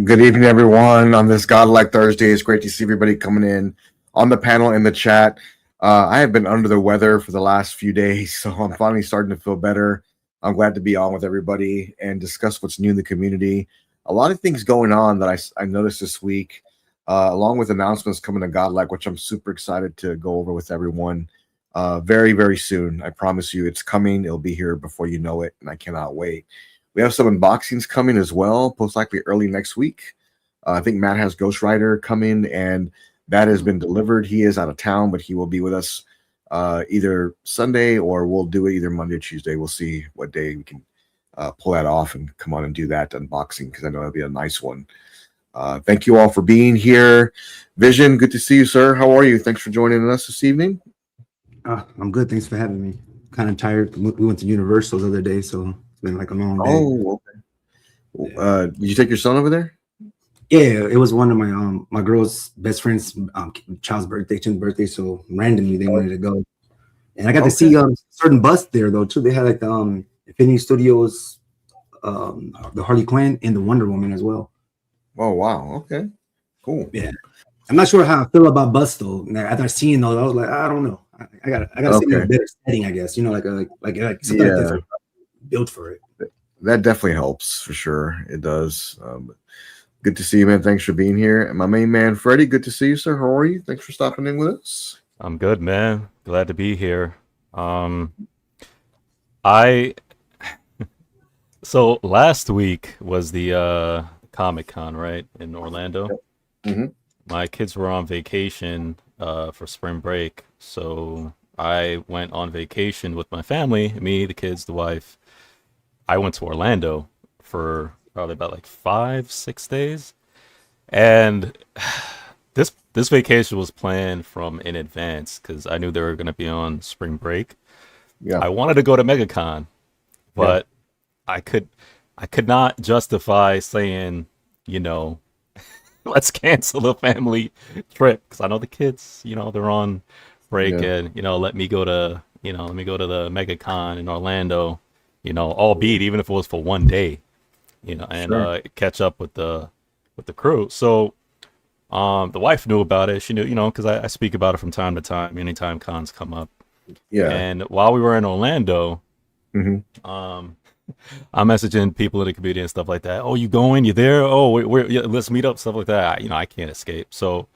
Good evening, everyone. On this Godlike Thursday, it's great to see everybody coming in on the panel in the chat. I have been under the weather for the last few days, so I'm finally starting to feel better. I'm glad to be on with everybody and discuss what's new in the community. A lot of things going on that I noticed this week, along with announcements coming to Godlike, which I'm super excited to go over with everyone very, very soon. I promise you it's coming. It'll be here before you know it, and I cannot wait. We have some unboxings coming as well, most likely early next week. I think Matt has Ghost Rider coming, and that has been delivered. He is out of town, but he will be with us either Sunday or we'll do it either Monday or Tuesday. We'll see what day we can pull that off and come on and do that unboxing because I know it'll be a nice one. Thank you all for being here. Vision, good to see you, sir. How are you? Thanks for joining us this evening. I'm good. Thanks for having me. Kind of tired. We went to Universal the other day, so it's been like a long day. Oh, okay. Did you take your son over there? Yeah, it was one of my girl's best friend's child's birthday, so randomly they wanted to go, and I got to see certain bus there though too. They had like the Infinity Studios, the Harley Quinn, and the Wonder Woman as well. Oh wow, okay, cool. Yeah, I'm not sure how I feel about bus though. After seeing those, I was like, I don't know. I gotta see in a better setting, I guess. You know, like something different built for it. That definitely helps for sure. It does. Good to see you, man. Thanks for being here. And my main man, Freddie, good to see you, sir. How are you? Thanks for stopping in with us. I'm good, man. Glad to be here. So last week was the Comic-Con, right, in Orlando. Mm-hmm. My kids were on vacation for spring break, so I went on vacation with my family, me, the kids, the wife. I went to Orlando for probably about like 5-6 days, and this vacation was planned from in advance because I knew they were going to be on spring break. Yeah, I wanted to go to MegaCon, but I could not justify saying, let's cancel the family trip because I know the kids, they're on break, and let me go to the MegaCon in Orlando, albeit even if it was for one day. And catch up with the crew. So the wife knew about it. She knew, because I speak about it from time to time, anytime cons come up. Yeah. And while we were in Orlando, mm-hmm. I'm messaging people in the community and stuff like that. Oh, you going? You there? Oh, let's meet up, stuff like that. I can't escape. So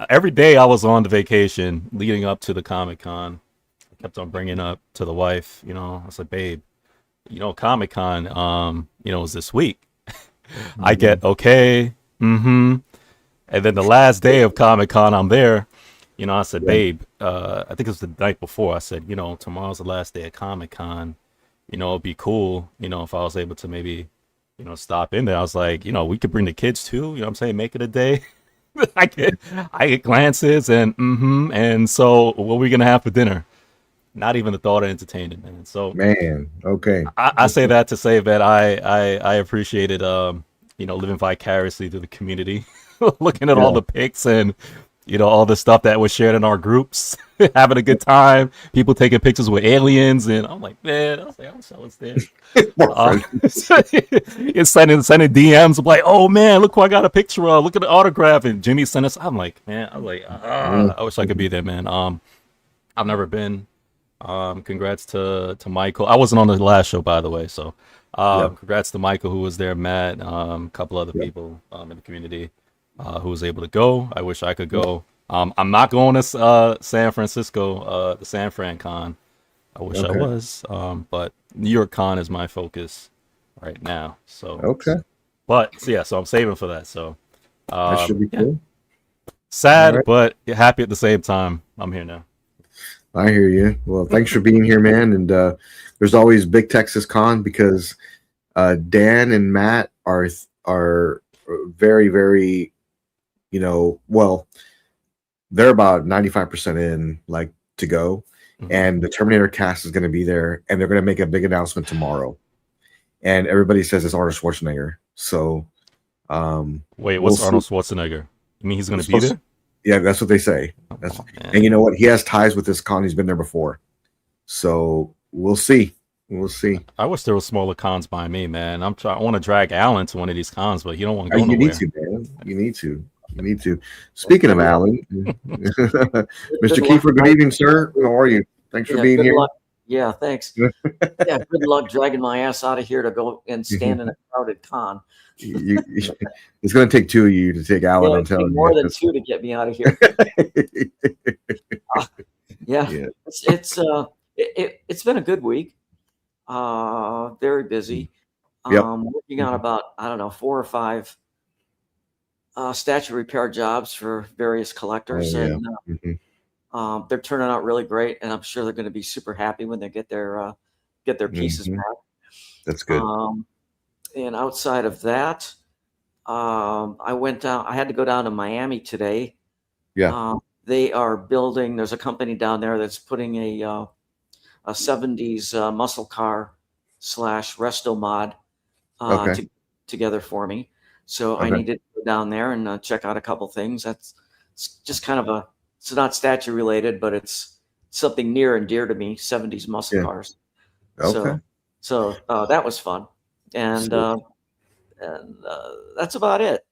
every day I was on the vacation leading up to the Comic-Con, I kept on bringing up to the wife, I was like, babe, Comic-Con, is this week. Mm-hmm. I get, okay, and then the last day of Comic-Con, I'm there, I said, babe, I think it was the night before, I said, tomorrow's the last day of Comic-Con, it'd be cool, if I was able to maybe, stop in there. I was like, we could bring the kids too, what I'm saying, make it a day. I get glances and so what are we gonna have for dinner? Not even the thought of entertaining, man. So, man, okay. I say that to say that I appreciated, living vicariously through the community, looking at all the pics and, all the stuff that was shared in our groups, having a good time, people taking pictures with aliens, and I'm like, man, I was there. It's sending DMs. I'm like, oh man, look who I got a picture of. Look at the autograph, and Jimmy sent us. I'm like, man, I wish I could be there, man. I've never been. Congrats to Michael. I wasn't on the last show, by the way, so congrats to Michael who was there, Matt, a couple other people in the community who was able to go. I wish I could go. I'm not going to San Francisco, the San Fran Con. I wish I was, but New York Con is my focus right now. So so I'm saving for that. So that should be cool. Sad, but happy at the same time. I'm here now. I hear you. Well, thanks for being here, man. And there's always Big Texas Con because Dan and Matt are very, very, they're about 95% in, to go. Mm-hmm. And the Terminator cast is going to be there, and they're going to make a big announcement tomorrow. And everybody says it's Arnold Schwarzenegger. So, wait, what's Arnold Schwarzenegger? You mean he's going to be there? Yeah, that's what they say. And you know what? He has ties with this con. He's been there before. So we'll see. We'll see. I wish there were smaller cons by me, man. I want to drag Alan to one of these cons, but he don't want to go You need nowhere. to, man. You need to. You need to. Speaking of Alan, Mr. Good Kiefer, good luck. evening, sir. How are you? Thanks for being good here. luck. Yeah, thanks. Yeah, good luck dragging my ass out of here to go and stand in a crowded con. It's going to take two of you to take Alan. Yeah, I'm telling you. more than two to get me out of here. Yeah. It's been a good week. Very busy. Yep. Working on about, I don't know, 4 or 5 statue repair jobs for various collectors. Oh, yeah. And they're turning out really great, and I'm sure they're going to be super happy when they get their pieces back. That's good. And outside of that, I went down. I had to go down to Miami today. Yeah. They are building. There's a company down there that's putting a 70s muscle car / resto mod together for me. So I needed to go down there and check out a couple things. It's just kind of it's not statue related, but it's something near and dear to me, 70s muscle cars. Okay. So that was fun. And that's about it.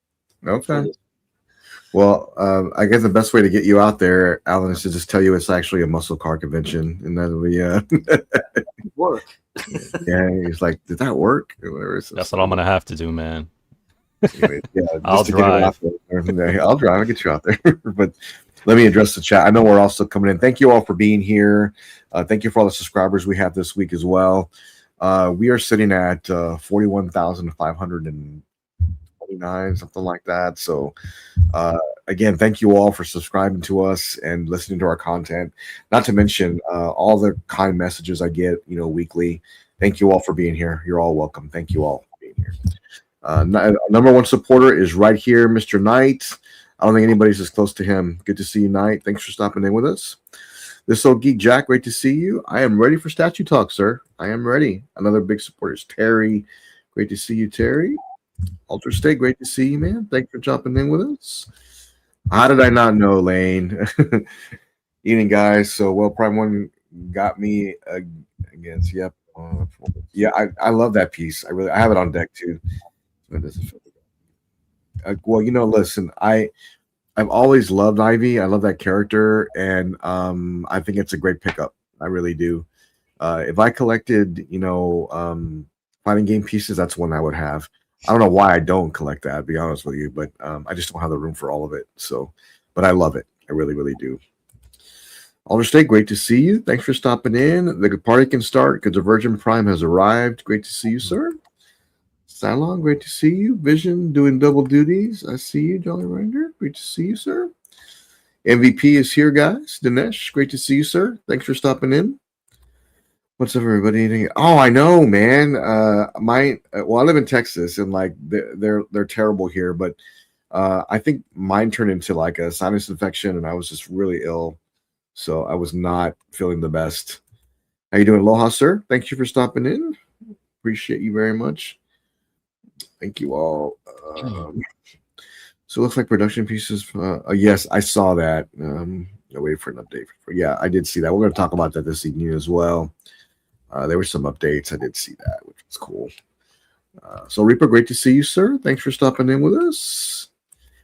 Okay. Well, I guess the best way to get you out there, Alan, is to just tell you it's actually a muscle car convention, and that'll be work. Yeah, he's like, did that work? That's what I'm gonna have to do, man. Anyway, I'll drive. I'll drive. I'll get you out there. But let me address the chat. I know we're also coming in. Thank you all for being here. Thank you for all the subscribers we have this week as well. We are sitting at 41,529, something like that. So again, thank you all for subscribing to us and listening to our content. Not to mention all the kind messages I get, weekly. Thank you all for being here. You're all welcome. Thank you all for being here. Number one supporter is right here, Mr. Knight. I don't think anybody's as close to him. Good to see you, Knight. Thanks for stopping in with us. This old geek Jack, great to see you. I am ready for statue talk, sir. I am ready. Another big supporter is Terry. Great to see you, Terry. Alter State, great to see you, man. Thanks for jumping in with us. How did I not know, Lane? Evening, guys. So, Prime One got me against. Yep. Yeah, I love that piece. I have it on deck too. Listen, I've always loved Ivy. I love that character, and I think it's a great pickup. I really do. If I collected, fighting game pieces, that's one I would have. I don't know why I don't collect that, to be honest with you, but I just don't have the room for all of it. So, but I love it. I really, really do. Alder State, great to see you. Thanks for stopping in. The party can start because the Virgin Prime has arrived. Great to see you, sir. Salon, great to see you. Vision doing double duties. I see you, Jolly Ranger. Great to see you, sir. MVP is here, guys. Dinesh, great to see you, sir. Thanks for stopping in. What's up, everybody? Oh, I know, man. I live in Texas, and like they're terrible here, but I think mine turned into like a sinus infection, and I was just really ill, so I was not feeling the best. How you doing, Aloha, sir? Thank you for stopping in. Appreciate you very much. Thank you all. So it looks like production pieces. Yes, I saw that. I'll wait for an update. Yeah, I did see that. We're going to talk about that this evening as well. There were some updates. I did see that, which was cool. So Reaper, great to see you, sir. Thanks for stopping in with us.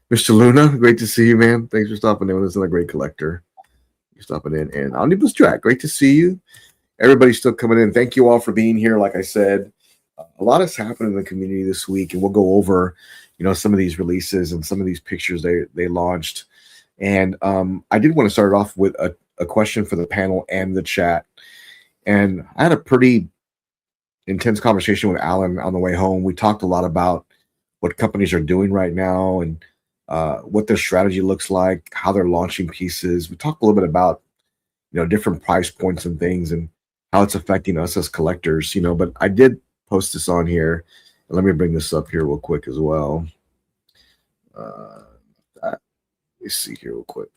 Mr. Luna, great to see you, man. Thanks for stopping in with us. Another great collector. You're stopping in. And Omnibus Jack, great to see you. Everybody's still coming in. Thank you all for being here. Like I said, a lot has happened in the community this week, and we'll go over, some of these releases and some of these pictures they launched. And I did want to start off with a question for the panel and the chat. And I had a pretty intense conversation with Alan on the way home. We talked a lot about what companies are doing right now and what their strategy looks like, how they're launching pieces. We talked a little bit about, different price points and things and how it's affecting us as collectors, but I did post this on here. And let me bring this up here real quick as well. Let me see here real quick.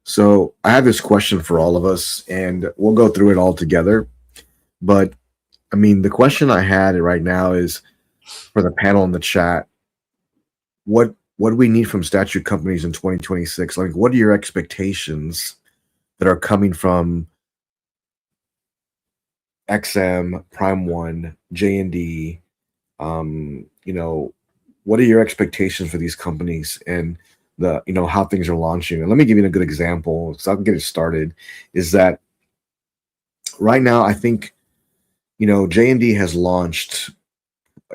So I have this question for all of us, and we'll go through it all together. But I mean, the question I had right now is for the panel in the chat. What do we need from statue companies in 2026? Like, what are your expectations that are coming from XM, Prime One, J&D. You know, what are your expectations for these companies and the, you know, how things are launching? And let me give you a good example so I can get it started. Is that right now, I think, you know, J&D has launched,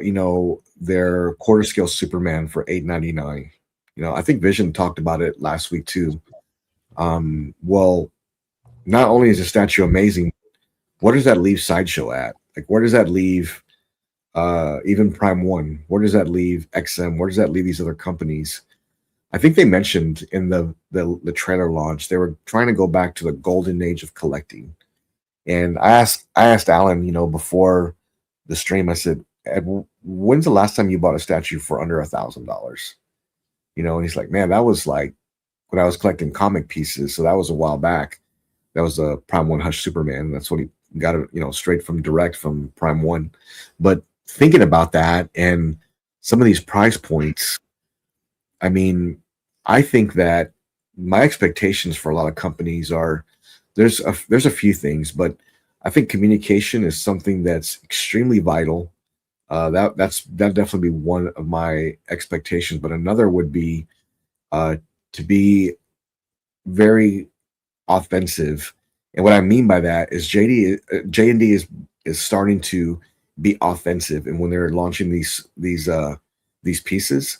you know, their quarter scale Superman for $8.99. You know, I think Vision talked about it last week too. Well, not only is the statue amazing, what does that leave Sideshow at? Like, where does that leave even Prime One? Where does that leave XM? Where does that leave these other companies? I think they mentioned in the trailer launch they were trying to go back to the golden age of collecting. And I asked Alan, you know, before the stream, I said, Ed, when's the last time you bought a statue for under $1,000? You know, and he's like, man, that was like when I was collecting comic pieces. So that was a while back. That was a Prime One Hush Superman. That's what he got it, you know, straight from direct from Prime One. But thinking about that and some of these price points, I mean, I think that my expectations for a lot of companies are there's a few things, but I think communication is something that's extremely vital. That definitely be one of my expectations, but another would be to be very offensive. And what I mean by that is J&D is starting to be offensive, and when they're launching these pieces,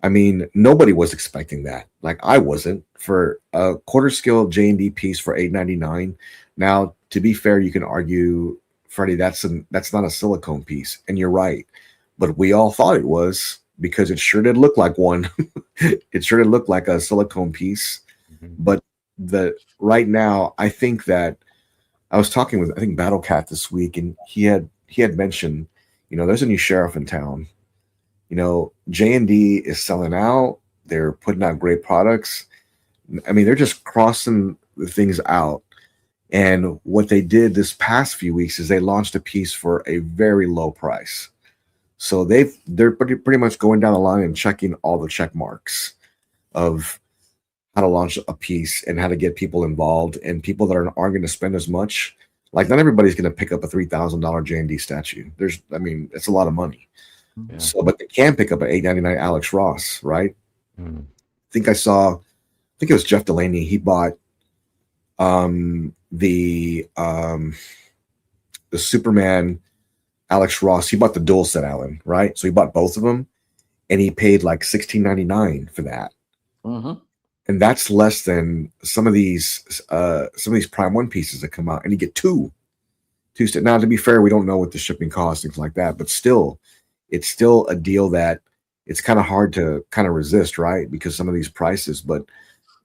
I mean, nobody was expecting that. Like I wasn't for a quarter scale J&D piece for $8.99. Now, to be fair, you can argue, Freddie, that's not a silicone piece, and you're right. But we all thought it was because it sure did look like one. It sure did look like a silicone piece. Mm-hmm. But right now, I think that I was talking with Battle Cat this week, and he had mentioned, you know, there's a new sheriff in town. You know, J&D is selling out. They're putting out great products. I mean, they're just crossing the things out. And what they did this past few weeks is they launched a piece for a very low price. So they're pretty much going down the line and checking all the check marks of how to launch a piece and how to get people involved, and people that aren't going to spend as much. Like not everybody's going to pick up a $3,000 J&D statue. I mean, it's a lot of money. Yeah. So, but they can pick up an $8.99 Alex Ross, right? Mm. I think it was Jeff Delaney. He bought the Superman Alex Ross. He bought the dual set, Alan, right? So he bought both of them, and he paid like $16.99 for that. Mm-hmm. And that's less than some of these Prime One pieces that come out, and you get two. Now, to be fair, we don't know what the shipping costs, things like that, but still, it's still a deal that it's kind of hard to kind of resist, right? Because some of these prices, but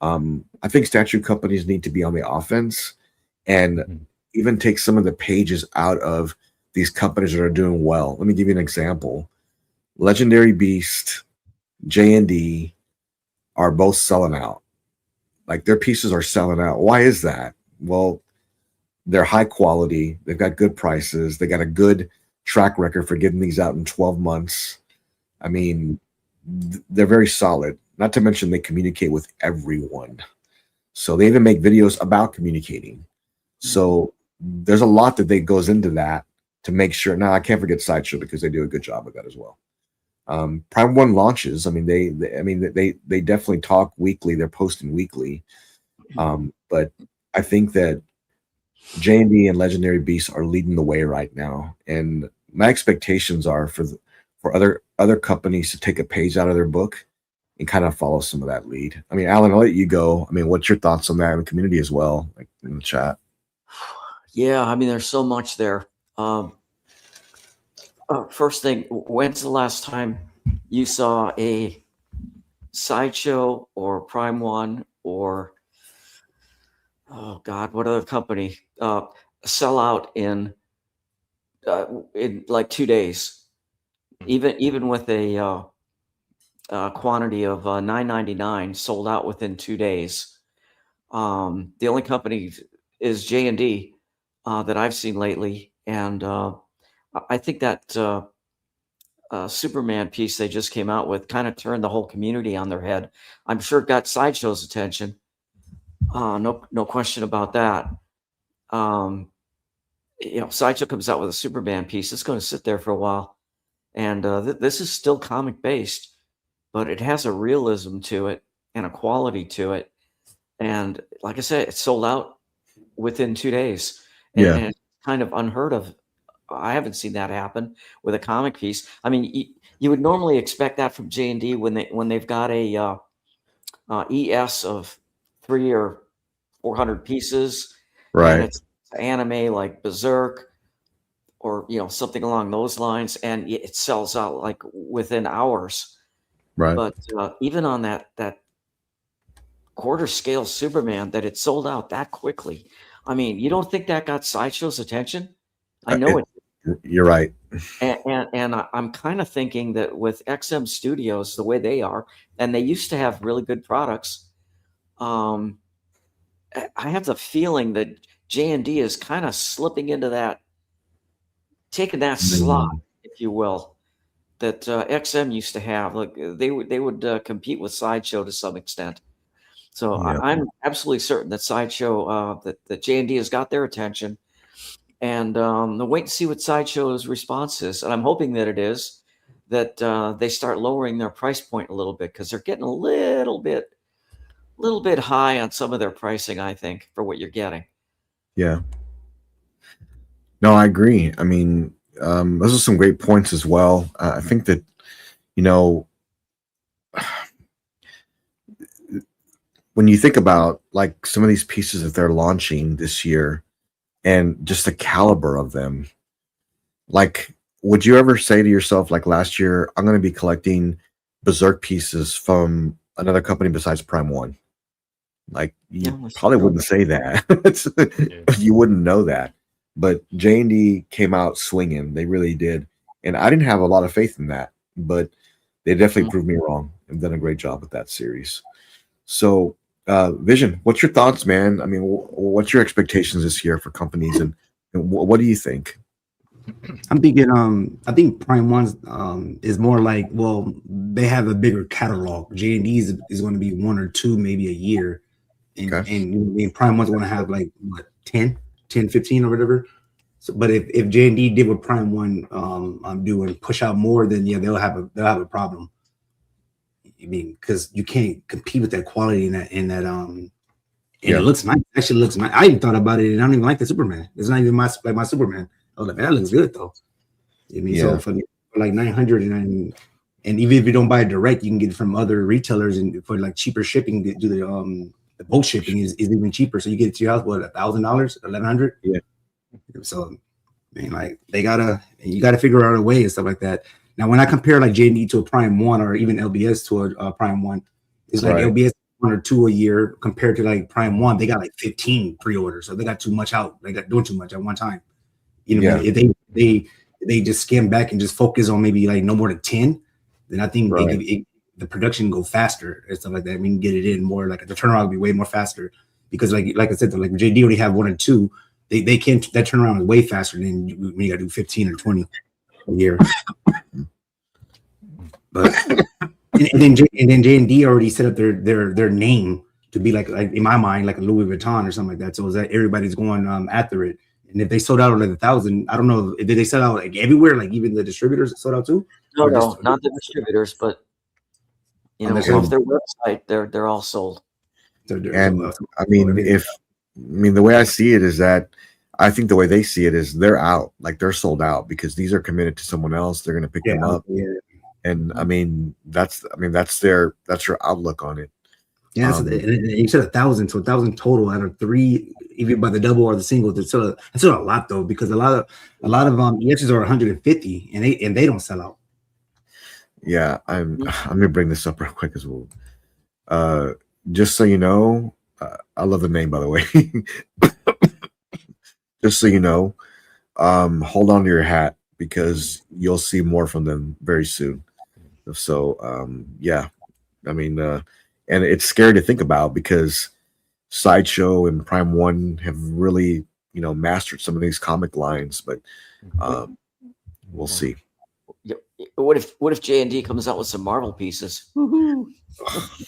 I think statue companies need to be on the offense and even take some of the pages out of these companies that are doing well. Let me give you an example. Legendary Beast, J&D are both selling out. Like their pieces are selling out. Why is that? Well, they're high quality. They've got good prices. They got a good track record for getting these out in 12 months. I mean, they're very solid. Not to mention they communicate with everyone. So they even make videos about communicating. So there's a lot that goes into that to make sure. Now I can't forget Sideshow because they do a good job with that as well. Prime One launches. I mean, they definitely talk weekly. They're posting weekly. But I think that J&D and Legendary Beasts are leading the way right now, and my expectations are for other companies to take a page out of their book and kind of follow some of that lead. I mean, Alan, I'll let you go. I mean, what's your thoughts on that in the community as well, like in the chat? Yeah, I mean, there's so much there. First thing, when's the last time you saw a Sideshow or Prime One or oh God, what other company sell out in like 2 days? Even with a quantity of $9.99 sold out within 2 days. The only company is J&D that I've seen lately, and I think that Superman piece they just came out with kind of turned the whole community on their head. I'm sure it got Sideshow's attention, No question about that. Sideshow comes out with a Superman piece. It's going to sit there for a while, and this is still comic based, but it has a realism to it and a quality to it. And like I said, it sold out within 2 days, and it's kind of unheard of. I haven't seen that happen with a comic piece. I mean, you would normally expect that from J&D when they've got a ES of 300 or 400 pieces, and Right. it's anime like Berserk or something along those lines, and it sells out like within hours. Right. But even on that quarter scale Superman, that it sold out that quickly. I mean, you don't think that got Sideshow's attention? I know it. You're right. And I'm kind of thinking that with XM Studios, the way they are, and they used to have really good products, I have the feeling that J&D is kind of slipping into that, taking that slot, if you will, that XM used to have. Like they would compete with Sideshow to some extent. So I'm absolutely certain that Sideshow, that J&D has got their attention, and the wait and see what Sideshow's response is. And I'm hoping that it is that they start lowering their price point a little bit, because they're getting a little bit high on some of their pricing, I think, for what you're getting. Yeah. No, I agree. I mean, those are some great points as well. I think that, when you think about like some of these pieces that they're launching this year and just the caliber of them, like, would you ever say to yourself, like last year, I'm going to be collecting Berserk pieces from another company besides Prime One? Like, you probably wouldn't say that. You wouldn't know that. But J&D came out swinging. They really did. And I didn't have a lot of faith in that, but they definitely proved me wrong and done a great job with that series. So, Vision, what's your thoughts, man? I mean, what's your expectations this year for companies, and what do you think? I'm thinking, I think Prime One's is more like, well, they have a bigger catalog. J&D is going to be 1 or 2, maybe a year. And Prime One's going to have like, what, 10, 15 or whatever. So, but if J&D did what Prime One I'm doing, push out more, then yeah, they'll have a problem. I mean, because you can't compete with that quality in that and it looks nice. Actually looks nice. I even thought about it, and I don't even like the Superman. It's not even my Superman. I was like, that looks good though. I mean, so for like 900 and even if you don't buy it direct, you can get it from other retailers, and for like cheaper shipping, do the boat shipping is even cheaper. So you get it to your house, what, $1,000, $1,100? Yeah. So I mean, like you gotta figure out a way and stuff like that. Now, when I compare like J&D to a Prime One, or even LBS to a Prime One, it's like LBS 1 or 2 a year compared to like Prime One. They got like 15 pre-orders, so they got too much out. They got doing too much at one time. If they just skim back and just focus on maybe like no more than 10, then I think the production go faster and stuff like that. I mean, get it in more, like the turnaround will be way more faster, because like I said, like JD already have 1 or 2. They can't, that turnaround is way faster than when you got to do 15 or 20 a year. But and then J&D already set up their name to be like in my mind like a Louis Vuitton or something like that. So is that everybody's going after it. And if they sold out like 1,000, I don't know, did they sell out like everywhere? Like even the distributors sold out too? No, not the distributors, but off their website, they're all sold. And I mean, the way I see it is that I think the way they see it is they're out, like they're sold out, because these are committed to someone else. They're going to pick them up. Yeah. And I mean, that's their outlook on it. Yeah, so you said 1,000, so 1,000 total out of 3, even by the double or the single. It's still a lot though, because a lot of EXs are 150, and they don't sell out. Yeah, I'm gonna bring this up real quick as well. Just so you know, I love the name, by the way. Just so you know, hold on to your hat, because you'll see more from them very soon. So yeah, I mean, and it's scary to think about, because Sideshow and Prime One have really, mastered some of these comic lines, but we'll see. What if J&D comes out with some Marvel pieces? Woohoo!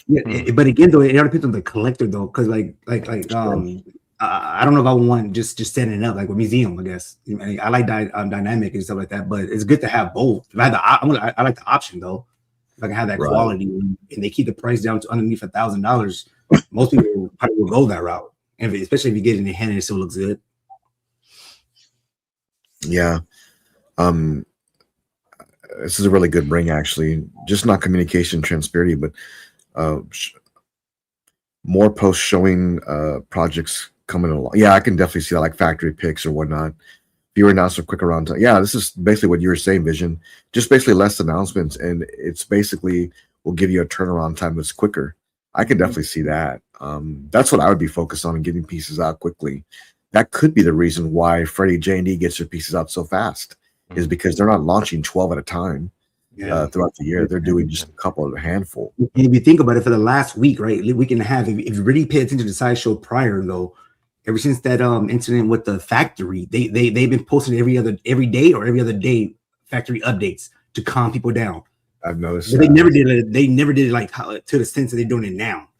Yeah, but again, though, it all depends on the collector, though, because I don't know if I want just setting it up like a museum. I guess I like dynamic and stuff like that, but it's good to have both. If I had I like the option though. If I can have that quality and they keep the price down to underneath $1,000, most people probably will go that route, and especially if you get it in the hand and it still looks good. Yeah. This is a really good bring, actually. Just not communication transparency, but more posts showing projects coming along. Yeah, I can definitely see that, like factory picks or whatnot. Fewer announcements, quick around time. Yeah, this is basically what you were saying, Vision. Just basically less announcements, and it's basically will give you a turnaround time that's quicker. I can definitely see that. That's what I would be focused on, and getting pieces out quickly. That could be the reason why Freddie J&D gets their pieces out so fast, is because they're not launching 12 at a time throughout the year. They're doing just a couple of a handful. And if you think about it, for the last week, right, we can have, if you really pay attention to the sideshow prior, though, ever since that incident with the factory, they've been posting every day or every other day factory updates to calm people down. I've noticed. But they never did it. They never did it like to the sense that they're doing it now.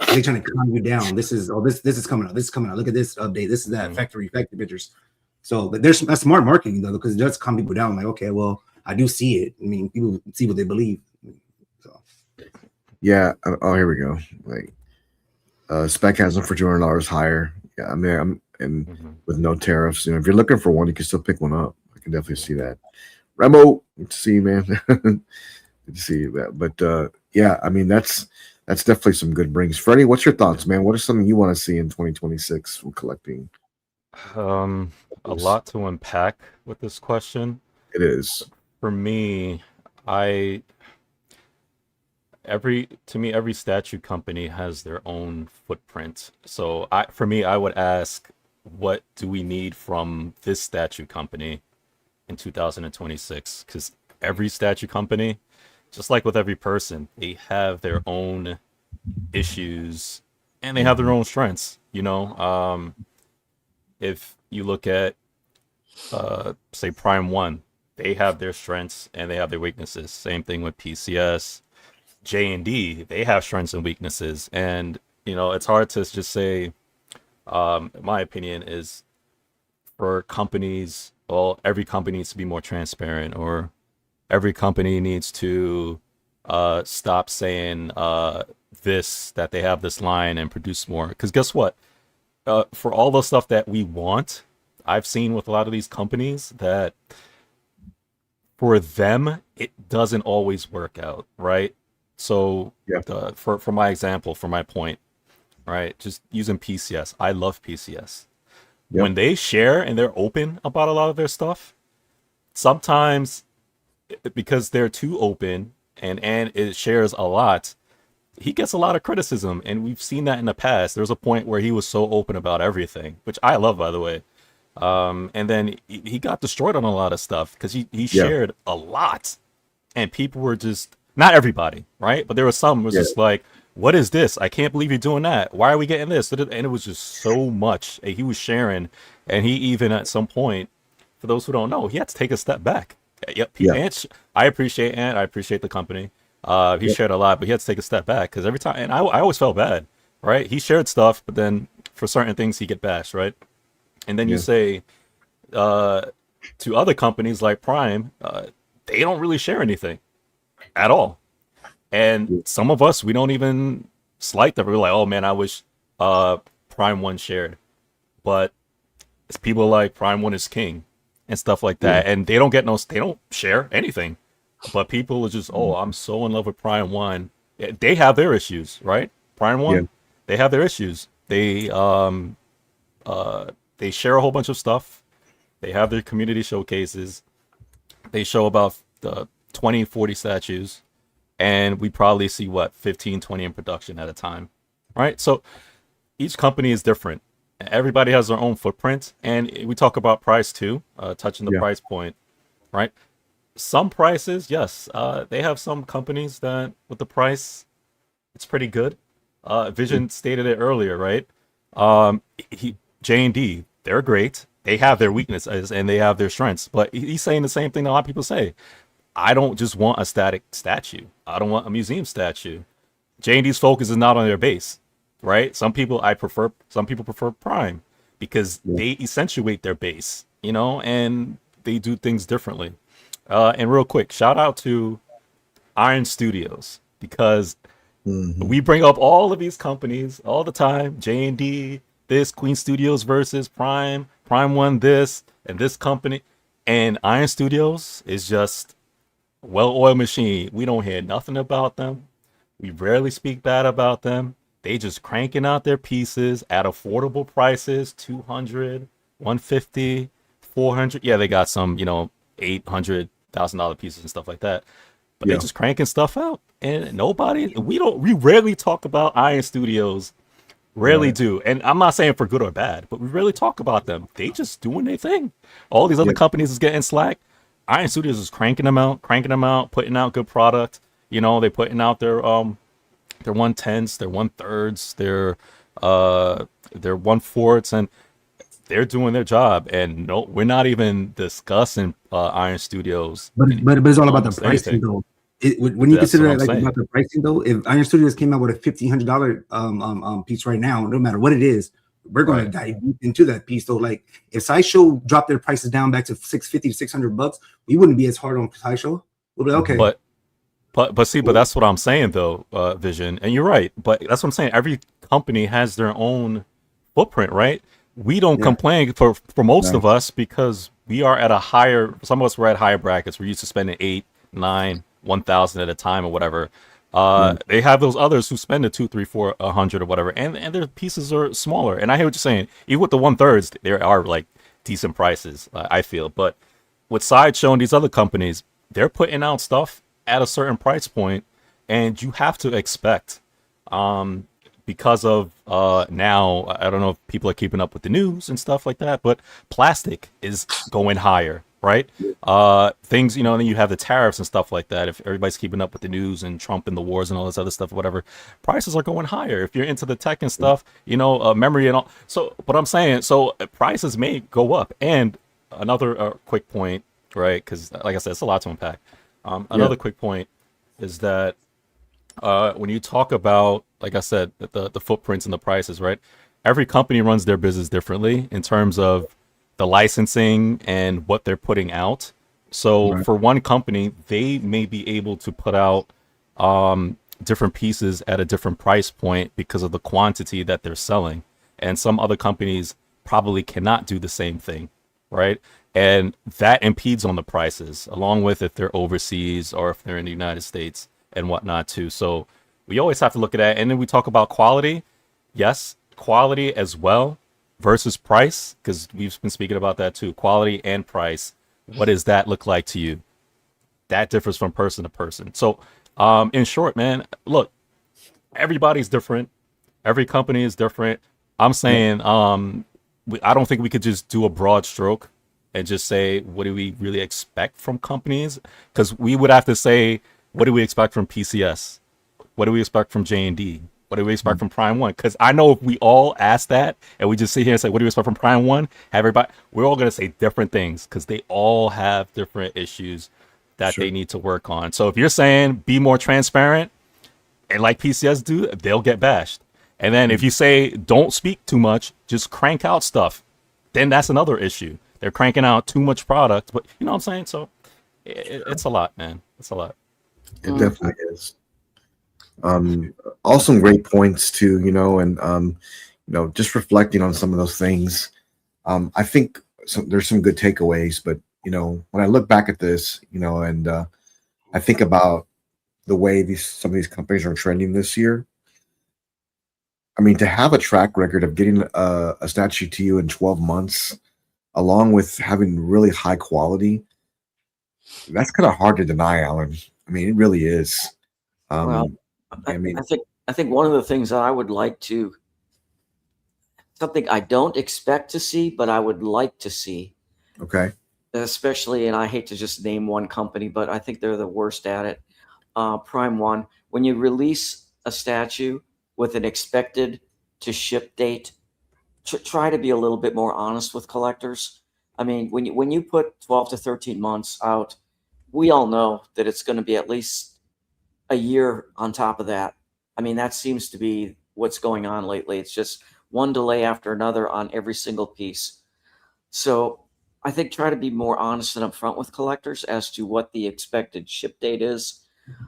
They're trying to calm you down. This is coming out. This is coming out. Look at this update. This is that factory pictures. So there's a smart marketing though, because it does calm people down. Like, okay, well, I do see it. I mean, people see what they believe. So yeah. Oh, here we go. Like spec has them for $200 higher. Yeah, I mean, with no tariffs. You know, if you're looking for one, you can still pick one up. I can definitely see that. Remo, good to see you, man. Good to see you. But yeah, I mean, that's definitely some good brings. Freddie, what's your thoughts, man? What is something you want to see in 2026 from collecting? A lot to unpack with this question. It is. For me, every statue company has their own footprint. So for me, I would ask, what do we need from this statue company in 2026? Because every statue company, just like with every person, they have their own issues and they have their own strengths. You know, if you look at say Prime 1, they have their strengths and they have their weaknesses. Same thing with PCS. J&D, they have strengths and weaknesses. And, you know, it's hard to just say, my opinion is, for companies, well, every company needs to be more transparent, or every company needs to stop saying that they have this line and produce more. Because guess what? For all the stuff that we want, I've seen with a lot of these companies that for them, it doesn't always work out, right? So for my example, for my point, right, just using PCS, I love PCS. Yep. When they share and they're open about a lot of their stuff, sometimes because they're too open and it shares a lot, he gets a lot of criticism, and we've seen that in the past. There was a point where he was so open about everything, which I love, by the way. And then he got destroyed on a lot of stuff because he shared a lot, and people were just, not everybody, right? But there was some who was just like, what is this? I can't believe you're doing that. Why are we getting this? And it was just so much. And he was sharing, and he even at some point, for those who don't know, he had to take a step back. I appreciate Ant. I appreciate the company. He shared a lot, but he had to take a step back because every time, and I always felt bad, right? He shared stuff, but then for certain things he get bashed, right? And then you say to other companies like Prime, they don't really share anything at all. And some of us, we don't even slight them. We're like, oh man, I wish Prime 1 shared. But it's people like Prime 1 is king and stuff like that. And they don't share anything. But people are just, oh, I'm so in love with Prime 1. They have their issues, right? Prime 1, they have their issues. They share a whole bunch of stuff. They have their community showcases. They show about 20, 40 statues. And we probably see, 15, 20 in production at a time, right? So each company is different. Everybody has their own footprint. And we talk about price too, touching the price point, right? Some prices, yes. They have some companies that with the price, it's pretty good. Vision stated it earlier, right? J&D, they're great. They have their weaknesses and they have their strengths. But he's saying the same thing that a lot of people say. I don't just want a static statue. I don't want a museum statue. J&D's focus is not on their base, right? Some people prefer Prime because they accentuate their base, you know, and they do things differently. And real quick, shout out to Iron Studios, because we bring up all of these companies all the time. J&D, this, Queen Studios versus Prime, Prime One this, and this company. And Iron Studios is just a well-oiled machine. We don't hear nothing about them. We rarely speak bad about them. They just cranking out their pieces at affordable prices, 200, 150, 400. Yeah, they got some, you know, $800,000 pieces and stuff like that. But they're just cranking stuff out. And we rarely talk about Iron Studios. Rarely do. And I'm not saying for good or bad, but we rarely talk about them. They just doing their thing. All these other companies is getting slack. Iron Studios is cranking them out, putting out good product. You know, they're putting out their 110s, their 1/3s, their 1/4s, and they're doing their job. And no, we're not even discussing Iron Studios. But it's all about the pricing though. When you consider that, like, about the pricing though, if Iron Studios came out with a $1,500 piece right now, no matter what it is, we're going to dive deep into that piece though. Like if Sideshow dropped their prices down back to $650 to $600, we wouldn't be as hard on Sideshow. We'll be like, okay. But see, but that's what I'm saying though, Vision, and you're right. But that's what I'm saying. Every company has their own footprint, right? We don't complain for most of us because we are at a higher. Some of us were at higher brackets. We're used to spending 8, 9, 1,000 at a time or whatever. They have those others who spend the 2, 3, 4, 100 or whatever, and their pieces are smaller. And I hear what you're saying. Even with the 1/3s, there are like decent prices. I feel, but with Sideshow and these other companies, they're putting out stuff at a certain price point, and you have to expect, because of now, I don't know if people are keeping up with the news and stuff like that, but plastic is going higher, right? Things, you know, and then you have the tariffs and stuff like that. If everybody's keeping up with the news and Trump and the wars and all this other stuff, whatever, prices are going higher. If you're into the tech and stuff, you know, memory and all. So, what I'm saying, so prices may go up. And another quick point, right? Because, like I said, it's a lot to unpack. Another quick point is that when you talk about, like I said, the footprints and the prices, right? Every company runs their business differently in terms of the licensing and what they're putting out. So for one company, they may be able to put out different pieces at a different price point because of the quantity that they're selling. And some other companies probably cannot do the same thing, right? And that impedes on the prices, along with if they're overseas or if they're in the United States and whatnot too. So we always have to look at that. And then we talk about quality. Yes, quality as well versus price, because we've been speaking about that too. Quality and price. What does that look like to you? That differs from person to person. So in short, man, look, everybody's different. Every company is different. I'm saying I don't think we could just do a broad stroke and just say, what do we really expect from companies? Because we would have to say, what do we expect from PCS? What do we expect from J&D? What do we expect from Prime One? Because I know if we all ask that and we just sit here and say, what do we expect from Prime One? We're all going to say different things because they all have different issues that they need to work on. So if you're saying be more transparent, and like PCS do, they'll get bashed. And then if you say don't speak too much, just crank out stuff, then that's another issue. They're cranking out too much product, but you know what I'm saying? So it's a lot, man. It's a lot. It definitely is. All some great points too, you know, and you know, just reflecting on some of those things. I think there's some good takeaways, but you know, when I look back at this, you know, and I think about the way some of these companies are trending this year. I mean, to have a track record of getting a statue to you in 12 months, along with having really high quality, that's kind of hard to deny, Alan. I mean, it really is. Well, I think one of the things that I would like to, something I don't expect to see, but I would like to see. Okay. Especially, and I hate to just name one company, but I think they're the worst at it. Prime One, when you release a statue with an expected to ship date, try to be a little bit more honest with collectors. I mean, when you put 12 to 13 months out, we all know that it's going to be at least a year on top of that. I mean, that seems to be what's going on lately. It's just one delay after another on every single piece. So I think try to be more honest and upfront with collectors as to what the expected ship date is.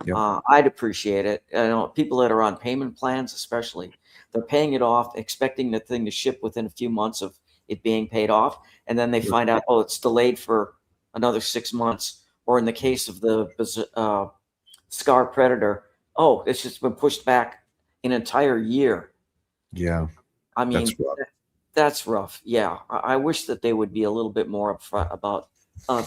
Yep. I'd appreciate it. I know people that are on payment plans, especially, they're paying it off, expecting the thing to ship within a few months of it being paid off, and then they find out, oh, it's delayed for another 6 months. Or in the case of the Scar Predator, oh, it's just been pushed back an entire year. Yeah, I mean, that's rough. that's rough. Yeah, I wish that they would be a little bit more upfront about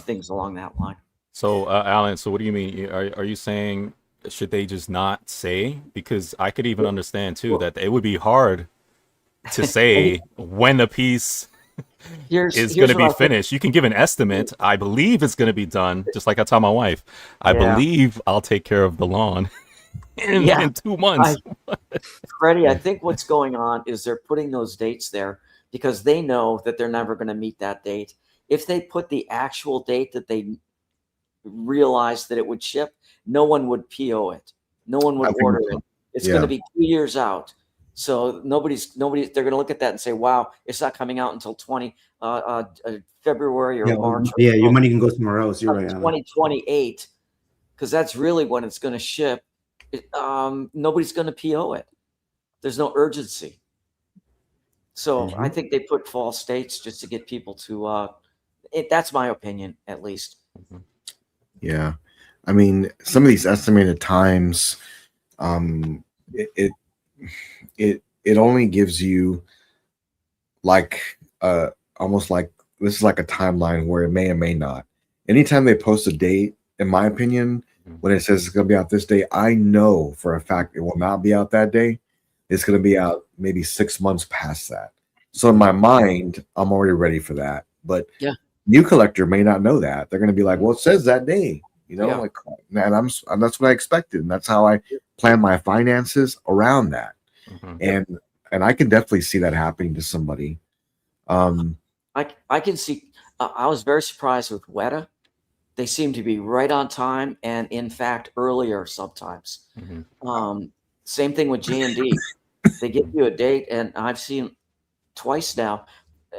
things along that line. So, Alan, so what do you mean? Are you saying should they just not say? Because I could even understand too that it would be hard to say when the piece is going to be finished. You can give an estimate. I believe it's going to be done, just like I tell my wife. I believe I'll take care of the lawn in 2 months. Freddie, I think what's going on is they're putting those dates there because they know that they're never going to meet that date. If they put the actual date that they realized that it would ship, no one would PO it. No one would order it. It's going to be 2 years out. So nobody's they're going to look at that and say, wow, it's not coming out until February or March. Yeah, your money can go somewhere else. You're right. 2028, because that's really when it's going to ship. Nobody's going to PO it. There's no urgency. So I think they put false dates just to get people to that's my opinion, at least. Yeah. I mean, some of these estimated times, it only gives you like almost like this is like a timeline where it may or may not. Anytime they post a date, in my opinion, when it says it's going to be out this day, I know for a fact it will not be out that day. It's going to be out maybe 6 months past that. So in my mind, I'm already ready for that. But new collector may not know that. They're going to be like, well, it says that day, you know, like, and that's what I expected. And that's how I plan my finances around that. And I can definitely see that happening to somebody. I can see, I was very surprised with Weta. They seem to be right on time and in fact earlier sometimes. Same thing with G&D. They give you a date, and I've seen twice now,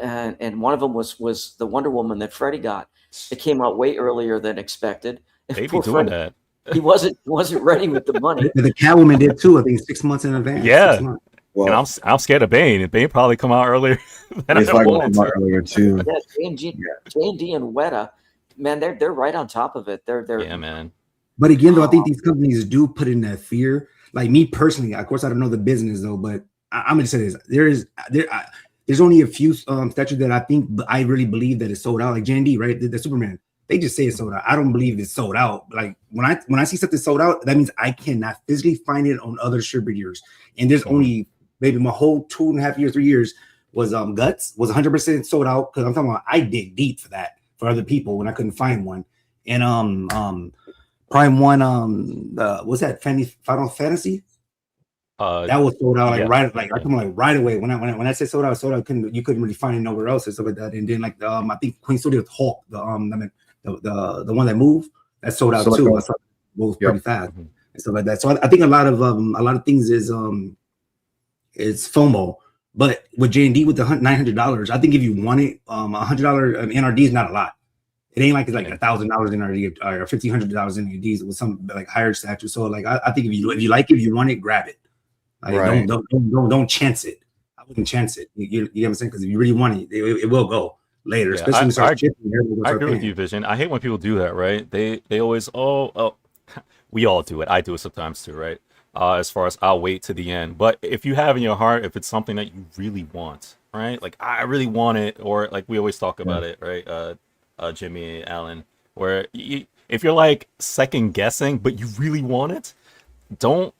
and one of them was the Wonder Woman that Freddie got. It came out way earlier than expected. They be doing that. He wasn't ready with the money. The Catwoman did too. I think 6 months in advance. Yeah. Well, and I'm scared of Bane. Bane probably come out earlier than I wanted earlier too. Yeah, J&D and Weta, man, they're right on top of it. They're yeah, man. But again, though, I think these companies do put in that fear. Like me personally, of course, I don't know the business though, but I'm gonna say this: there's only a few statues that I think I really believe that it's sold out. Like J&D, right? The Superman. They just say it's sold out. I don't believe it's sold out. Like when I see something sold out, that means I cannot physically find it on other distributors. And there's only maybe my whole 2.5 years, 3 years was Guts was 100% sold out, because I'm talking about I dig deep for that for other people when I couldn't find one. And Prime One, what's that? Final Fantasy? That was sold out right away. When I said sold out, you couldn't really find it nowhere else and stuff like that. And then like I think Queen Studio's Hulk, the one that moved, that sold out too. That moves pretty fast and stuff like that. So I think a lot of things is FOMO. But with J&D with the $900, I think if you want it, $100 NRD is not a lot. It ain't like it's like $1,000 NRD or $1,500 NRDs with some like higher statue. So like I think if you like it, if you want it, grab it. Like, don't chance it. I wouldn't chance it. You know what I'm saying? Because if you really want it, it will go later. Yeah, especially I agree with you, Vision. I hate when people do that, right? They always we all do it. I do it sometimes too, right? As far as I'll wait to the end. But if you have in your heart, if it's something that you really want, right? Like I really want it, or like we always talk about it, right? Jimmy, Allen, where if you're like second guessing, but you really want it, don't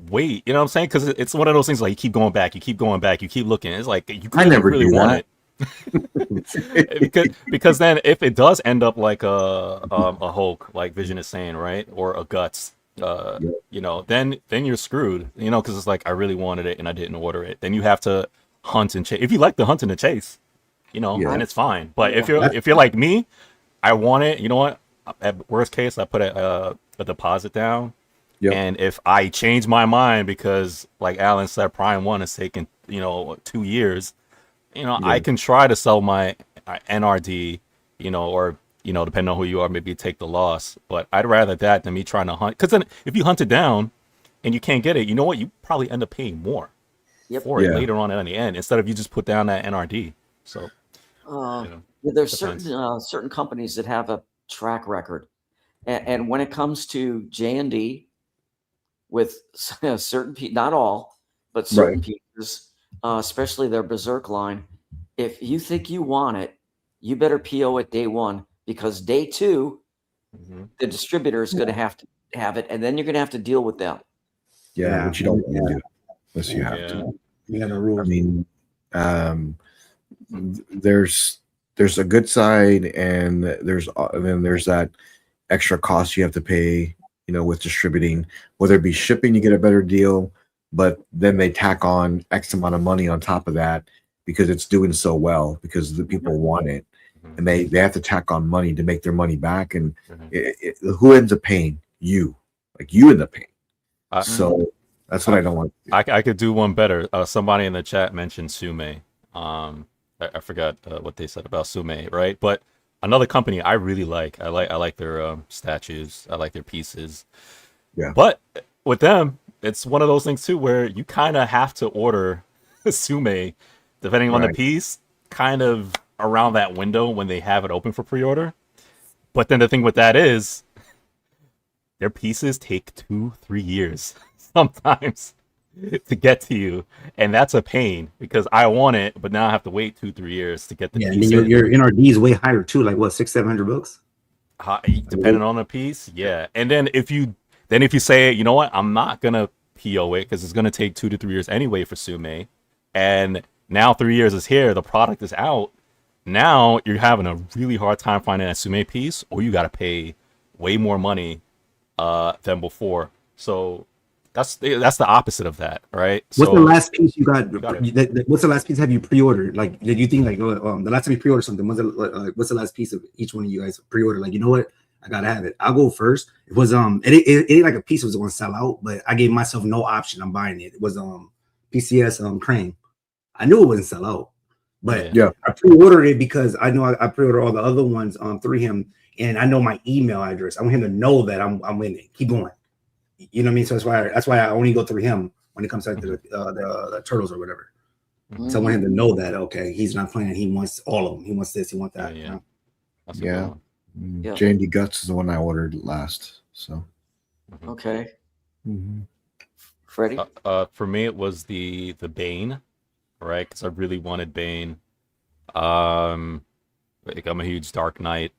wait. You know what I'm saying? Because it's one of those things like you keep going back, you keep looking. It's like you really want it. because then if it does end up like a Hulk, like Vision is saying, right, or a Guts, you know, then you're screwed, you know, because it's like I really wanted it and I didn't order it. Then you have to hunt and chase. If you like the hunt and the chase, you know, and it's fine. But if you're like me, I want it. You know what? at worst case, I put a deposit down. Yep. And if I change my mind because, like Alan said, Prime 1 is taking 2 years, I can try to sell my NRD, or depending on who you are, maybe take the loss. But I'd rather that than me trying to hunt. Because then if you hunt it down and you can't get it, you know what? You probably end up paying more for it later on in the end instead of you just put down that NRD. So, there's certain companies that have a track record, and when it comes to J&D, with certain not all, but certain pieces, especially their Berserk line, if you think you want it, you better PO it day one, because day two, the distributor is going to have it, and then you're going to have to deal with them. Yeah, which you don't want to do unless you have to. Yeah, the rule. I mean, there's a good side, and then there's that extra cost you have to pay, with distributing. Whether it be shipping, you get a better deal, but then they tack on X amount of money on top of that because it's doing so well, because the people want it, and they have to tack on money to make their money back. And who ends up paying? You end up paying. So that's what I don't want. I could do one better. Somebody in the chat mentioned Sume. I forgot what they said about Sume, right? But another company I really like. I like their statues. I like their pieces. Yeah. But with them, it's one of those things too where you kind of have to order Sume, depending on the piece, kind of around that window when they have it open for pre-order. But then the thing with that is, their pieces take 2-3 years sometimes to get to you, and that's a pain because I want it, but now I have to wait 2-3 years to get the piece. And your NRD is way higher too, like what, $600-700? Depending on the piece, yeah. And then if you say, you know what, I'm not gonna PO it because it's gonna take 2 to 3 years anyway for Sume, and now 3 years is here, the product is out. Now you're having a really hard time finding a Sume piece, or you got to pay way more money than before. So that's the opposite of that, right? What's the last piece you got? Got What's the last piece have you pre-ordered? Like, did you think the last time you pre-ordered something? What's the last piece of each one of you guys pre-ordered? Like, you know what? I gotta have it. I'll go first. It was it ain't like a piece was going to sell out, but I gave myself no option. I'm buying it. It was PCS Crane. I knew it wouldn't sell out, but I pre-ordered it because I know I pre-ordered all the other ones through him, and I know my email address. I want him to know that I'm winning. Keep going. You know what I mean? So that's why I only go through him when it comes to the turtles or whatever. So I want him to know that he's not playing. He wants all of them. He wants this. He wants that. Yeah. J&D Guts is the one I ordered last. So okay. Freddie? For me, it was the Bane, right? Because I really wanted Bane. I'm a huge Dark Knight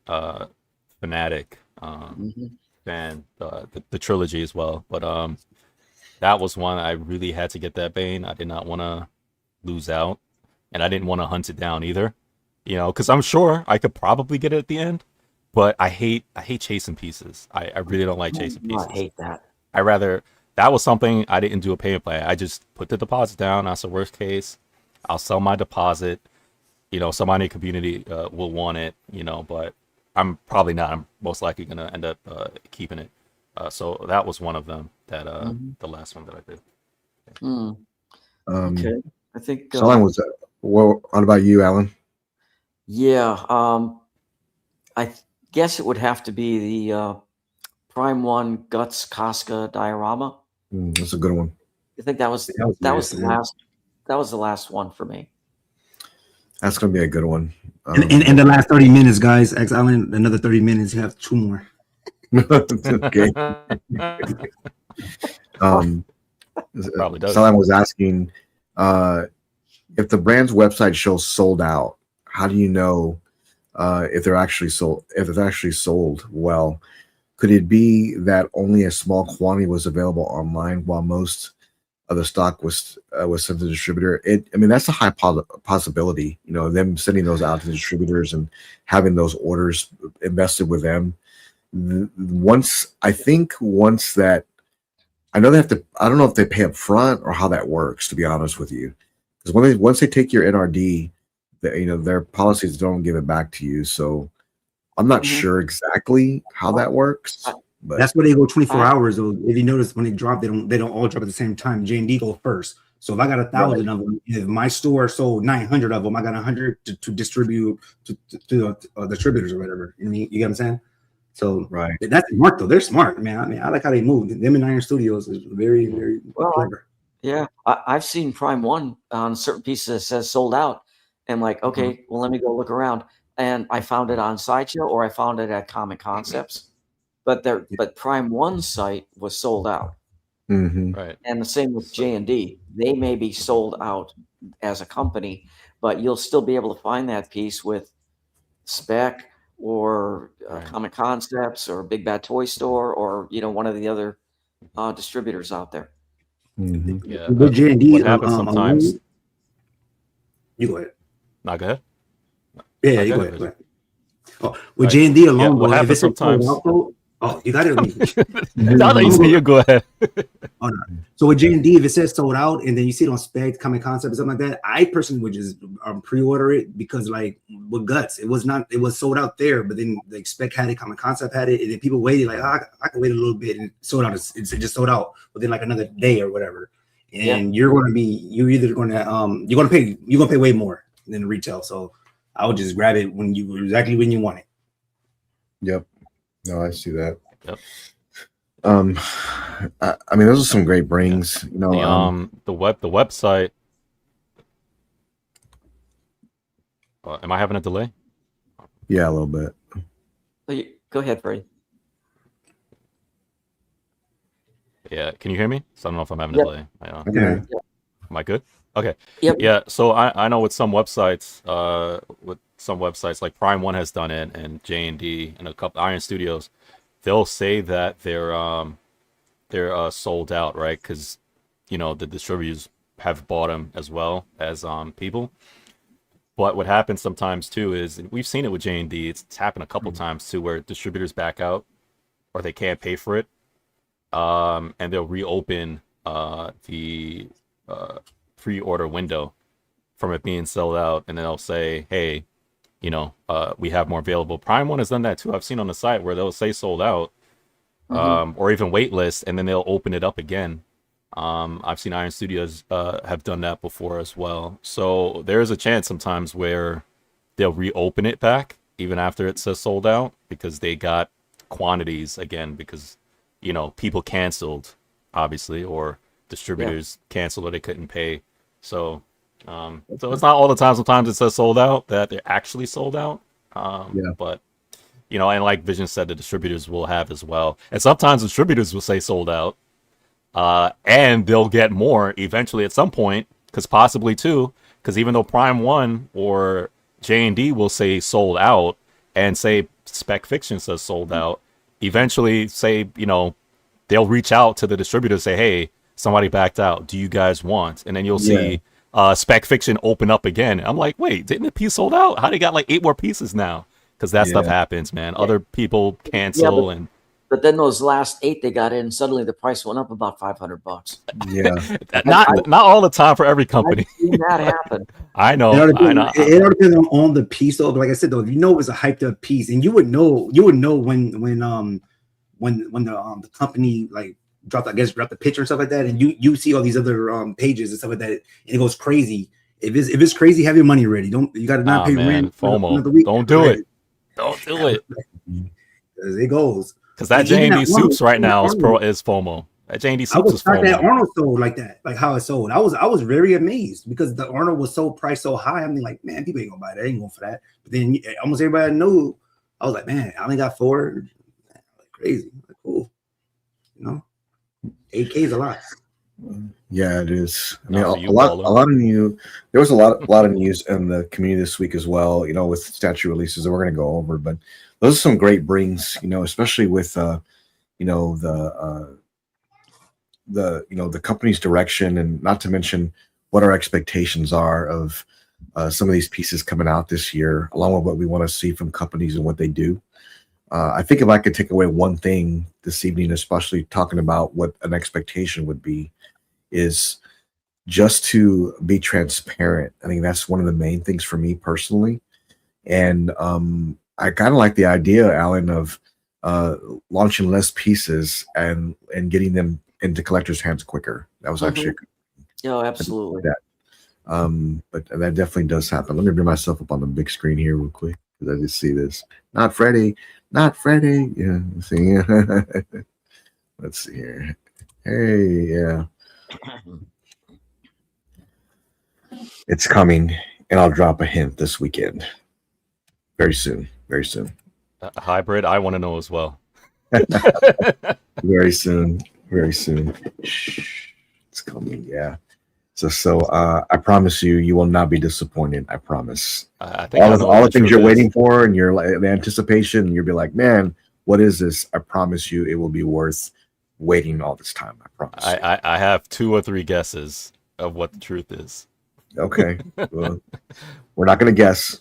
fanatic. Fan, the trilogy as well, but that was one I really had to get that Bane. I did not want to lose out, and I didn't want to hunt it down either, because I'm sure I could probably get it at the end, but I hate chasing pieces. I really don't like chasing pieces. I hate that. That was something I didn't do a payment plan. I just put the deposit down. That's the worst case. I'll sell my deposit. Somebody in the community will want it, but I'm probably not. I'm most likely going to end up keeping it. So that was one of them, that the last one that I did. Okay. I think... Someone was that. What about you, Alan? Yeah. I guess it would have to be the Prime 1 Guts Casca diorama. That's a good one. I think that was the last one for me. That's gonna be a good one. In the last 30 minutes, guys, Alan, another 30 minutes, you have 2 more. Okay. Probably does. Someone was asking if the brand's website shows sold out, how do you know if they're actually sold? If it's actually sold well, could it be that only a small quantity was available online while most of the stock was sent to the distributor? That's a high possibility. Them sending those out to distributors and having those orders invested with them. Once that, I know they have to. I don't know if they pay up front or how that works, to be honest with you. Because once they take your NRD, their policies don't give it back to you. So I'm not Mhm. sure exactly how that works, but That's where they go 24 hours. Though, if you notice when they drop, they don't all drop at the same time. J&D go first. So if I got 1,000 of them, if my store sold 900 of them, I got 100 to distribute to distributors or whatever. You know, you get what I'm saying? So right. that's smart though. They're smart, man. I mean, I like how they move. Them in Iron Studios is very, very clever. Yeah, I've seen Prime One on certain pieces that says sold out, and like, okay, well, let me go look around, and I found it on Sideshow or I found it at Comic Concepts, but Prime One's site was sold out, Right. and the same with J&D. They may be sold out as a company, but you'll still be able to find that piece with Spec or Right. Comic Concepts or Big Bad Toy Store or one of the other distributors out there. Yeah. With J&D, What happens sometimes? You go ahead. Not good. Yeah, Not you go good. ahead. Go ahead. Oh, with J&D alone, what though, if happens it's sometimes? Oh, you got it. I thought you said you go ahead. Oh, no. So with J&D, if it says sold out and then you see it on Spec, Comic Concept, or something like that, I personally would just pre-order it because, like, with Guts, it was sold out there, but then the Spec had it, Comic Concept had it, and then people waited like, I can wait a little bit, and sold out. It's just sold out within like another day or whatever. And you're gonna pay way more than the retail. So I would just grab it exactly when you want it. Yep. No, I see that. Yep. I mean, those are some great brings. You know, the website. Am I having a delay? Yeah, a little bit. Go ahead, Freddie. Yeah, can you hear me? So I don't know if I'm having a delay. Yeah. Am I good? Okay. Yep. Yeah. So I know with some websites, like Prime One has done it, and J&D and a couple Iron Studios, they'll say that they're sold out, right? Because the distributors have bought them as well as people. But what happens sometimes too is, and we've seen it with J&D, it's happened a couple times too, where distributors back out or they can't pay for it, and they'll reopen the pre-order window from it being sold out, and then they'll say, hey, we have more available. Prime One has done that too. I've seen on the site where they'll say sold out, or even wait list, and then they'll open it up again. I've seen Iron Studios have done that before as well. So there is a chance sometimes where they'll reopen it back even after it says sold out, because they got quantities again, because people canceled, obviously, or distributors canceled or they couldn't pay. So so it's not all the time. Sometimes it says sold out that they're actually sold out. But and like Vision said, the distributors will have as well. And sometimes distributors will say sold out, and they'll get more eventually at some point, because even though Prime One or J&D will say sold out, and say Spec Fiction says sold out, eventually say they'll reach out to the distributor and say, hey, somebody backed out, do you guys want? And then you'll see Spec Fiction open up again. I'm like, wait, didn't the piece sold out? How they got like 8 more pieces now? Because that stuff happens, man. Other people cancel, but then those last 8 they got in, suddenly the price went up about $500. Yeah. not all the time for every company. I've seen that happen. I know. It all depends on the piece, though. But like I said, though, if it was a hyped up piece, and you would know when the company like dropped the picture and stuff like that, and you see all these other pages and stuff like that, and it goes crazy. If it's crazy, have your money ready. You got to not pay rent. FOMO. Don't do it. Don't do it. It goes. Because that J&D Soups right now is FOMO. That J&D Soups is FOMO. That Arnold sold like that, like how it sold. I was very amazed because the Arnold was so priced so high. I'm like, man, people ain't gonna buy that. They ain't going for that. But then almost everybody I knew, I was like, man, I only got 4. Like crazy, like cool. 8K is a lot. Yeah, it is. I mean, a lot of new. There was a lot of news in the community this week as well. With statue releases that we're going to go over, but those are some great brings. Especially with the company's direction, and not to mention what our expectations are of some of these pieces coming out this year, along with what we want to see from companies and what they do. I think if I could take away one thing this evening, especially talking about what an expectation would be, is just to be transparent. I think that's one of the main things for me personally. And I kind of like the idea, Alan, of launching less pieces and getting them into collectors' hands quicker. That was actually absolutely. But that definitely does happen. Let me bring myself up on the big screen here real quick because I just see this. Not Freddy. Yeah, see. Let's see here. Hey, yeah. It's coming, and I'll drop a hint this weekend. Very soon. Very soon. A hybrid, I want to know as well. Very soon. Very soon. Shh. It's coming, yeah. So I promise you will not be disappointed. I promise. I think all the things you're waiting for, and you're like the anticipation, you'll be like, man, what is this? I promise you, it will be worth waiting all this time. I promise. I have 2 or 3 guesses of what the truth is. Okay, well, we're not going to guess.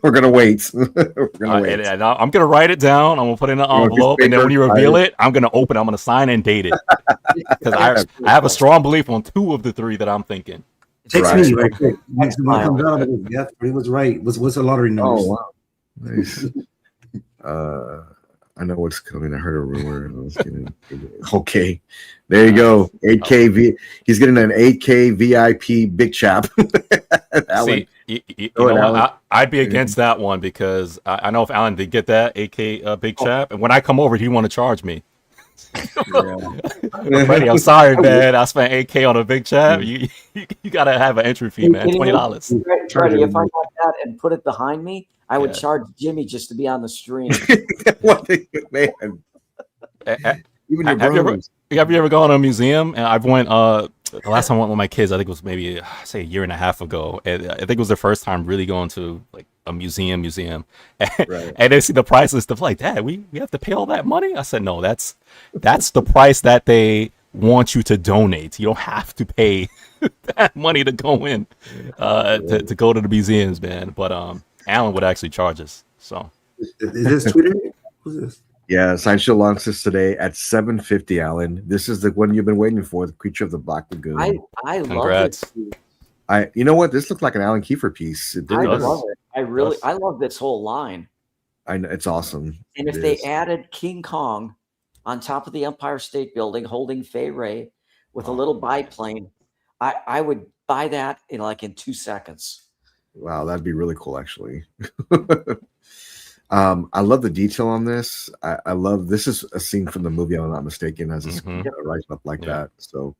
We're going to wait. We're gonna wait. And I'm going to write it down. I'm going to put it in an envelope, and then when you reveal it, I'm going to open. I'm going to sign and date it because I have a strong belief on 2 of the 3 that I'm thinking. Text me right quick. Next one comes out. Yeah, he was right. What's the lottery number? Oh wow, nice. I know what's coming. I heard a rumor. Okay, there you go. 8K He's getting an 8K VIP big chap. See, you know what? I'd be against that one because I know if Alan did get that 8K big chap, and when I come over, he want to charge me. Freddie, I'm sorry, man. I spent 8K on a big chap. You gotta have an entry fee, man. $20. Freddie, if I got that and put it behind me, I would charge Jimmy just to be on the stream. Man. Even have you ever gone to a museum? And I've went the last time I went with my kids, I think it was maybe say a year and a half ago. And I think it was their first time really going to like a museum. And they see the prices, stuff like that. We have to pay all that money. I said, no, that's the price that they want you to donate. You don't have to pay that money to go in to go to the museums, man. But Alan would actually charge us. So is this Twitter? Who's this? Yeah, Sideshow launched this today at 7:50, Alan. This is the one you've been waiting for, the Creature of the Black Lagoon. I love it. You know what? This looked like an Alan Kiefer piece. I love it. I love this whole line. I know, it's awesome. And if they added King Kong on top of the Empire State Building holding Fay Ray with a little biplane, I would buy that in 2 seconds. Wow, that'd be really cool, actually. I love the detail on this. I love this is a scene from the movie, if I'm not mistaken, as it's rising up like that. So,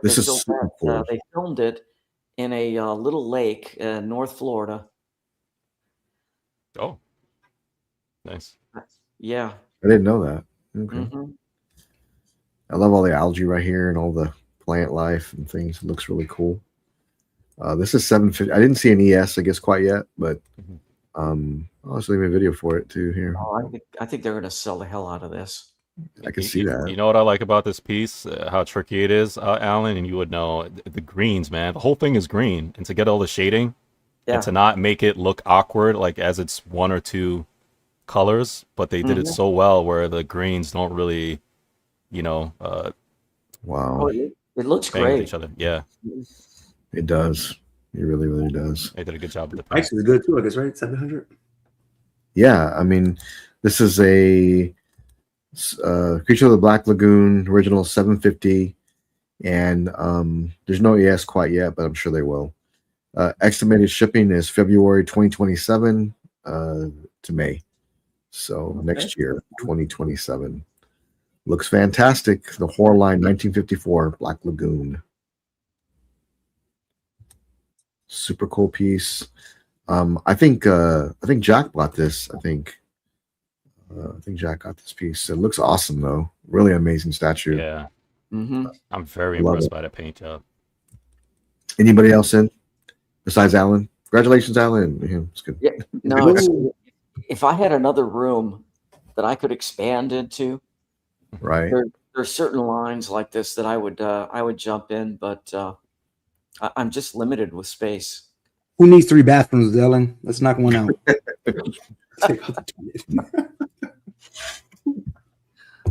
this is super cool. They filmed it in a little lake in North Florida. Oh, nice. Yeah, I didn't know that. Okay. Mm-hmm. I love all the algae right here and all the plant life and things. It looks really cool. This is 750. I didn't see an ES, I guess, quite yet, but I'll just leave a video for it too here. Oh, I think they're going to sell the hell out of this. I can see that. You know what I like about this piece? How tricky it is, Alan, and you would know the greens, man. The whole thing is green, and to get all the shading and to not make it look awkward, like as it's 1 or 2 colors, but they did it so well where the greens don't really, wow. Oh, it looks bang great. with each other. Yeah, it does. It really, really does. They did a good job with the price is good too, I guess, right? 700. Yeah, I mean, this is a Creature of the Black Lagoon original 750, and there's no ES quite yet, but I'm sure they will. Estimated shipping is February 2027 to May, so next year, 2027. Looks fantastic. The Horror Line 1954 Black Lagoon. Super cool piece. I think Jack bought this. I think Jack got this piece. It looks awesome though. Really amazing statue. Yeah. I'm very impressed by the paint job. Anybody else in besides Alan? Congratulations, Alan. Yeah, it's good. Yeah, no, if I had another room that I could expand into, right? There's certain lines like this that I would jump in, but I'm just limited with space. Who needs 3 bathrooms, Dylan? Let's knock one out.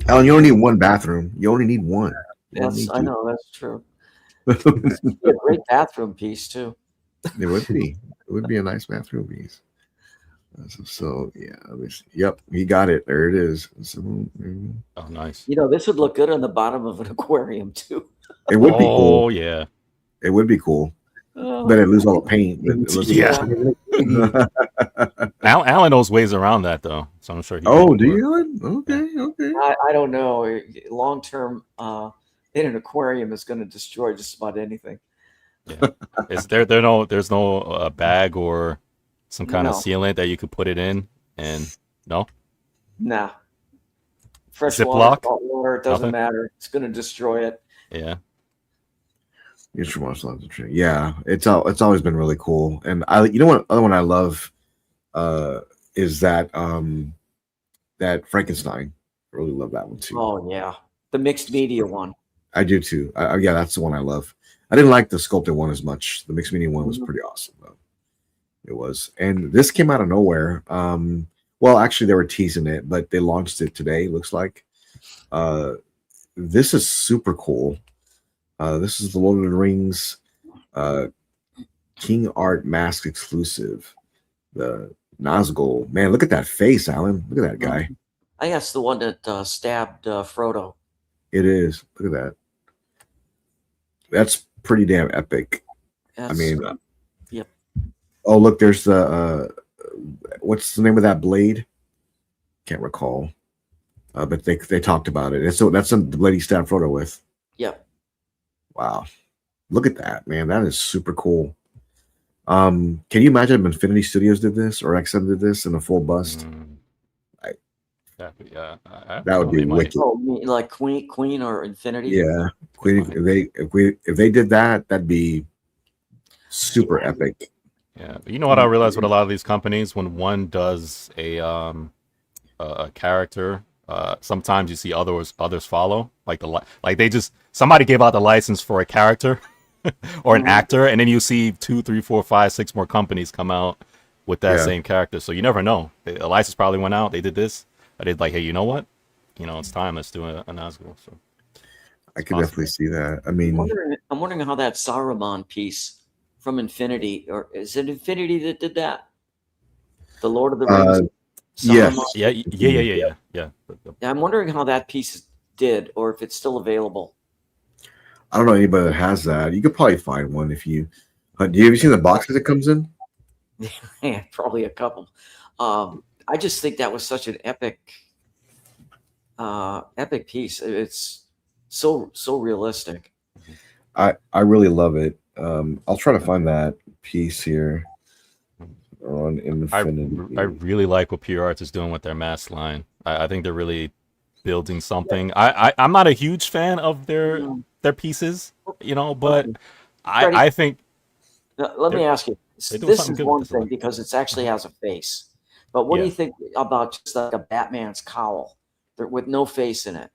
Alan, you only need 1 bathroom. You only need 1. Yes, I know, that's true. It's a great bathroom piece too. It would be. It would be a nice bathroom piece. So yeah, yep, he got it. There it is. So, Oh, nice. This would look good on the bottom of an aquarium too. it would be cool. Oh yeah. It would be cool. Oh, But it lose all the paint. But it looks Yeah. cool. Alan knows ways around that though, so I'm sure he. Oh, can do work. you? Okay. I don't know. Long term, in an aquarium is going to destroy just about anything. Yeah. Is there's no bag or some kind of No. sealant that you could put it in and no? Nah. Fresh Ziploc? water, salt water, it doesn't Nothing? matter. It's going to destroy it. Yeah. Yeah, it's always been really cool. And what other one I love is that that Frankenstein. I really love that one too. Oh yeah, the mixed media one. I do too. Yeah, that's the one I love. I didn't like the sculpted one as much. The mixed media one was pretty awesome though. It was. And this came out of nowhere. Well, actually they were teasing it, but they launched it today, looks like. This is super cool. This is the Lord of the Rings King Art Mask exclusive. The Nazgul. Man, look at that face, Alan. Look at that guy. I guess the one that stabbed Frodo. It is. Look at that. That's pretty damn epic. That's, I mean, yep. Oh, look, there's the what's the name of that blade? Can't recall. But they talked about it. And so that's the blade he stabbed Frodo with. Yep. Wow. Look at that, man. That is super cool. Can you imagine if Infinity Studios did this or XM did this in a full bust? Yeah. That would be wicked. Oh, like Queen or Infinity? Yeah. Queen, if they did that, that'd be super epic. Yeah. You know what I realize with a lot of these companies, when one does a character, sometimes you see others follow. Like somebody gave out the license for a character or an actor, and then you see 2, 3, 4, 5, 6 more companies come out with that same character. So you never know. A license probably went out. They did this. I did like, hey, you know what? It's time. Let's do a Nazgul. So I could definitely see that. I mean, I'm wondering how that Saruman piece from Infinity, or is it Infinity that did that? The Lord of the Rings. Yes. Yeah. I'm wondering how that piece did, or if it's still available. I don't know anybody that has that. You could probably find one if you. Do you ever seen the boxes it comes in? Yeah, probably a couple. I just think that was such an epic piece. It's so realistic. I really love it. I'll try to find that piece here on Infinity. I really like what Pure Arts is doing with their mask line. I think they're really building something. I'm not a huge fan of their pieces, but I think. Now, let me ask you. This is one thing because it actually has a face. But what do you think about just like a Batman's cowl with no face in it?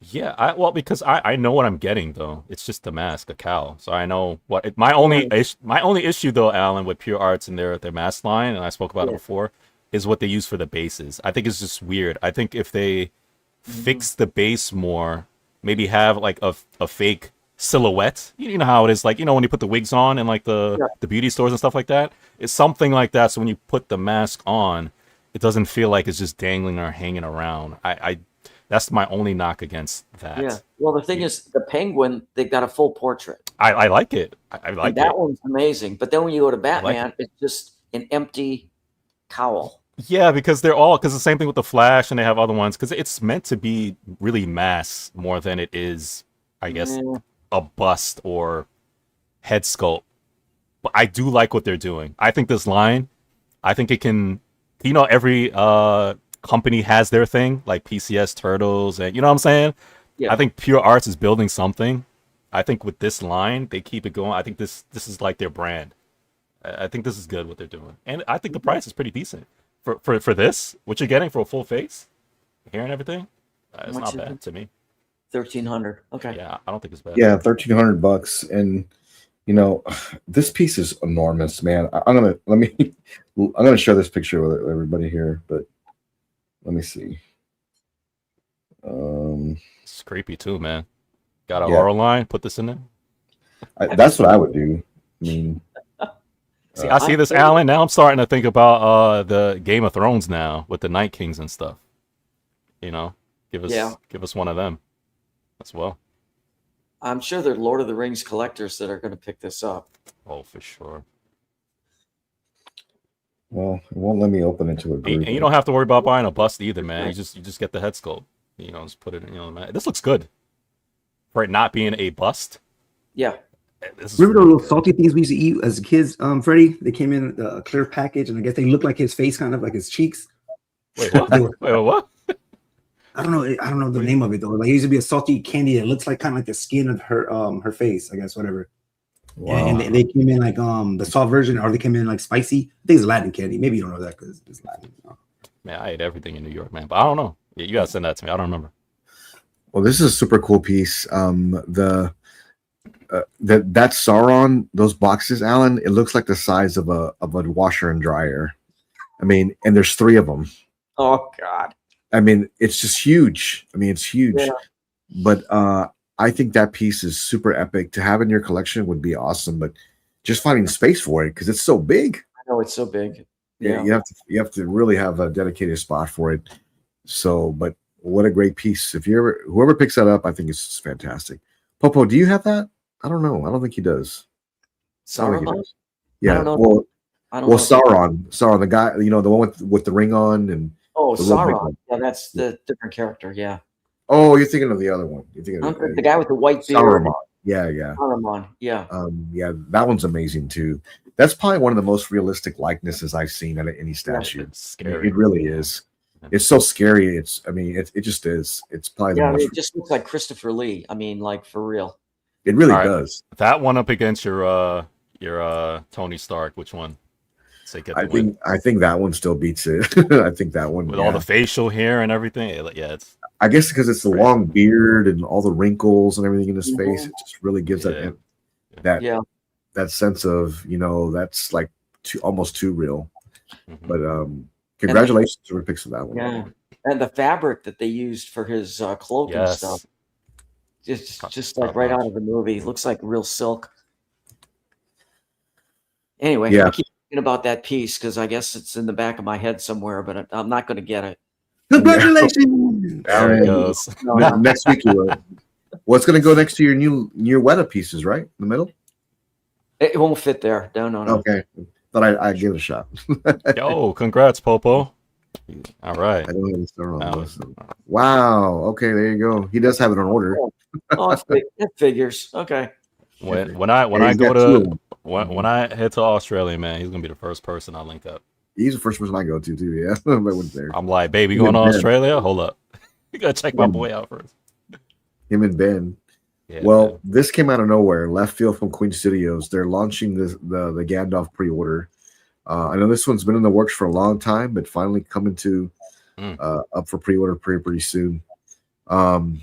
Yeah, because I know what I'm getting though. It's just a mask, a cowl. So I know what my only issue though, Alan, with Pure Arts and their mask line, and I spoke about it before, is what they use for the bases. I think it's just weird. I think if they fix the base more, maybe have like a fake silhouette. You know how it is, like when you put the wigs on and like the beauty stores and stuff like that. It's something like that. So when you put the mask on, it doesn't feel like it's just dangling or hanging around. I that's my only knock against that. Yeah. Well, the thing is, the Penguin, they've got a full portrait. I like it. I like that one's amazing. But then when you go to Batman, it's just an empty cowl. Yeah, because because the same thing with the Flash, and they have other ones. Because it's meant to be really mass more than it is, I guess, a bust or head sculpt. But I do like what they're doing. I think this line, I think it can, every company has their thing, like PCS Turtles, and you know what I'm saying? Yeah. I think Pure Arts is building something. I think with this line, they keep it going. I think this is like their brand. I think this is good what they're doing. And I think the price is pretty decent. For this, what you're getting for a full face, hair and everything, it's not bad to me. $1,300. Okay. Yeah, I don't think it's bad. Yeah, $1,300, and this piece is enormous, man. I'm gonna share this picture with everybody here, but let me see. It's creepy too, man. Got a horror line. Put this in there. That's what I would do. I mean, See, I see this, Alan. Now I'm starting to think about the Game of Thrones now with the Night Kings and stuff. You know, give us one of them as well. I'm sure there are Lord of the Rings collectors that are going to pick this up. Oh, for sure. Well, it won't let me open it to a group. And you don't have to worry about buying a bust either, man. You just get the head sculpt. You know, just put it in. You know, man. This looks good for it not being a bust. Yeah. Remember those little salty things we used to eat as kids, Freddie? They came in a clear package, and I guess they looked like his face, kind of like his cheeks. Wait, what? Wait, what? I don't know the name of it though. Like it used to be a salty candy that looks like kind of like the skin of her face, I guess, whatever. Wow. And they came in like the soft version, or they came in like spicy. I think it's Latin candy. Maybe you don't know that because it's Latin. Man, I ate everything in New York, man. But I don't know. You gotta send that to me. I don't remember. Well, this is a super cool piece. That Sauron, those boxes, Alan, it looks like the size of a washer and dryer. I mean, and there's 3 of them. Oh God. I mean, it's just huge. I mean, it's huge. Yeah. But I think that piece is super epic. To have in your collection would be awesome, but just finding space for it because it's so big. I know it's so big. Yeah, you have to really have a dedicated spot for it. So, but what a great piece. If whoever picks that up, I think it's fantastic. Popo, do you have that? I don't know. I don't think he does. Sauron? Yeah. Well, Sauron, the guy, you know, the one with the ring on and. Oh, Sauron. Yeah, that's the different character. Yeah. Oh, you're thinking of the other one. You're thinking of the guy with the white beard. Sauron. Yeah. Sauron. Yeah. Yeah, that one's amazing too. That's probably one of the most realistic likenesses I've seen at any statue. It's scary. It really is. It's so scary. It just is. It's probably the most. It just looks like Christopher Lee. I mean, like for real. It really does. That one up against your Tony Stark. Which one? I think that one still beats it. I think that one with all the facial hair and everything. Yeah, it's. I guess because it's the long beard and all the wrinkles and everything in his face, it just really gives that sense of, you know, that's like almost too real. Mm-hmm. But congratulations to the picks of that one. Yeah, and the fabric that they used for his cloak and stuff, just like right out of the movie. It looks like real silk. Anyway, I keep about that piece because I guess it's in the back of my head somewhere, but I'm not going to get it. Congratulations! There it goes. Next week you will. What's going to go next to your new Weta pieces, right? In the middle? It won't fit there. No. Okay, but I give it a shot. Yo, congrats, Popo. All right. I don't understand. Wow. Okay, there you go. He does have it on order. It figures. Okay. When I head to Australia, man, he's gonna be the first person I link up. He's the first person I go to too. Yeah, I'm like, baby, going to Australia? Hold up, you gotta check my boy out first. Him and Ben. Yeah, well, this came out of nowhere, left field from Queen Studios. They're launching the Gandalf pre-order. I know this one's been in the works for a long time, but finally coming to up for pre-order pretty soon. And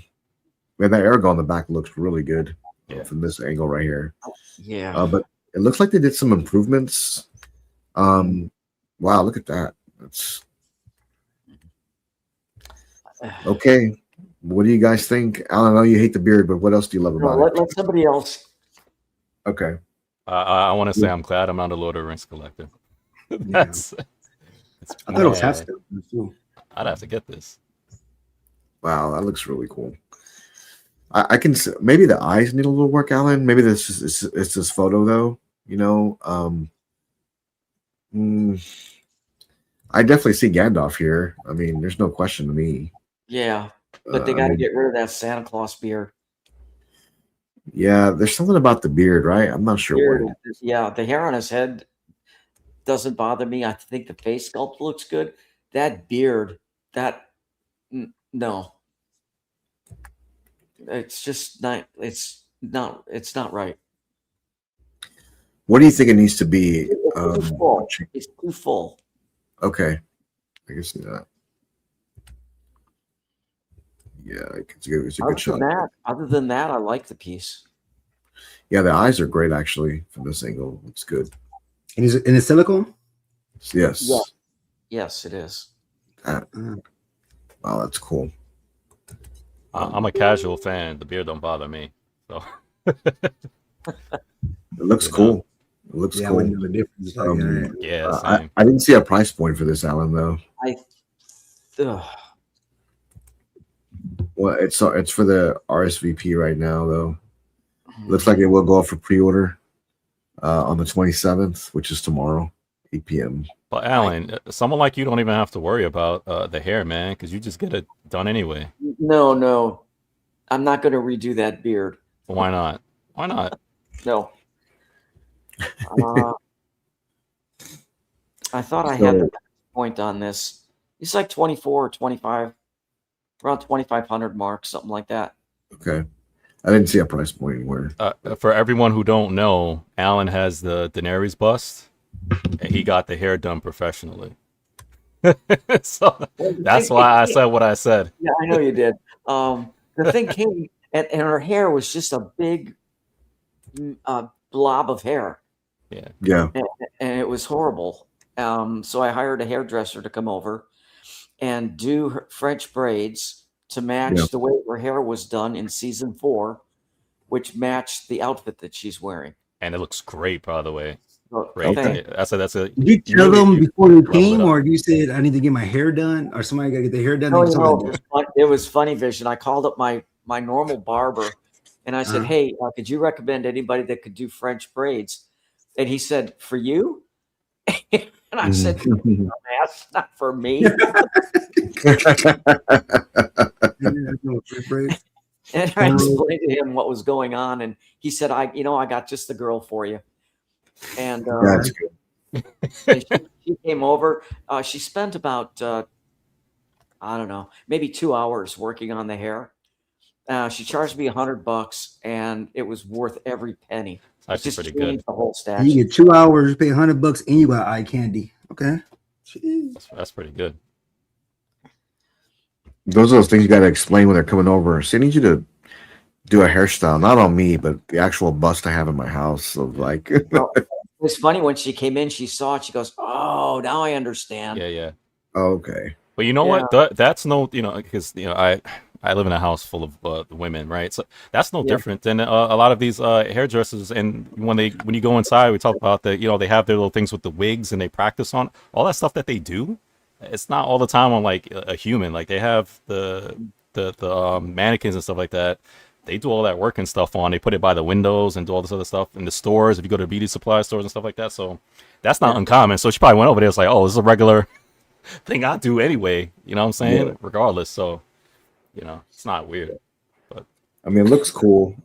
that Aragorn on the back looks really good from this angle right here. Yeah. But it looks like they did some improvements. Wow, look at that. That's okay. What do you guys think? I know you hate the beard, but what else do you love about it? Let somebody else. Okay. I want to say I'm glad I'm not a Lord of the Rings collector. That's. I thought it was half step. I'd have to get this. Wow, that looks really cool. I can maybe the eyes need a little work, Alan. Maybe it's this photo though. You know, I definitely see Gandalf here. I mean, there's no question to me. Yeah, but they got to get rid of that Santa Claus beard. Yeah, there's something about the beard, right? I'm not sure what. Yeah, the hair on his head doesn't bother me. I think the face sculpt looks good. That beard, no. It's just not. It's not right. What do you think it needs to be? It's too full. It's too full. Okay, I can see that. Yeah, it's a good shot. Other than that, I like the piece. Yeah, the eyes are great actually from this angle. It's good. And is it in silicone? Yes. Yeah. Yes, it is. Wow, that's cool. I'm a casual fan. The beard don't bother me. So it looks cool. It looks Yeah, I cool. wouldn't know the difference. Yeah, I, same. I didn't see a price point for this, Alan, though. Ugh. Well, it's for the RSVP right now, though. Looks like it will go up for pre-order on the 27th, which is tomorrow, 8 p.m. But Alan, someone like you don't even have to worry about the hair, man, because you just get it done anyway. No, I'm not going to redo that beard. Why not? Why not? No. I thought I had the point on this. It's like 24 or 25, around 2,500 mark, something like that. Okay. I didn't see a price point anywhere. For everyone who don't know, Alan has the Daenerys bust, and he got the hair done professionally. So that's why I said what I said. Yeah, I know you did. The thing came, and her hair was just a big blob of hair. Yeah. And it was horrible. So I hired a hairdresser to come over and do her French braids to match the way her hair was done in season 4, which matched the outfit that she's wearing. And it looks great, by the way. Great. Okay. That's a. Did you tell them before you came, or you said I need to get my hair done, or somebody got to get their hair done? No, it was funny, Vision. I called up my normal barber, and I said, "Hey, could you recommend anybody that could do French braids?" And he said, "For you?" And I said, "That's not for me." And I explained to him what was going on, and he said, "I got just the girl for you." And That's good. and she came over. She spent about I don't know, maybe 2 hours working on the hair. She charged me $100, and it was worth every penny. That's just pretty good. The whole statue. You get 2 hours, pay $100, and you got eye candy. Okay, that's pretty good. Those are those things you got to explain when they're coming over. So I need you to do a hairstyle, not on me, but the actual bust I have in my house. Of like, It was funny when she came in. She saw it. She goes, "Oh, now I understand." Yeah. Okay. But you know what? That's no, because I live in a house full of women, right? So that's no different than a lot of these hairdressers. And when you go inside, we talk about that. They have their little things with the wigs, and they practice on all that stuff that they do. It's not all the time on like a human. Like they have the mannequins and stuff like that. They do all that work and stuff on. They put it by the windows and do all this other stuff in the stores. If you go to beauty supply stores and stuff like that, so that's not uncommon. So she probably went over there. It's like, oh, this is a regular thing I do anyway. You know what I'm saying? Yeah. Regardless, so it's not weird. But I mean, it looks cool.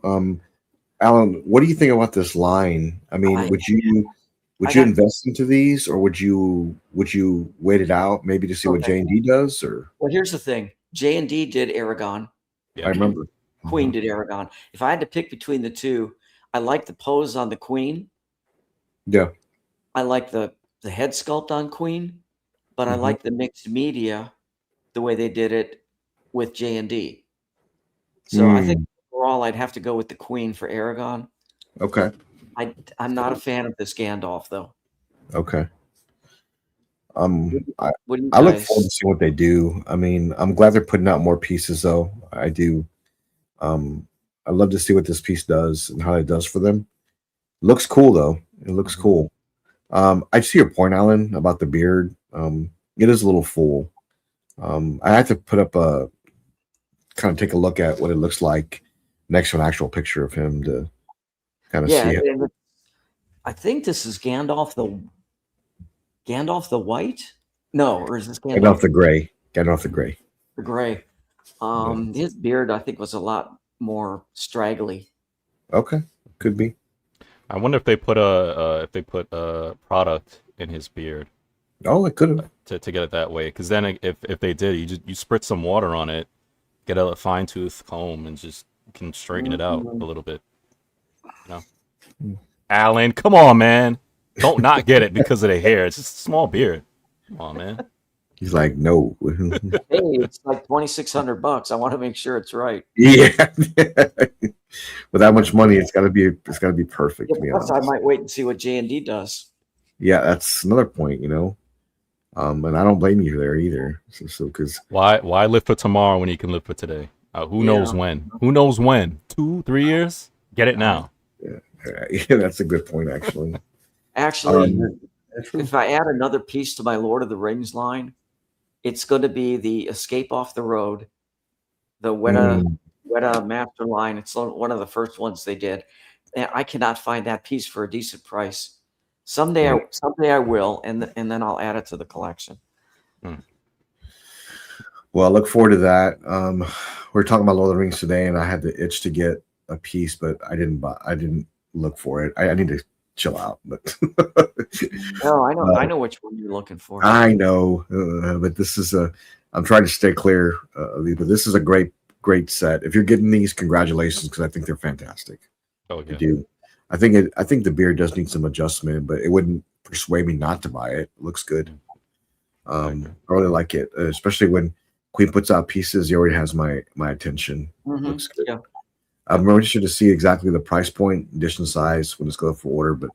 Alan, what do you think about this line? I mean, would you invest into these, or would you wait it out maybe to see what J&D does? Or well, here's the thing: J&D did Aragon. Yeah. I remember. Queen did Aragon. If I had to pick between the two, I like the pose on the Queen. Yeah. I like the head sculpt on Queen, but I like the mixed media, the way they did it with J&D. So I think overall, I'd have to go with the Queen for Aragon. Okay. I'm not a fan of this Gandalf, though. Okay. I look forward to seeing what they do. I mean, I'm glad they're putting out more pieces, though. I do. I love to see what this piece does and how it does for them. Looks cool, though. It looks cool. I see your point, Alan, about the beard. It is a little full. I have to put up kind of take a look at what it looks like next to an actual picture of him to kind of see it. I think this is Gandalf the White. No, or is this Gandalf the Gray? Gandalf the Gray. The Gray. His beard, I think, was a lot more straggly. Okay, could be. I wonder if they put a product in his beard. Oh, it could have to get it that way. Because then, if they did, you spritz some water on it, get a fine tooth comb, and just can straighten it out a little bit. Alan, come on, man! Don't not get it because of the hair. It's just a small beard. Come on, man. He's like, no. Hey, it's like $2,600. I want to make sure it's right. Yeah. With that much money, it's gotta be perfect. Yeah, plus I might wait and see what J&D does. Yeah, that's another point, and I don't blame you there either. So because why live for tomorrow when you can live for today? Who knows when? Who knows when? 2-3 years? Get it now. Yeah, that's a good point, actually. Actually, That's true. if I add another piece to my Lord of the Rings line, it's going to be the Escape Off the Road, the Weta Master line. It's one of the first ones they did. And I cannot find that piece for a decent price. Someday I will, and then I'll add it to the collection. Well, I look forward to that. We're talking about Lord of the Rings today, and I had the itch to get a piece, but I didn't look for it. I need to chill out. But No, I know which one you're looking for. I know, but this is I'm trying to stay clear of these, but this is a great set. If you're getting these, congratulations, because I think they're fantastic. Oh yeah. I do. I think the beard does need some adjustment, but it wouldn't persuade me not to buy it. It looks good. I really like it, especially when Queen puts out pieces. He already has my attention. Looks good. Yeah. I'm interested to see exactly the price point, edition size when it's going for order, but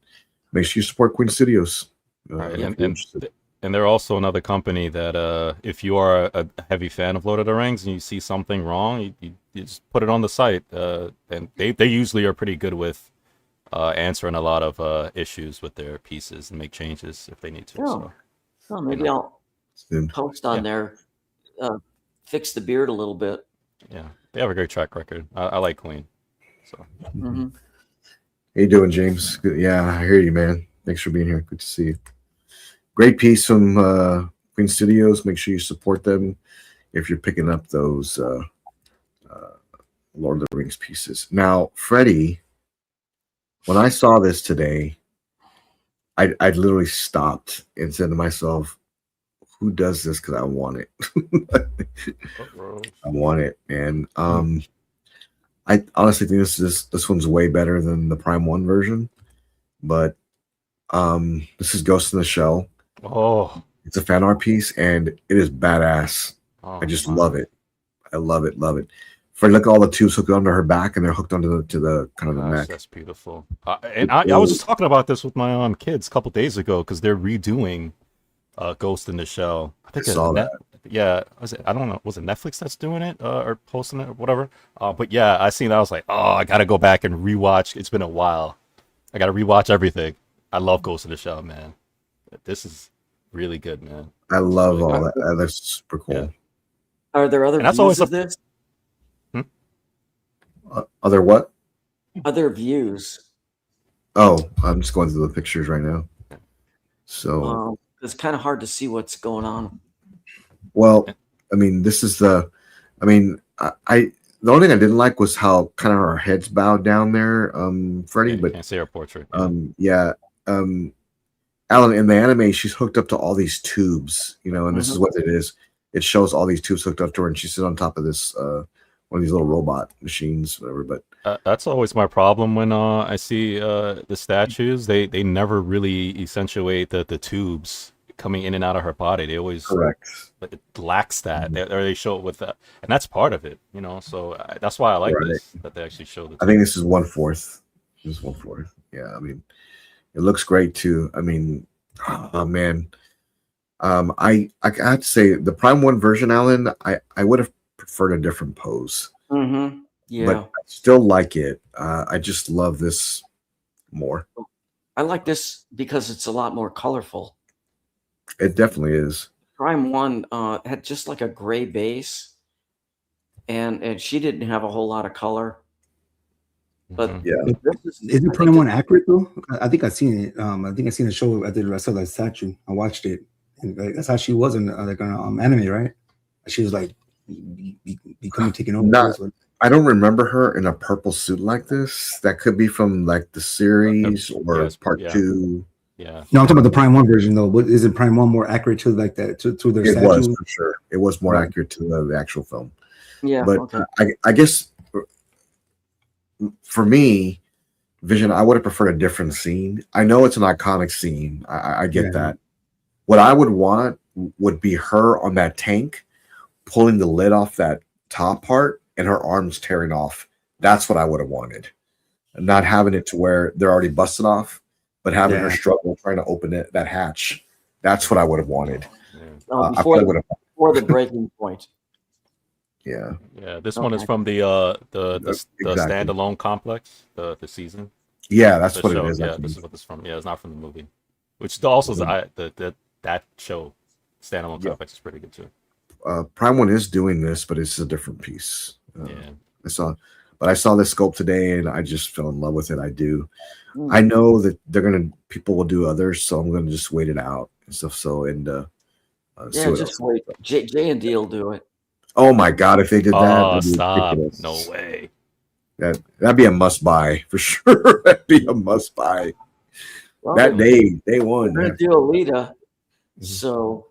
make sure you support Queen Studios. And they're also another company that if you are a heavy fan of Lord of the Rings and you see something wrong, you just put it on the site. And they usually are pretty good with answering a lot of issues with their pieces and make changes if they need to. Oh. So maybe I'll post on there, fix the beard a little bit. Yeah, they have a great track record. I like Queen. So. How you doing, James? Good. Yeah, I hear you, man. Thanks for being here. Good to see you. Great piece from Queen Studios. Make sure you support them if you're picking up those Lord of the Rings pieces. Now, Freddie, when I saw this today, I literally stopped and said to myself, who does this? Because I want it. I want it. And I honestly think this one's way better than the Prime 1 version. But this is Ghost in the Shell. Oh, it's a fan art piece, and it is badass. Oh, I just love it. I love it. For look at all the tubes hooked onto her back, and they're hooked onto the kind of the neck. That's beautiful. And I was just talking about this with my kids a couple days ago because they're redoing Ghost in the Shell. I think I saw that. Yeah, I don't know. Was it Netflix that's doing it or posting it or whatever? But yeah, I seen that. I was like, oh, I gotta go back and rewatch. It's been a while. I gotta rewatch everything. I love Ghost in the Shell, man. This is really good, man. I love all that. That's super cool. Yeah. Are there other views of this? Other what? Other views. Oh, I'm just going through the pictures right now. So it's kind of hard to see what's going on. Well, I mean, this is the. I mean, the only thing I didn't like was how kind of our heads bowed down there, Freddie. But can't see our portrait. Alan, in the anime, she's hooked up to all these tubes, and this is what it is. It shows all these tubes hooked up to her, and she's sitting on top of this one of these little robot machines, whatever. But that's always my problem when I see the statues. They never really accentuate the tubes coming in and out of her body. They always it lacks that, or they show it with that, and that's part of it, So that's why I like this, that they actually show the. I think this is 1/4. This is 1/4. Yeah, I mean, it looks great too. I mean, oh man, I have to say the Prime 1 version, Alan, I would have preferred a different pose. Yeah, but I still like it. I just love this more. I like this because it's a lot more colorful. It definitely is. Prime 1 had just like a gray base, and she didn't have a whole lot of color. But isn't Prime 1 accurate though? I think I've seen it. I think I seen a show. I saw that statue. I watched it, and that's how she was in anime, right? She was like becoming taken over. I don't remember her in a purple suit like this. That could be from like the series or part 2. Yeah. No, I'm talking about the Prime 1 version though. But isn't Prime 1 more accurate to like that to their It statue? was for sure. It was more accurate to the actual film. Yeah. But I guess for me, Vision, I would have preferred a different scene. I know it's an iconic scene. I get that. What I would want would be her on that tank, pulling the lid off that top part and her arms tearing off. That's what I would have wanted. And not having it to where they're already busted off, but having her struggle trying to open that hatch. That's what I would have wanted. Before the breaking point. Yeah. Yeah. This one is from the standalone complex, the season. Yeah, that's The what show. it is. Yeah, Actually. this is what this from. Yeah, it's not from the movie. Which also is that show standalone Yeah. complex is pretty good too. Prime One is doing this, but it's a different piece. Yeah. I saw this sculpt today, and I just fell in love with it. I do. Hmm. I know that people will do others, so I'm gonna just wait it out and stuff. So see Yeah, what just else. wait. J and D will do it. Oh my god, if they did that, Oh, that'd be stop! ridiculous. No way. That'd be a must buy for sure. That'd be a must buy. Well, That day one. they're going to do Alita, Mhm. so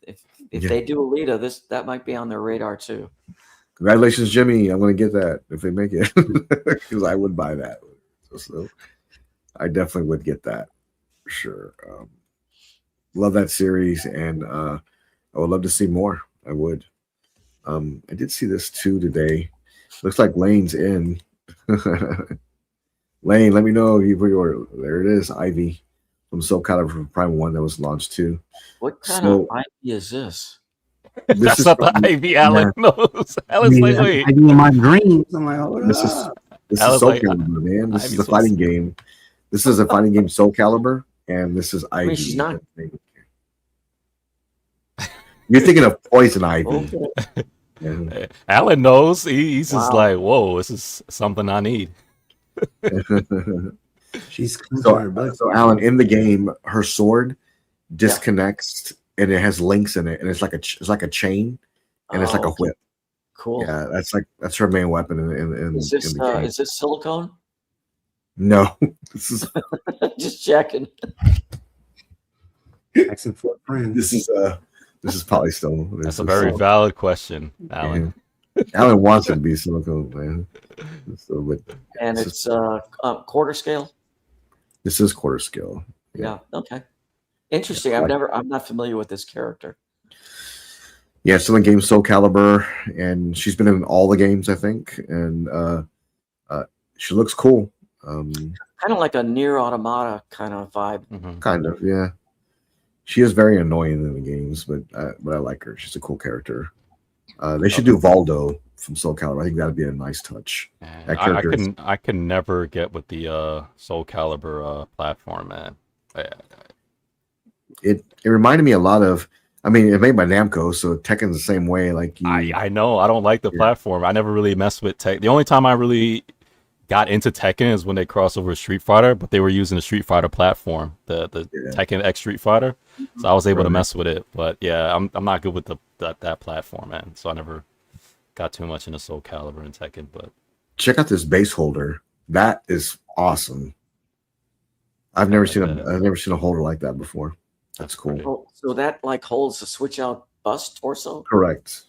if Yeah. they do Alita, that might be on their radar too. Congratulations, Jimmy. I'm gonna get that if they make it because I would buy that. So I definitely would get that for sure. Love that series, and I would love to see more. I would. I did see this too today. Looks like Lane's in. Lane, let me know if you pre-order. There it is, Ivy from Soul Calibur from Prime One that was launched too. What kind So- of IP is this? This That's is not the from- Ivy Alan knows. Alan's like, wait. I in my dreams. I'm like, oh, This is I was Soul like, Calibur, man. This Ivy's is a so fighting sick. game. This is a fighting game, Soul Calibur, and this is Ivy. mean, she's not- You're thinking of Poison Ivy. Okay. Yeah. Alan knows. He's just Wow. like, whoa, this is something I need. she's so Alan, in the game, her sword disconnects and it has links in it, and it's like a chain, and it's like a Oh, whip. Cool. Yeah, that's her main weapon in Is this the game. is this silicone? No, this is Just checking. Accent for friends. this is polystone. That's a very valid question, Alan. Alan wants it to be silicone, man. So, but And This it's quarter scale. this is quarter scale. Yeah. Okay. Interesting. I'm not familiar with this character. Yeah, it's in the game Soul Calibur, and she's been in all the games, I think, and she looks cool. Kind of like a Near Automata kind of vibe. Mhm. Kind of, yeah. She is very annoying in the games, but I like her. She's a cool character. They should do Valdo from Soul Calibur. I think that'd be a nice touch. Man, That I character is- can never get with the Soul Calibur platform, man. It reminded me a lot of. I mean, it's made by Namco, so Tekken's the same way. Like I know I don't like the Yeah. platform. I never really messed with Tekken. The only time I really got into Tekken is when they crossed over with Street Fighter, but they were using the Street Fighter platform, the Yeah. Tekken X Street Fighter. So I was able to Right. mess with it. But yeah, I'm not good with that platform, man. So I never got too much into Soul Calibur and Tekken. But check out this base holder. That is awesome. I've never seen a holder like that before. That's cool. pretty. Oh, so that like holds the switch out bust torso. Correct.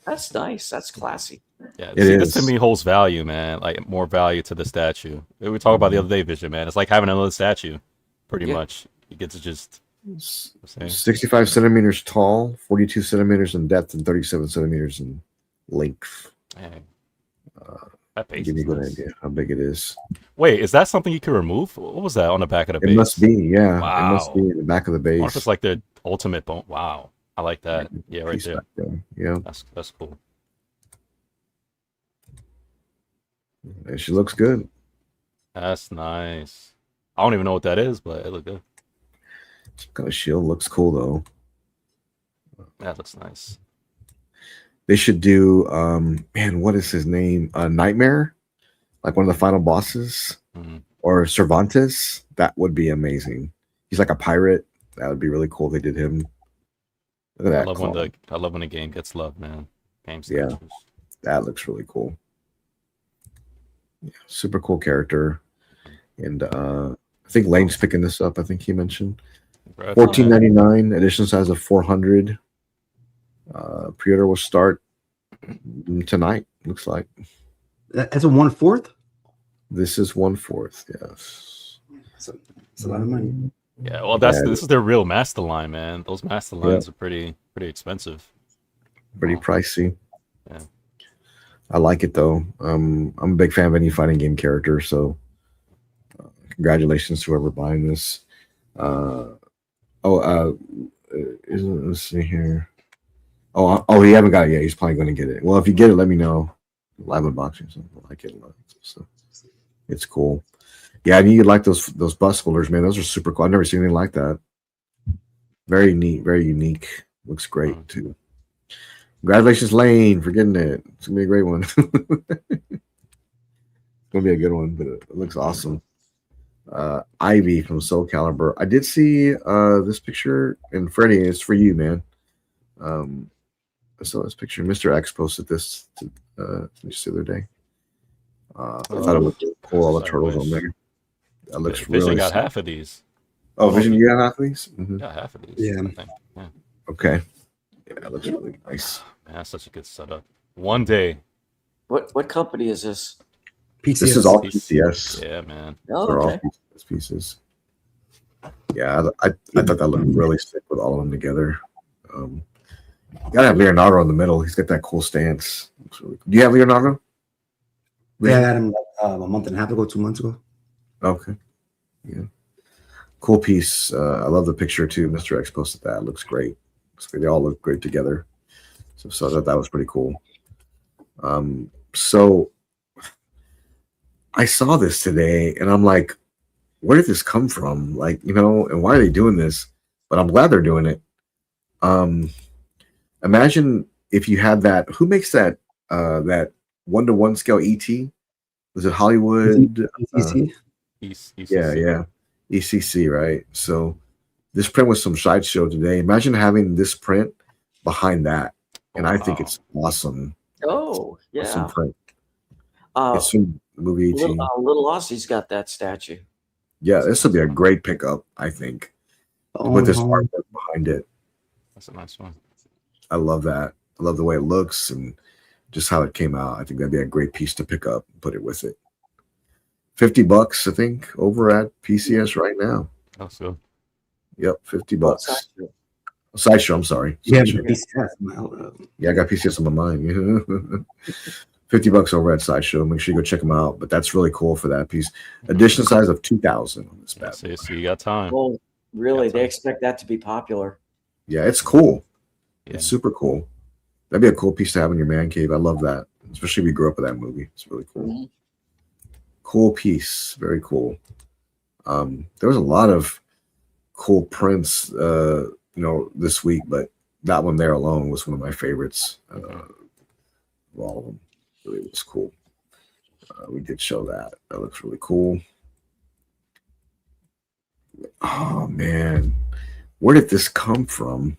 That's nice. That's classy. Yeah, It see, this is. to me holds value, man. Like more value to the statue. We were talking about the other day, Vision, man. It's like having another statue, pretty Yeah. much. You get to just. 65 centimeters tall, 42 centimeters in depth, and 37 centimeters in length. Man, that base Give you is a good nice. idea how big it is. Wait, is that something you can remove? What was that on the back of the base? It must be, yeah. It must Wow. be in the back of the I wonder if base. it's like the ultimate bone. Wow, I like that. Yeah, right Piece there. back there. Yeah, That's cool. and she looks good. That's nice. I don't even know what that is, but it looked good. Some kind of shield looks cool though. That looks nice. They should do man, what is his name? Nightmare, like one of the final bosses, Mhm. or Cervantes. That would be amazing. He's like a pirate. That would be really cool. If they did him. Look at I that. love claw. when the game gets love, man. Game Yeah. statues. That looks really cool. Yeah, super cool character. And I think Lane's picking this up. I think he mentioned Congrats on that. $14.99. Edition size of 400. Pre-order will start tonight. Looks like That's a 1/4. this is 1/4. Yes. It's a lot of money. Yeah, well, Yeah. this is their real master line, man. Those master lines are pretty expensive. Pretty Wow. pricey. Yeah. I like it though. I'm a big fan of any fighting game character. So congratulations to whoever buying this. Let's see here. Oh, he haven't got it yet. He's probably going to get it. Well, if you get it, let me know. Live unboxing or something like it. So it's cool. Yeah, I knew you like those bus holders, man. Those are super cool. I've never seen anything like that. Very neat, very unique. Looks great too. Congratulations, Lane, for getting it. It's gonna be a great one. It's gonna be a good one, but it looks awesome. Ivy from Soul Calibur. I did see this picture, and Freddie, it's for you, man. I saw this picture. Mr. X posted this just the other day. I thought it would pull all the turtles on there. That looks Vision really got sick. half of these. Oh, Vision, you got half of these? Mm-hmm. Yeah, half of these. Yeah. I think. Yeah. Okay. Yeah, that looks really nice. Man, that's such a good setup. One day. What company is this? PCS. This is all PCS. Yeah, man. Oh, They're okay. all PCS pieces. Yeah, I thought that looked really sick with all of them together. You gotta have Leonardo in the middle. He's got that cool stance. Really cool. Do you have Leonardo? Yeah, I got him a month and a half ago, 2 months ago. Okay. Yeah. Cool piece. I love the picture too. Mr. X posted that. It looks great. They all look great together. So that was pretty cool. So I saw this today and I'm like, where did this come from? Like, and why are they doing this? But I'm glad they're doing it. Imagine if you had that. Who makes that 1-to-1 scale ET? Was it Hollywood? Yeah. ECC, right? So this print was some sideshow today. Imagine having this print behind that. And I think it's awesome. Oh, yeah. Awesome print. It's from the movie ET. Little Aussie's got that statue. Yeah, this would be a great pickup, I think. With this artwork behind it. That's a nice one. I love that. I love the way it looks and just how it came out. I think that'd be a great piece to pick up and put it with it. $50, I think, over at PCS right now. That's good. Yep, $50. Sideshow, I'm sorry. Yeah, PCS. Yeah, I got PCS on my mind. $50 over at Sideshow. Make sure you go check them out. But that's really cool for that piece. Edition size of 2,000 on this bad. So you got time. Well, really, they expect that to be popular. Yeah, it's cool. Yeah. It's super cool. That'd be a cool piece to have in your man cave. I love that, especially if you grew up with that movie. It's really cool. Mm-hmm. Cool piece. Very cool. There was a lot of cool prints, this week, but that one there alone was one of my favorites. Of all of them, really was cool. We did show that. That looks really cool. Oh man, where did this come from?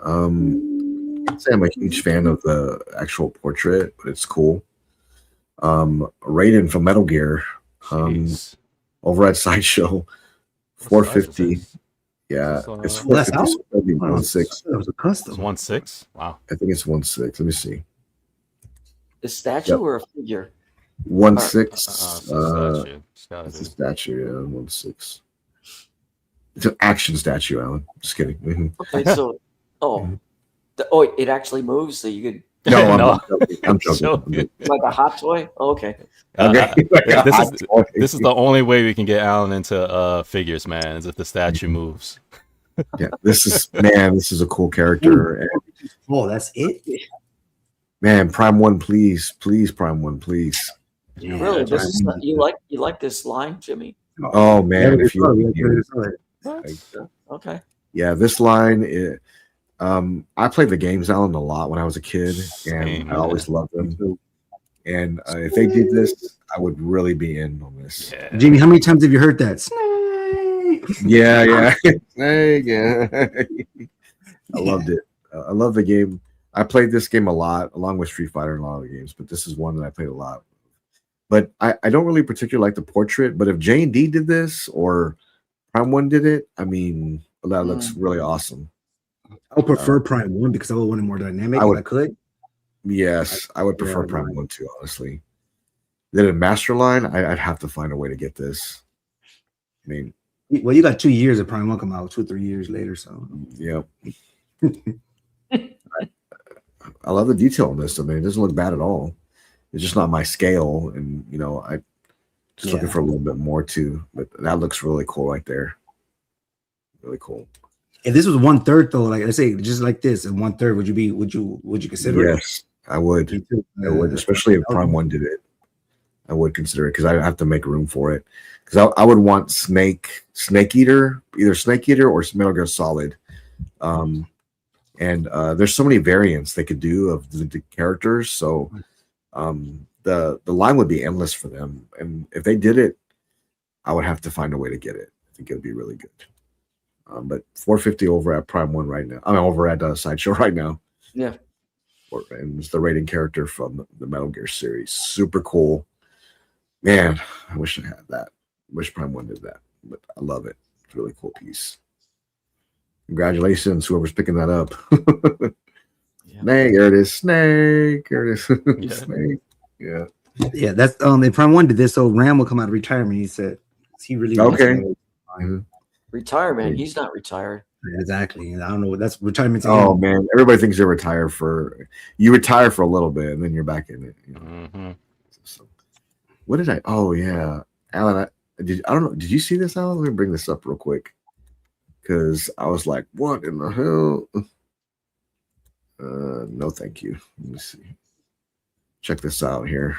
I'd say I'm a huge fan of the actual portrait, but it's cool. Raiden from Metal Gear, over at Sideshow, $450. Yeah, it's $450. So that'd be 1.6. That was a custom. 1.6. Wow. I think it's 1.6. Let me see. A statue or a figure? 1.6. Statue. It's a statue. Yeah, 1.6. It's an action statue, Alan. Just kidding. Mm-hmm. Okay, so it actually moves, so you could. No, I'm joking. Like a hot toy? Oh, okay. This is the only way we can get Alan into figures, man, is if the statue moves. Yeah, this is a cool character. Oh, that's it? Man, Prime 1, please, Prime 1, please. Yeah, really? You like this line, Jimmy? Oh man, if okay. Yeah, this line. I played the games, Alan, a lot when I was a kid, and I always loved them. And if they did this, I would really be in on this. Yeah. Jimmy, how many times have you heard that? Yeah. I loved it. I love the game. I played this game a lot, along with Street Fighter and a lot of the games, but this is one that I played a lot. But I don't really particularly like the portrait, but if J&D did this or Prime 1 did it, I mean, that looks really awesome. I would prefer Prime 1 because I would want it more dynamic if I could. Yes, I would prefer Prime 1 too, honestly. Then in Master Line, I'd have to find a way to get this. I mean, well, you got 2 years of Prime 1 come out, 2 or 3 years later, so. Yep. I love the detail on this. I mean, it doesn't look bad at all. It's just not my scale, and I just looking for a little bit more too. But that looks really cool right there. Really cool. If this was 1/3 though, like let's say just like this, and 1/3, would you consider it? Yes, I would. I would, especially if Prime 1 did it. I would consider it because I have to make room for it. Because I would want Snake Eater, either Snake Eater or Metal Gear Solid. And there's so many variants they could do of the characters. So the line would be endless for them. And if they did it, I would have to find a way to get it. I think it would be really good. But 450 over at Prime One right now. I mean, over at Sideshow right now. Yeah. And it's the rating character from the Metal Gear series. Super cool. Man, I wish I had that. Wish Prime One did that. But I love it. It's a really cool piece. Congratulations, whoever's picking that up. Yeah. Snake, there it is. Snake, there it is. Yeah. Snake. Yeah. Yeah, that's if Prime One did this, so Ram will come out of retirement. He said he really wants Okay. to know. Retirement. He's not retired. Exactly. I don't know what that's retirement. Oh man, everybody thinks you retire for a little bit and then you're back in it. You know? Mm-hmm. So, what did I? Oh yeah, Alan. I don't know. Did you see this, Alan? Let me bring this up real quick because I was like, "What in the hell?" No, thank you. Let me see. Check this out here.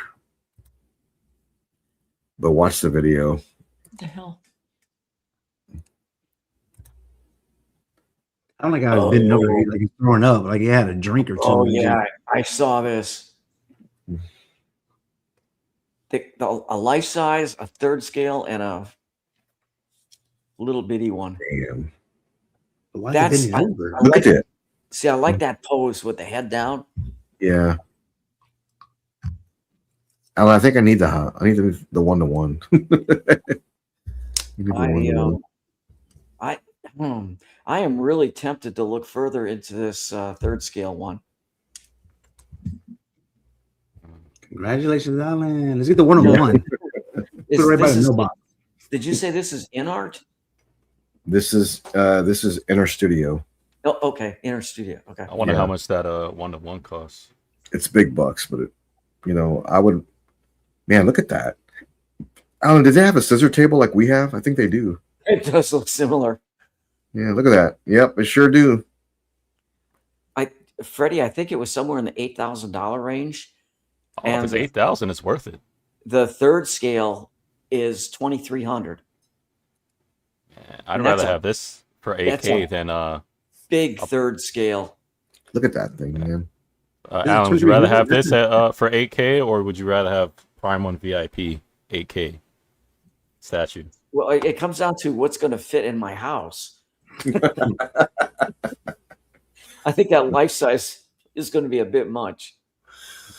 But watch the video. What the hell? I don't like how he's been over here, like he's throwing up, like he had a drink or two. Oh yeah, I saw this. A life size, a third scale, and a little bitty one. Damn. But why That's is it bending over? Look at it. See, I like that pose with the head down. Yeah. Alan, I think I need the 1-to-1. I am really tempted to look further into this third scale one. Congratulations, Alan. Let's get the 1-on-1. Put it right by the no box. Did you say this is in art? This is Inner Studio. Oh, okay, Inner Studio. Okay. I wonder how much that 1-to-1 costs. It's big bucks, but I would. Man, look at that. Alan, did they have a scissor table like we have? I think they do. It does look similar. Yeah, look at that. Yep, it sure do. Freddie, I think it was somewhere in the $8,000 range. Oh, if it's 8,000, it's worth it. The third scale is 2,300. I'd rather have this for 8K than big third scale. Look at that thing, man. Alan, would you rather have this for 8K or would you rather have Prime One VIP 8K statue? Well, it comes down to what's going to fit in my house. I think that life size is going to be a bit much.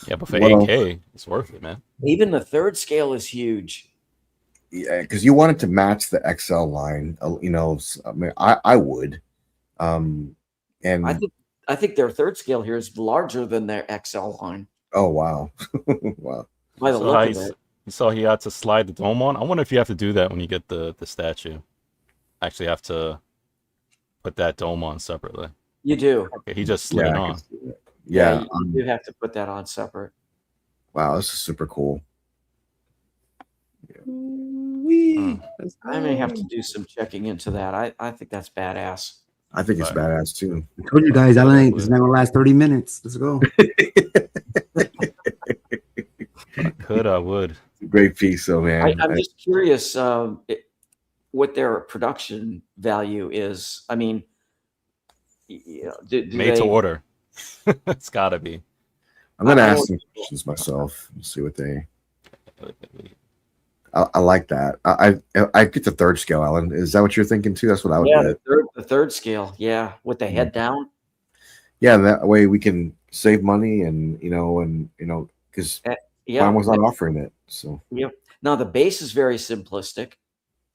Yeah, but for 8K, it's worth it, man. Even the third scale is huge. Yeah, because you want it to match the XL line. I mean, I would. And I think their third scale here is larger than their XL line. Oh wow, wow! By the look of it. You saw he had to slide the dome on. I wonder if you have to do that when you get the statue. Actually, have to put that dome on separately. You do. Okay, he just slid it on. Yeah, you do have to put that on separate. Wow, this is super cool. Yeah. I may have to do some checking into that. I think that's badass. I think it's badass too. I told you guys, Alan, it's not gonna last 30 minutes. Let's go. I would. Great piece, though, man. I'm just curious what their production value is. I mean, do made to order. It's got to be. I'm gonna ask some questions myself and see what they. I like that. I get the third scale, Alan. Is that what you're thinking too? That's what I would do. The third scale, yeah, with the head down. Yeah, that way we can save money and because mine was not offering it. So now the base is very simplistic.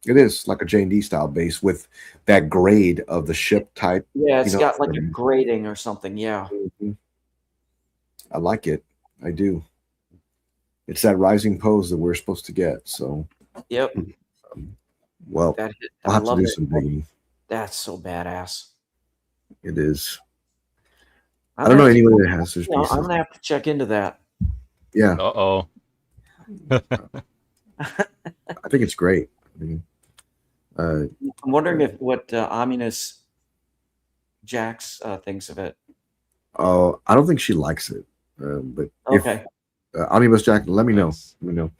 It is like a J&D style base with that grade of the ship type. Yeah, it's got like a grading or something. Yeah. Mm-hmm. I like it. I do. It's that rising pose that we're supposed to get. So, yep. Well, I'll have to do some digging. That's so badass. It is. I don't know anyone that has those pieces. I'm gonna have to check into that. Yeah. Uh-oh. I think it's great. I mean, I'm wondering what Ominous Jax thinks of it. Oh, I don't think she likes it. But okay. Omnibus Jack, let me know. Nice. Let me know.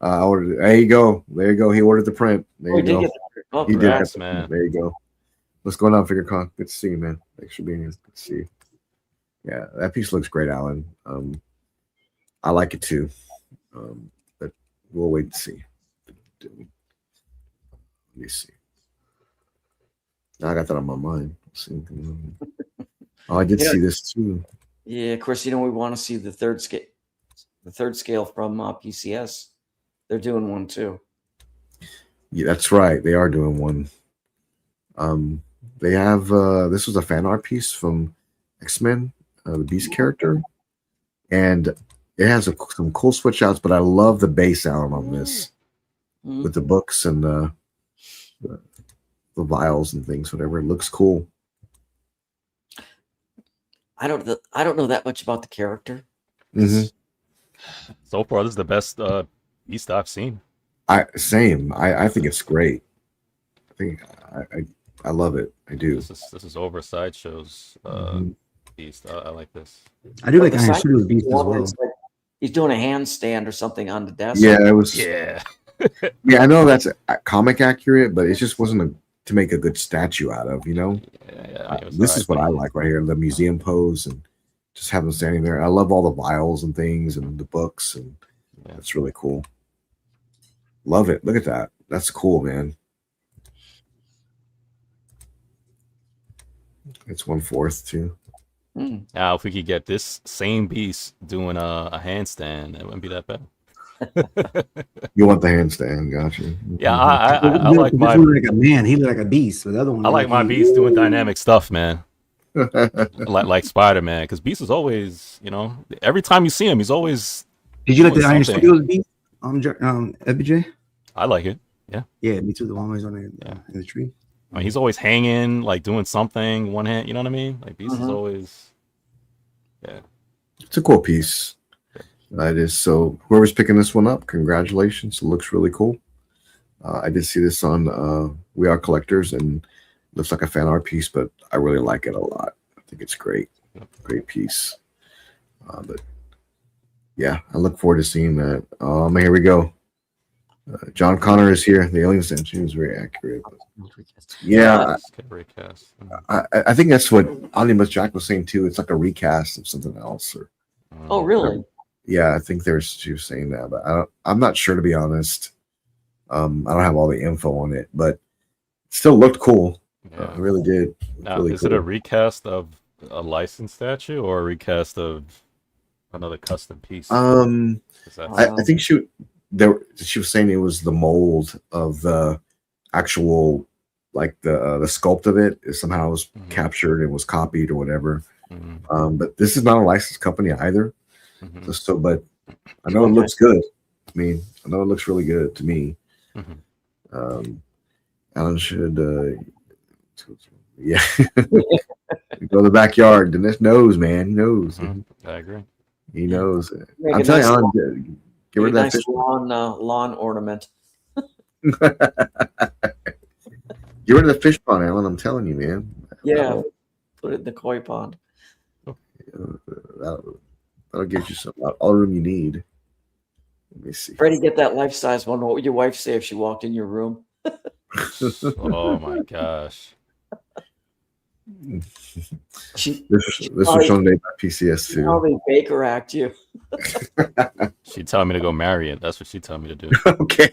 I ordered it. There you go. There you go. He ordered the print. There Oh, you he did go. get that. Oh, He did congrats. that, man. There you go. What's going on, FigureCon? Good to see you, man. Thanks for being here. Good to see you. Yeah, that piece looks great, Alan. I like it too. But we'll wait and see. Let me see. I got that on my mind. Oh, I did see this too. Yeah, of course. We want to see the third scale. The third scale from PCS. They're doing one too. Yeah, that's right. They are doing one. They have this was a fan art piece from X-Men, the Beast character, and it has some cool switch outs. But I love the base out on this with the books and the vials and things. Whatever, it looks cool. I don't know that much about the character. So far, this is the best Beast I've seen. I think it's great. I love it. I do. This is over Sideshow's Beast. I like this. I do like Iron Studios Beast as well. Like he's doing a handstand or something on the desk. Yeah, it was. Yeah. Yeah, I know that's comic accurate, but it just wasn't to make a good statue out of. Yeah, this is what I like right here: the museum pose and just have them standing there. I love all the vials and things and the books, and it's really cool. Love it. Look at that. That's cool, man. It's 1/4 too. Now, if we could get this same Beast doing a handstand, it wouldn't be that bad. You want the handstand? Gotcha. Yeah, I like my. Like a man, he looked like a beast. But the other one, I like my Beast doing dynamic stuff, man. like Spider-Man, because Beast is always, every time you see him, he's always. Did you like the Iron something. Studios Beast? FBJ? I like it. Yeah. Yeah, me too. The one who's on in the tree. I mean, he's always hanging, like doing something, one hand. You know what I mean? Like Beast is always. Yeah. It's a cool piece. It is. So whoever's picking this one up, congratulations. It looks really cool. I did see this on We Are Collectors, and looks like a fan art piece, but I really like it a lot. I think it's great. Great piece. But yeah, I look forward to seeing that. Here we go. John Connor is here. The alien statue is very accurate. Yeah, I think that's what Omnibus Jack was saying too. It's like a recast of something else. Oh, really? Yeah, I think she was saying that, but I'm not sure, to be honest. I don't have all the info on it, but it still looked cool. Yeah. It really did. Now, really is cool. it a recast of a licensed statue or a recast of another custom piece? I think she was saying it was the mold of the actual, like the sculpt of it is somehow was captured and was copied or whatever. But this is not a licensed company either. But I know it looks good. I mean, I know it looks really good to me. Alan should, go to the backyard. Dennis knows, man. He knows. I agree. He knows. I'm telling you, Alan, get rid of that fish lawn ornament. Get rid of the fish pond, Alan. I'm telling you, man. Yeah, put it in the koi pond. That'll get you all the room you need. Let me see. Freddie, get that life-size one. What would your wife say if she walked in your room? Oh my gosh. This was shown today by PCS too. How they Baker act you. She'd tell me to go marry it. That's what she'd tell me to do. Okay.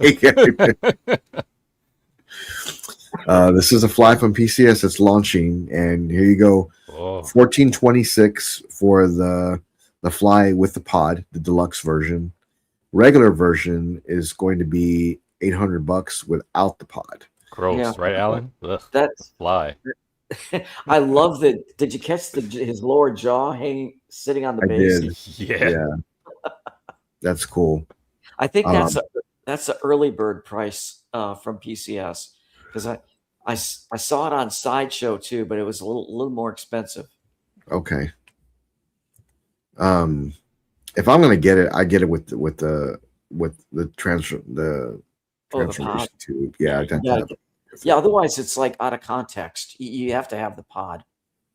This is a fly from PCS that's launching, and here you go. 1426 for the fly with the pod, the deluxe version. Regular version is going to be $800 without the pod. Gross, right, Alan? Ugh, that's fly. I love that. Did you catch his lower jaw sitting on the base? Did. Yeah. That's cool. I think that's the early bird price from PCS, because I saw it on Sideshow too, but it was a little more expensive. Okay. If I'm gonna get it, I get it with the transformation tube. Yeah, yeah. Otherwise, it's like out of context. You have to have the pod.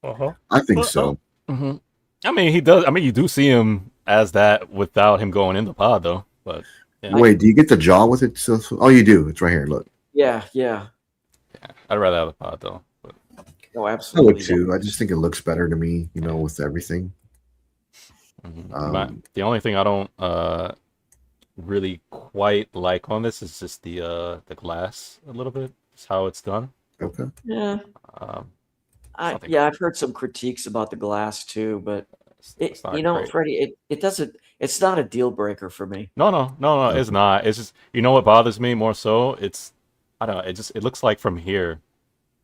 I think so. I mean, he does. I mean, you do see him as that without him going in the pod though. But yeah. Wait, do you get the jaw with it? Oh, you do. It's right here. Look. Yeah. I'd rather have the pod though. But. Oh, I absolutely. would too. I just think it looks better to me, with everything. The only thing I don't really quite like on this is just the glass a little bit. It's how it's done. Okay. Yeah. I've heard some critiques about the glass too, but it's not Freddie, it doesn't. It's not a deal breaker for me. No, it's not. It's just what bothers me more so. I don't know. It looks like from here,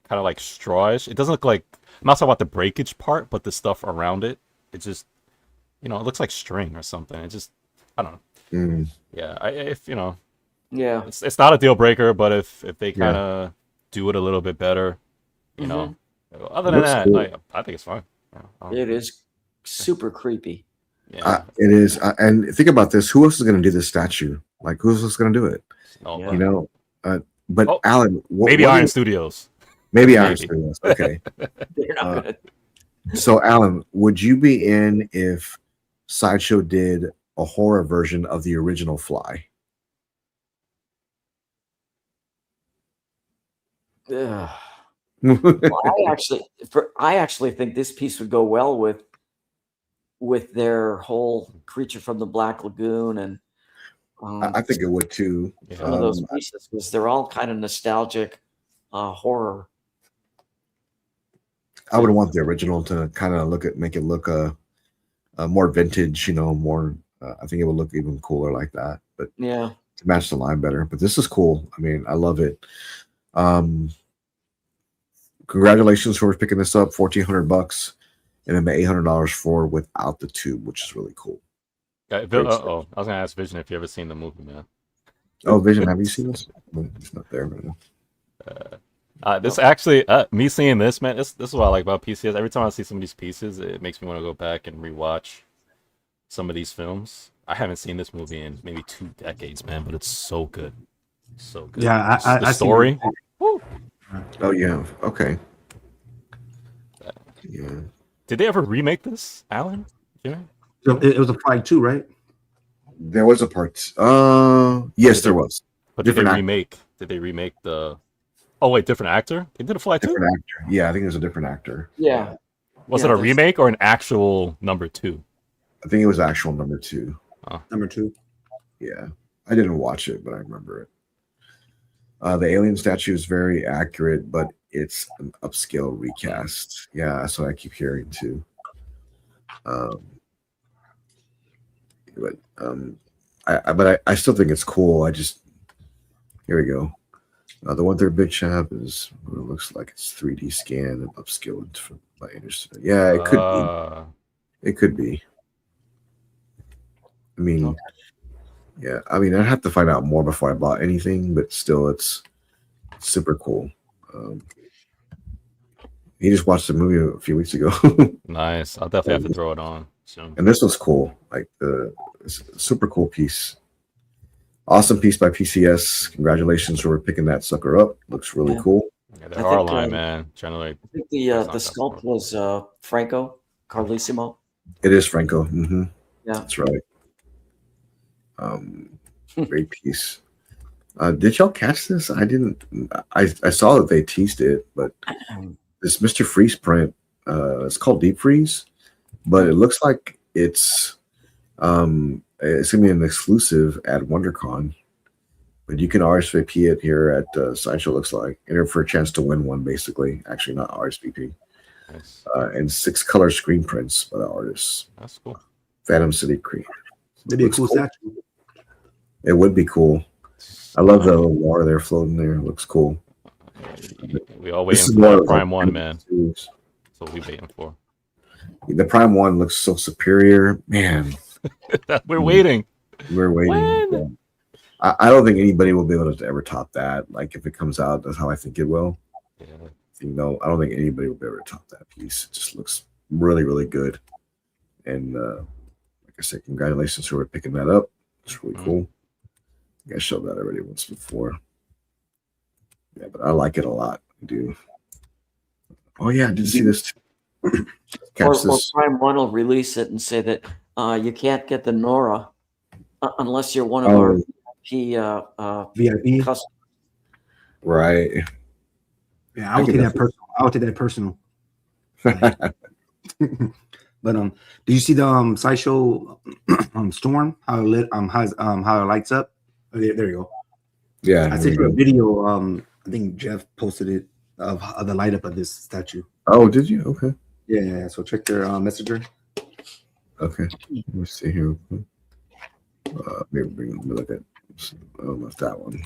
kind of like strawish. It doesn't look like. I'm not talking about the breakage part, but the stuff around it. It just, it looks like string or something. It just, I don't know. Yeah, Yeah, it's not a deal breaker, but if they kind of do it a little bit better, other than that, cool. I think it's fine. It is super creepy. Yeah, it is. And think about this: who else is going to do this statue? Like, who's else going to do it? But Alan, maybe Iron Studios. Maybe Iron Studios. Okay. They're not gonna... So, Alan, would you be in if Sideshow did a horror version of the original Fly? Well, I actually think this piece would go well with their whole Creature from the Black Lagoon, and I think it would too. Some of those pieces, because they're all kind of nostalgic horror. I would want the original to kind of make it look more vintage, more. I think it would look even cooler like that, but yeah, to match the line better. But this is cool. I mean, I love it. Congratulations for picking this up, $1,400, and then the $800 for without the tube, which is really cool. I was gonna ask Vision if you ever seen the movie, man. Oh, Vision, have you seen this? It's not there, man. This actually, me seeing this, man, this is what I like about PCS. Every time I see some of these pieces, it makes me want to go back and rewatch some of these films. I haven't seen this movie in maybe 2 decades, man, but it's so good. So good. Yeah, the story. Oh, yeah. Okay. Yeah. Did they ever remake this, Alan? Yeah. It was a Fly 2, right? There was a part. Yes, there was. But did they remake? Did they remake the? Oh wait, different actor. They did a Fly 2. Different actor. Yeah, I think it was a different actor. Yeah. Was it a remake or an actual number 2? I think it was actual number 2. Number 2. Yeah, I didn't watch it, but I remember it. The alien statue is very accurate, but it's an upscale recast. Yeah, that's what I keep hearing too. I still think it's cool. Here we go. The 1/3 big chap is what it looks like. It's 3D scan and upscaled by Anderson. Yeah, it could be. It could be. I mean, yeah. I mean, I'd have to find out more before I bought anything, but still, it's super cool. He just watched the movie a few weeks ago. Nice. I'll definitely have to throw it on soon. And this was cool. Like it's a super cool piece. Awesome piece by PCS. Congratulations for picking that sucker up. Looks really cool. Yeah, they're our line, man. Generally, I think the sculpt was Franco Carlissimo. It is Franco. Mm-hmm. Yeah, that's right. Great piece. Did y'all catch this? I didn't. I saw that they teased it, but this Mr. Freeze print. It's called Deep Freeze, but it looks like it's gonna be an exclusive at WonderCon. But you can RSVP it here at Sideshow. Looks like enter for a chance to win one. Basically, actually not RSVP. Nice. And 6 color screen prints by the artists. That's cool. Phantom City Creek. Maybe a cool statue. It would be cool. I love the water there floating there. It looks cool. We all waiting for that Prime 1, man. That's what we waiting for. The Prime 1 looks so superior, man. We're waiting. We're waiting. I don't think anybody will be able to ever top that. Like if it comes out, that's how I think it will. Yeah. I don't think anybody will be able to top that piece. It just looks really, really good. And like I said, congratulations for picking that up. It's really cool. I showed that already once before. Yeah, but I like it a lot. I do. Oh yeah, I did see this too. Or Prime 1 will release it and say that you can't get the Nora unless you're one of our VIP customers. Right. Yeah, I would take that personal. I would take that personal. But did you see the sideshow storm? How it lit? How it lights up? Oh, there you go. Yeah, I sent you a video. I think Jeff posted it of the light up of this statue. Oh, did you? Okay. Yeah. So check their messenger. Okay. Let me see here. Maybe look at. Oh, not that one.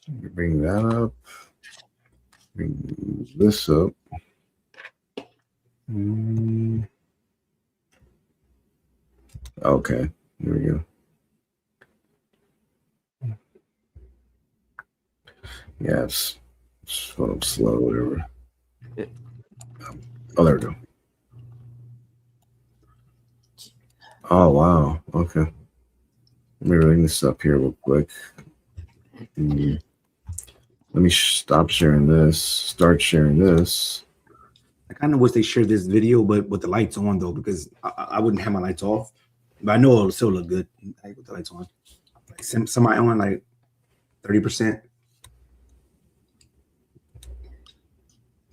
Bring that up. Bring this up. Okay, there we go. Yeah, it's slow, whatever. Oh, there we go. Oh, wow. Okay. Let me bring this up here real quick. Let me stop sharing this. Start sharing this. I kind of wish they shared this video, but with the lights on though, because I wouldn't have my lights off. But I know it'll still look good like, with the lights on. Like semi on like 30%.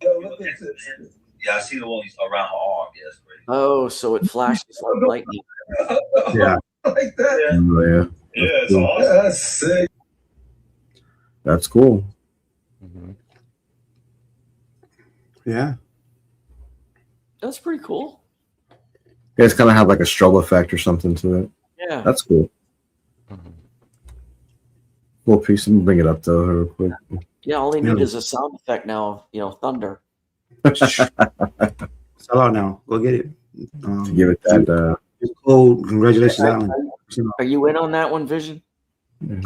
Yeah, I see the one around her arm. Yes, Oh, so it flashes like lightning. Yeah. Like that. Oh, yeah. Yeah, it's awesome. That's sick. That's cool. Yeah. That's pretty cool. Yeah, it's kind of have like a strobe effect or something to it. Yeah. That's cool. Cool piece. Let me bring it up though, real quick. Yeah, all they need is a sound effect now, thunder. Sell out now. Go get it. To give it that. Oh, congratulations, Alan. Are you in on that one, Vision?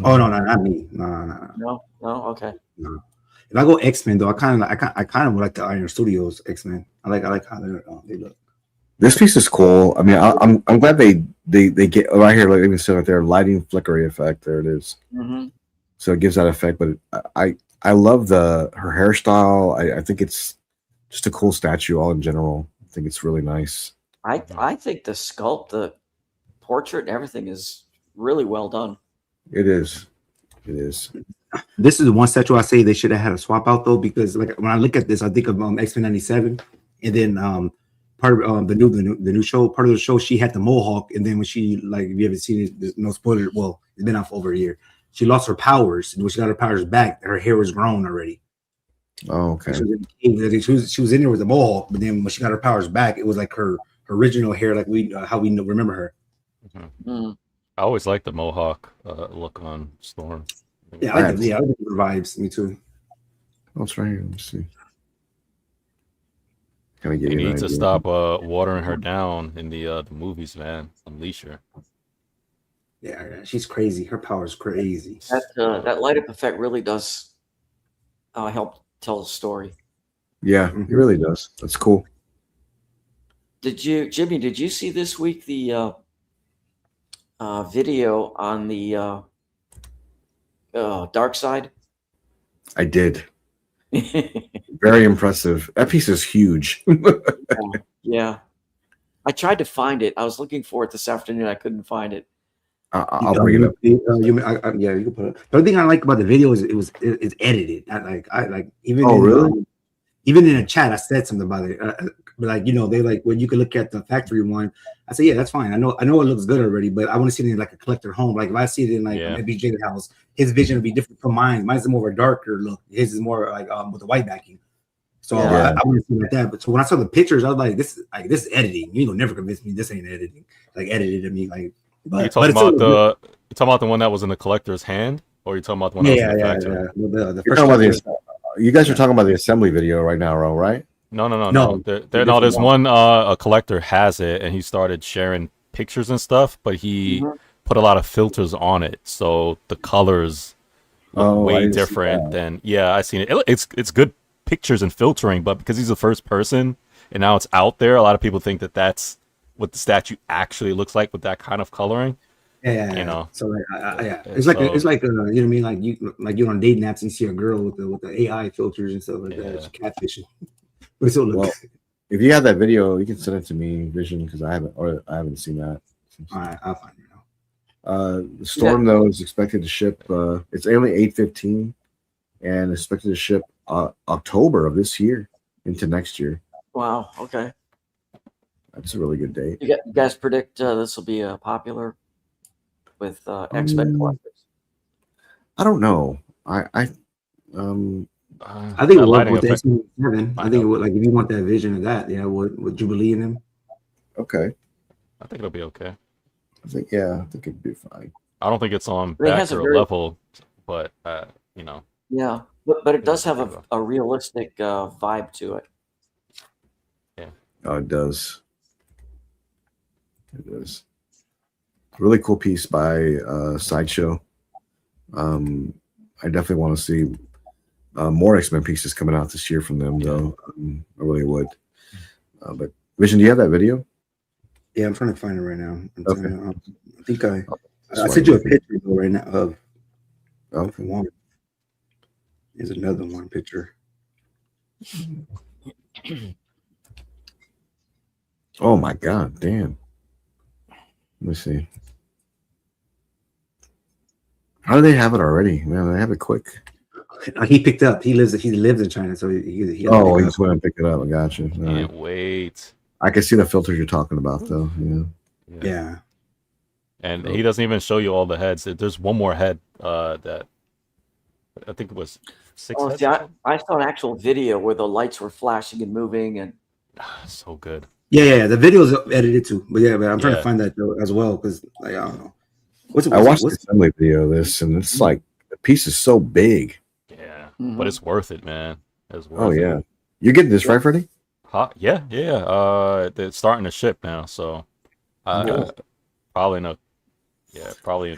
Oh no, not me. No. Okay. No. If I go X-Men though, I kind of would like the Iron Studios X-Men. I like how they look. This piece is cool. I mean, I'm glad they get right here. Like even said right there, lighting flickery effect. There it is. Mm-hmm. So it gives that effect. But I love her hairstyle. I think it's just a cool statue all in general. I think it's really nice. I think the sculpt, the portrait, and everything is really well done. It is. It is. This is the one statue I say they should have had a swap out though, because like when I look at this, I think of X-Men 97, and then part of the new show, part of the show, she had the mohawk, and then when she like, if you haven't seen it, there's no spoiler. Well, it's been off over a year. She lost her powers, and when she got her powers back, her hair was grown already. Oh, okay. She was in there with the mohawk, but then when she got her powers back, it was like her original hair, like how we remember her. Mm-hmm. I always liked the mohawk look on Storm. Yeah, I like the vibes. Me too. Oh, it's right here. Let me see. You need to stop watering her down in the movies, man. Unleash her. Yeah, she's crazy. Her power is crazy. That light up effect really does help tell the story. Yeah, it really does. That's cool. Jimmy, did you see this week the video on the dark side? I did. Very impressive. That piece is huge. Yeah. I tried to find it. I was looking for it this afternoon. I couldn't find it. I'll bring it up. Yeah, you can put it. The other thing I like about the video is it's edited. Even in a chat, I said something about it. But like, they like when you can look at the factory one, I say, yeah, that's fine. I know it looks good already, but I want to see it in like a collector home. Like if I see it in like a BJ house, his vision will be different from mine. Mine's more of a darker look. His is more like with the white backing. So I want to see it like that. But so when I saw the pictures, I was like, this is editing. You will never convince me this ain't editing. Like edited to me. Like you talking about the one that was in the collector's hand, or you talking about the one that was in the factory? You guys are talking about the assembly video right now, right? No. There's one a collector has it, and he started sharing pictures and stuff, but he put a lot of filters on it, so the colors look way different than. Yeah, I seen it. It's good pictures and filtering, but because he's the first person and now it's out there, a lot of people think that that's what the statue actually looks like with that kind of coloring. Yeah. So it's like you know what I mean, like you on dating apps and see a girl with the AI filters and stuff like that. It's catfishing, but it still looks. If you have that video, you can send it to me, Vision, because I haven't seen that. All right, I'll find it now. The Storm though is expected to ship. It's only 8/15, and expected to ship October of this year into next year. Wow. Okay. That's a really good date. You guys predict this will be popular with X-Men collectors? I don't know. I think it would with the X-Men 7. I think it would, like, if you want that vision of that, yeah, would Jubilee in him? Okay. I think it'll be okay. I think it'd be fine. I don't think it's on Batgirl level, but you know. Yeah, but it does have a realistic vibe to it. Yeah. Oh, it does. It is. Really cool piece by Sideshow. I definitely want to see more X-Men pieces coming out this year from them, though. I really would. But Vision, do you have that video? Yeah, I'm trying to find it right now. Okay. I think I sent you a picture though right now of one. Here's another one picture. Oh my God! Damn. Let me see. How do they have it already? Man, they have it quick. He picked up. He lives in China, so he just went and picked it up. I got you. Can't wait. I can see the filter you're talking about, though. Yeah. And he doesn't even show you all the heads. There's one more head that I think it was 6 heads. See, I saw an actual video where the lights were flashing and moving, and so good. Yeah. The video's edited too, but I'm trying to find that though as well because, like, I don't know. I watched the assembly video of this, and it's like the piece is so big. Yeah, but it's worth it, man. It's worth it. You're getting this right, Freddie? Yeah. They're starting to ship now, so probably in a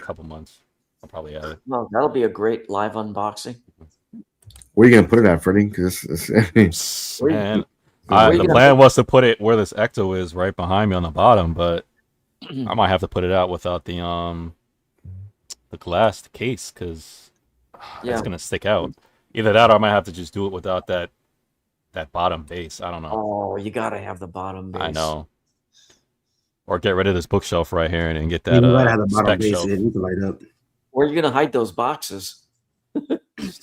couple months. I'll probably have it. No, that'll be a great live unboxing. Where are you gonna put it at, Freddie? Because man, the plan was to put it where this Ecto is, right behind me on the bottom, but I might have to put it out without the glass case because it's gonna stick out. Either that, or I might have to just do it without that bottom base. I don't know. Oh, you gotta have the bottom base. I know. Or get rid of this bookshelf right here and get that you gotta have the bottom spec base. shelf. It needs to light up. Where are you gonna hide those boxes?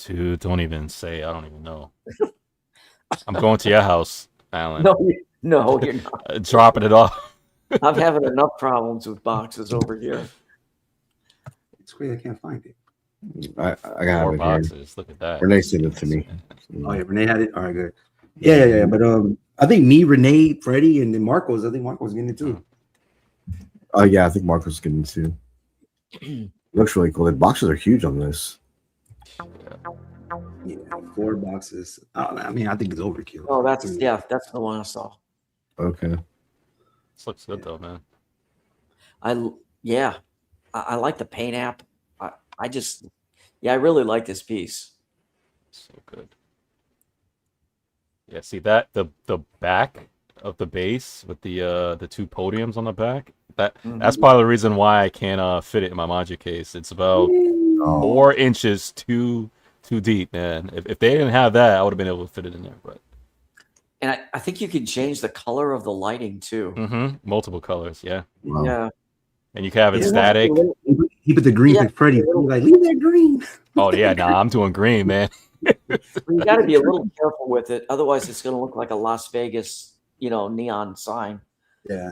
Dude, don't even say. I don't even know. I'm going to your house, Alan. No, you're not. Dropping it off. I'm having enough problems with boxes over here. It's weird. I can't find it. I got More it boxes. here. Look at that. Renee sent it to me. Oh yeah, Renee had it. All right, good. Yeah. But I think me, Renee, Freddie, and then Marcos. I think Marcos getting it too. Oh yeah, I think Marcos is getting it too. Looks really cool. The boxes are huge on this. Yeah, 4 boxes. I mean, I think it's overkill. Oh, that's the one I saw. Okay. This looks good though, man. I like the paint app. I really like this piece. So good. Yeah, see that the back of the base with the 2 podiums on the back. That's part of the reason why I can't fit it in my Magic case. It's about 4 inches too deep, man. If they didn't have that, I would have been able to fit it in there. But and I think you can change the color of the lighting too. Multiple colors, yeah. Wow. Yeah. And you can have it static. He put the green like Freddie. Like, leave that green. Oh yeah, I'm doing green, man. You got to be a little careful with it, otherwise it's going to look like a Las Vegas, neon sign. Yeah.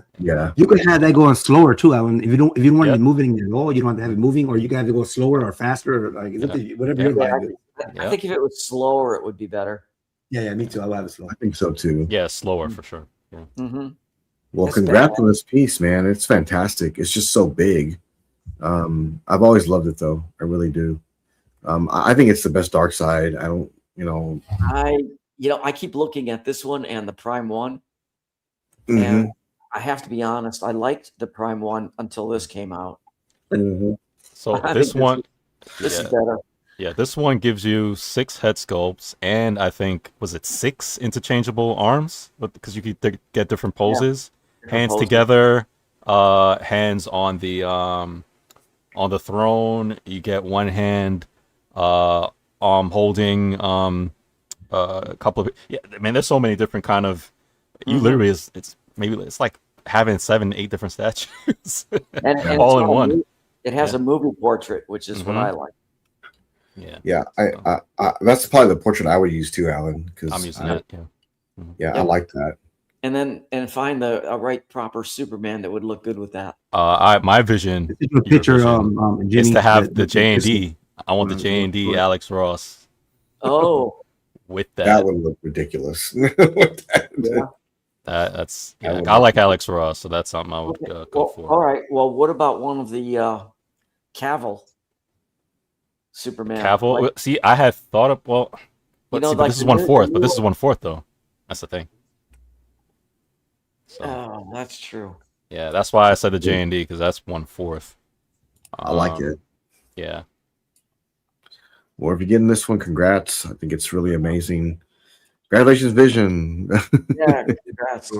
You could have that going slower too, Alan. If you don't want it moving at all, you don't have to have it moving, or you can have it go slower or faster, or like whatever you're going. I think if it was slower, it would be better. Yeah, me too. I will have it slow. I think so too. Yeah, slower for sure. Yeah. Mm-hmm. Well, congrats on this piece, man. It's fantastic. It's just so big. I've always loved it though. I really do. I think it's the best Dark Side. I don't, I keep looking at this one and the Prime one, and I have to be honest. I liked the Prime one until this came out. So this one, this is better. Yeah, this one gives you 6 head sculpts, and I think was it 6 interchangeable arms, because you could get different poses, hands together, hands on the throne. You get one hand holding a couple of. Yeah, man, there's so many different kind of You literally it's maybe it's like having 7-8 different statues and all it's in one. It has a movie portrait, which is what I like. Yeah. I that's probably the portrait I would use too, Alan. Because I'm using that. Yeah, I like that. And then find the right proper Superman that would look good with that. My vision, a picture Jimmy, is to have the J&D. I want the J&D Alex Ross. Oh, with that. That would look ridiculous. That's I like Alex Ross, so that's something I would go for. All right. Well, what about one of the Cavill Superman? Cavill. Like, see, I had thought of but this is 1/4. But this is 1/4 though. That's the thing. So, oh, that's true. Yeah, that's why I said the J&D because that's 1/4. I like it. Yeah. Well, if you're getting this one, congrats. I think it's really amazing. Congratulations, Vision. Yeah, congrats.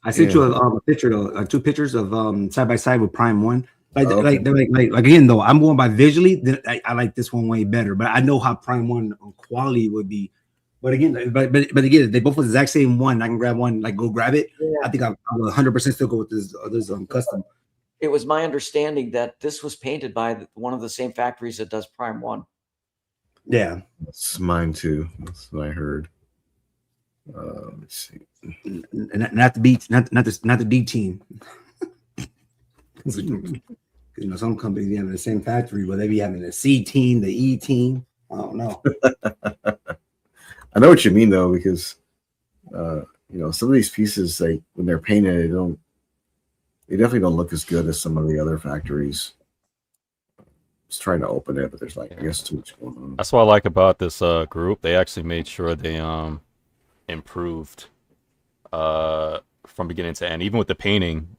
I sent you a picture though, 2 pictures of side by side with Prime 1. Like again though, I'm going by visually. I like this one way better, but I know how Prime 1 quality would be. But again, but again, they both the exact same one. I can grab one, like go grab it. Yeah. I think I will 100% still go with this custom. It was my understanding that this was painted by one of the same factories that does Prime 1. Yeah, that's mine too. That's what I heard. Let's see. Not the D team. You know, some companies be having the same factory, but they be having the C team, the E team. I don't know. I know what you mean though, because you know, some of these pieces, like when they're painted, they definitely don't look as good as some of the other factories. Just trying to open it, but there's I guess too much going on. That's what I like about this group. They actually made sure they improved from beginning to end, even with the painting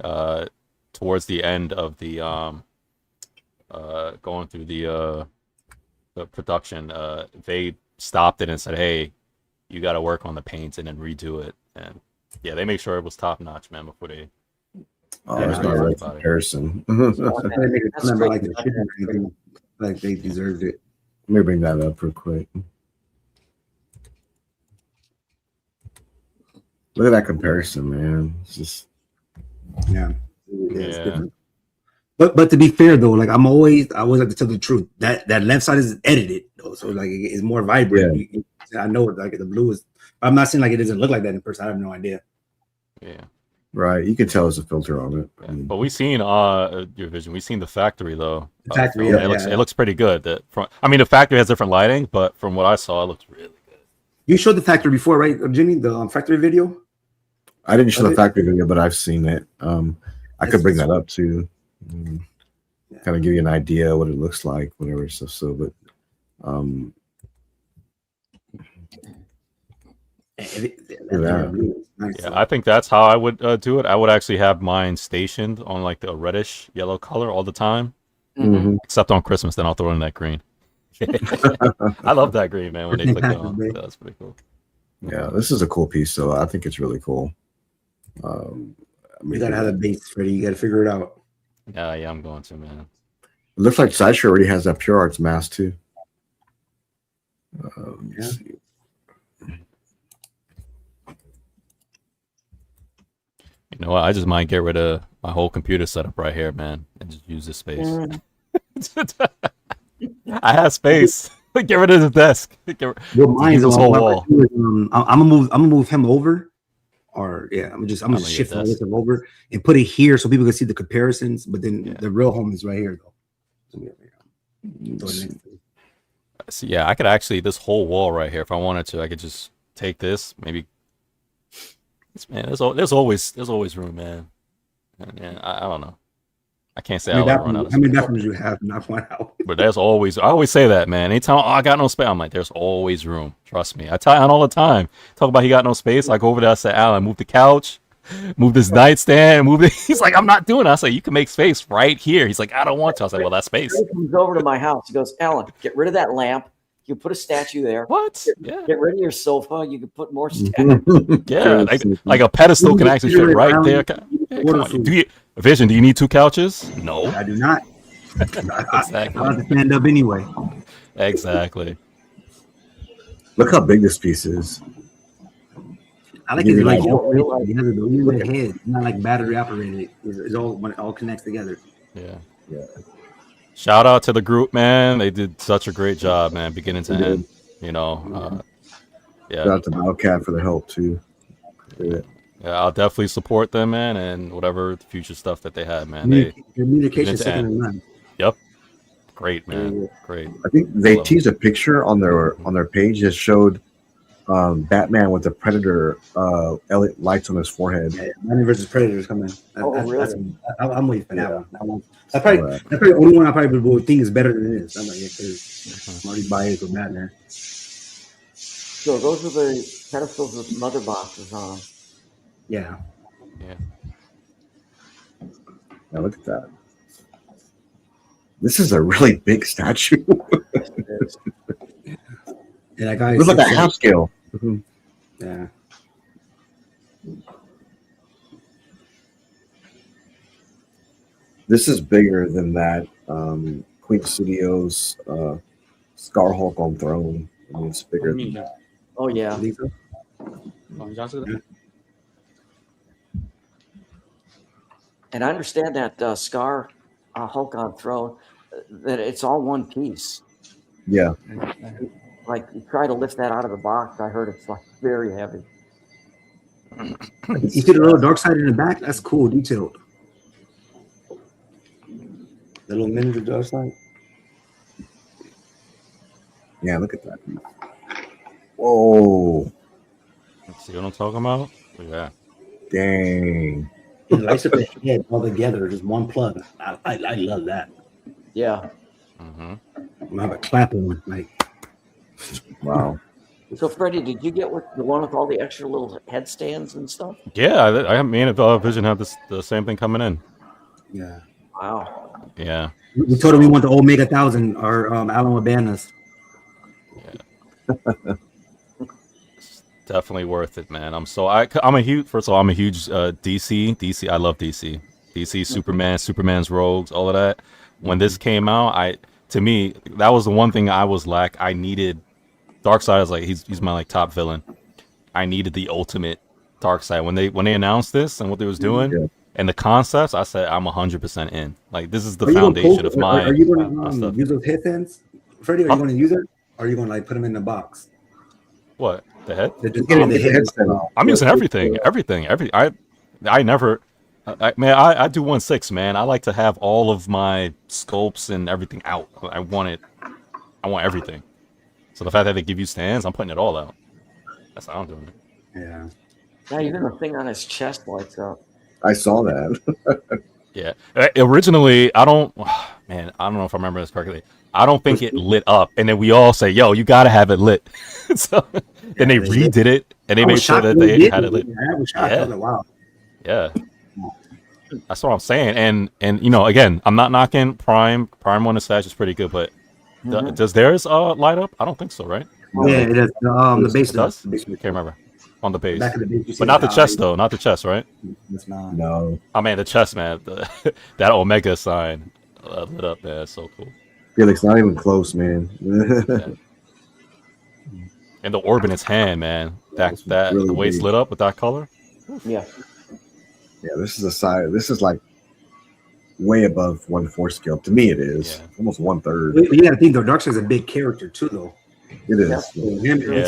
towards the end of the going through the production. They stopped it and said, hey, you got to work on the paints and then redo it. And yeah, they make sure it was top notch, man, before they there's no right comparison. Like they deserved it. Let me bring that up real quick. Look at that comparison, man. It's just it's different. But to be fair though, like I always like to tell the truth. That left side is edited though, so like it's more vibrant. Yeah. I know it, like the blue is. I'm not saying like it doesn't look like that in person. I have no idea. Yeah. Right, you can tell there's a filter on it. Yeah. But we've seen your vision. We've seen the factory though. The factory, it looks pretty good. I mean, the factory has different lighting, but from what I saw, it looks really good. You showed the factory before, right, Jimmy? The factory video. I didn't show the factory video, but I've seen it. I could bring that up too, kind of give you an idea what it looks like, whatever. But yeah, I think that's how I would do it. I would actually have mine stationed on like the reddish yellow color all the time, except on Christmas. Then I'll throw in that green. I love that green, man. When they click on, that's pretty cool. Yeah, this is a cool piece, so I think it's really cool. You gotta have a base ready. You gotta figure it out. Yeah, I'm going to, man. It looks like Sideshow already has that Pure Arts mask too. Let's see. You know what? I just might get rid of my whole computer setup right here, man, and just use this space. I have space. Get rid of the desk. Mine's this whole wall. I'm gonna move him over, or I'm gonna shift him over and put it here so people can see the comparisons. But then the real home is right here, though. So yeah, I could actually this whole wall right here, if I wanted to, I could just take this, maybe. Man, there's always room, man. And I don't know. I can't say I'll run out of space. How many bathrooms you have? Not one out. But there's always. I always say that, man. Anytime I got no space, I'm like, there's always room. Trust me. I tell Alan all the time. Talk about he got no space. I go over there. I say, Alan, move the couch, move this nightstand, move it. He's like, I'm not doing it. I say, you can make space right here. He's like, I don't want to. I was like, well, that's space. He comes over to my house. He goes, Alan, get rid of that lamp. You put a statue there. What? Get rid of your sofa. You can put more statues. Yeah, like a pedestal can actually fit right there. Hey, come on. Vision, do you need 2 couches? No. I do not. Exactly. I have to stand up anyway. Exactly. Look how big this piece is. I like Give it. you Like that all together though. Even the head, not like battery operated. It's all when it all connects together. Yeah. Yeah. Shout out to the group, man. They did such a great job, man, beginning to They did. end. You know, yeah. Shout out to Wildcat for the help too. Yeah. Yeah, I'll definitely support them, man, and whatever future stuff that they have, man. They Communication to second end. to none. Yep. Great, man. Great. I think they teased a picture on their page that showed Batman with the Predator lights on his forehead. Yeah, Batman versus Predator is coming. Really? I'm waiting for that one. That's probably the only one I probably would think is better than this. I'm like, yeah, because I'm already biased with Batman. So those are the pedestals with mother boxes on them. Yeah. Yeah. Now look at that. This is a really big statue. Yeah, that guy looks like a half scale. Yeah. This is bigger than that Queen Studios Scar Hulk on Throne. I mean, it's bigger than that. Oh yeah. And I understand that Scar Hulk on Throne, that it's all one piece. Yeah. Like you try to lift that out of the box, I heard it's like very heavy. You see the little dark side in the back? That's cool, detailed. The little miniature dark side. Yeah, look at that. Whoa. See what I'm talking about? Yeah. Dang. It lights up the head all together, just one plug. I love that. Yeah. Mm-hmm. I'm gonna have a clapping one, like. Wow. So Freddie, did you get the one with all the extra little headstands and stuff? Yeah, I me and Vision have the same thing coming in. Yeah. Wow. Yeah. We told him we want the Omega 1000 or Alan Wabanas. Yeah. It's definitely worth it, man. I'm a huge DC. I love DC. DC, Superman, Superman's Rogues, all of that. When this came out, to me, that was the one thing I was I needed. Darkseid is like he's my like top villain. I needed the ultimate Darkseid. When they announced this and what they was doing and the concepts, I said I'm 100% in. Like this is the foundation of my. Are you going to use those headbands, Freddie? Are you going to use it? Or are you going to like put them in the box? What, the head? I'm using everything. I never. I do 1/6, man. I like to have all of my scopes and everything out. I want everything. So the fact that they give you stands, I'm putting it all out. That's how I'm doing it. Yeah. Now even the thing on his chest lights up. I saw that. Yeah. Originally, I don't know if I remember this correctly. I don't think it lit up, and then we all say, "Yo, you gotta have it lit." So then they redid it, and they made sure that they had it lit. I was shocked. I was like, wow. Yeah. That's what I'm saying, and you know, again, I'm not knocking Prime. Prime one stash is pretty good, but does theirs light up? I don't think so, right? Yeah, it does. The base does. Can't remember on the base, but not the chest though. Not the chest, right? It's not. No. Oh man, the chest, man. That Omega sign lit up, man. It's so cool. Felix, not even close, man. Yeah. And the orb in its hand, man. That really the way it's lit up with that color. Yeah. Yeah, this is a size. This is like way above 1/4 scale. To me, it is almost 1/3. You got to think though, Darkseid's a big character too, though. It is.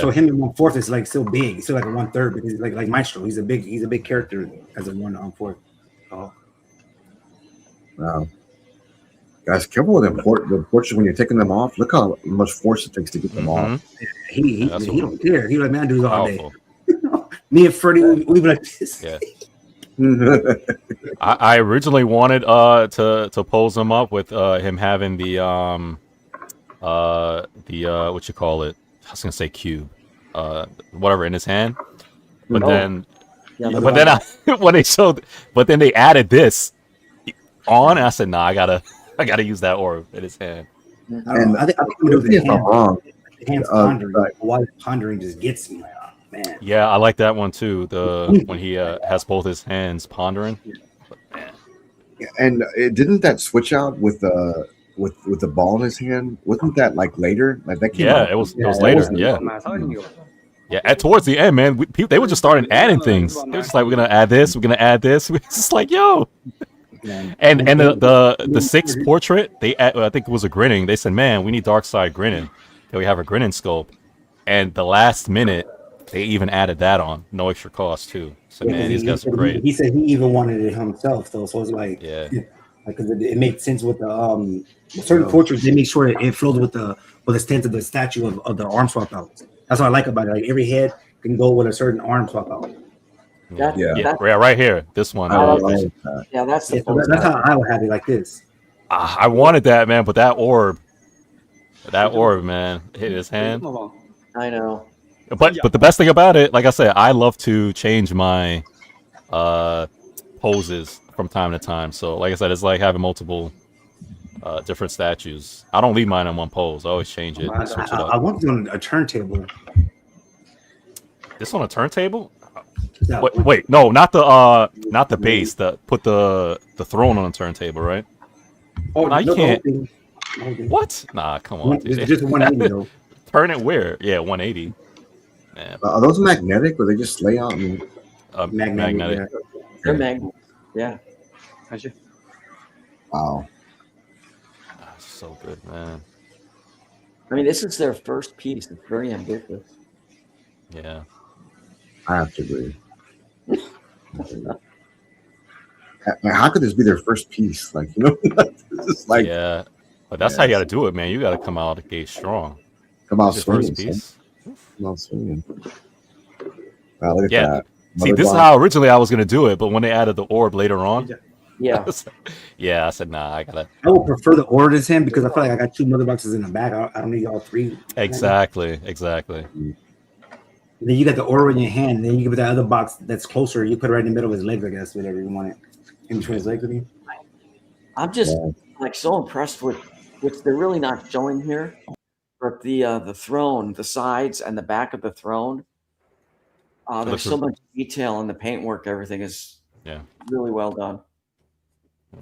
So him in 1/4 is like still big. He's still like a 1/3 because like Maestro, he's a big character as a 1/4. Oh. Wow. Guys, careful with the portraits when you're taking them off. Look how much force it takes to get them off. He don't care. He like, man, I do this all day. Me and Freddie, we be like this. Yeah. I originally wanted to pose him up with him having the what you call it? I was gonna say cube, whatever in his hand, but then when they showed, but then they added this on, and I said, nah, I gotta use that orb in his hand. And I think if I'm wrong, the hands pondering. Why pondering just gets me. Man. Yeah, I like that one too. When he has both his hands pondering. And didn't that switch out with the ball in his hand? Wasn't that like later? Like that came out? It was later. Yeah. Yeah, at towards the end, man, they were just starting adding things. They were just like, we're gonna add this, we're gonna add this. It's just like, yo. And the sixth portrait, I think it was a grinning. They said, man, we need dark side grinning. Can we have a grinning sculpt? And the last minute, they even added that on, no extra cost too. So man, these guys are great. He said he even wanted it himself though, so it's like because it made sense with the certain portraits. They make sure it flows with the stance of the statue of the arm swap out. That's what I like about it. Like every head can go with a certain arm swap out. Right here, this one. That's that's how I would have it, like this. I wanted that, man, but that orb, man, hit his hand. I know. But the best thing about it, like I said, I love to change my poses from time to time. So like I said, it's like having multiple different statues. I don't leave mine in one pose. I always change it, switch it up. I want it on a turntable. This on a turntable? Wait, no, not the base. Put the throne on a turntable, right? Oh, I can't. What? Nah, come on. It's just 180 though. Turn it where? Yeah, 180. Man. Are those magnetic or they just lay out? Magnetic. Yeah. They're magnetic. Yeah. Wow. So good, man. I mean, this is their first piece. It's very ambitious. Yeah. I have to agree. How could this be their first piece? Like, it's like, yeah, but that's how you got to do it, man. You got to come out of the gate strong. Come out swinging. First piece. Come out swinging. Wow, look at that. See, this is how originally I was gonna do it, but when they added the orb later on, yeah, I said, nah, I would prefer the orb to him because I feel like I got 2 mother boxes in the back. I don't need all 3. Exactly. And then you got the orb in your hand, and then you give it that other box that's closer. You put it right in the middle of his legs, I guess, whatever you want it. In between his legs, I'm just like so impressed with which they're really not showing here, but the throne, the sides, and the back of the throne. There's so much detail in the paintwork. Everything is really well done.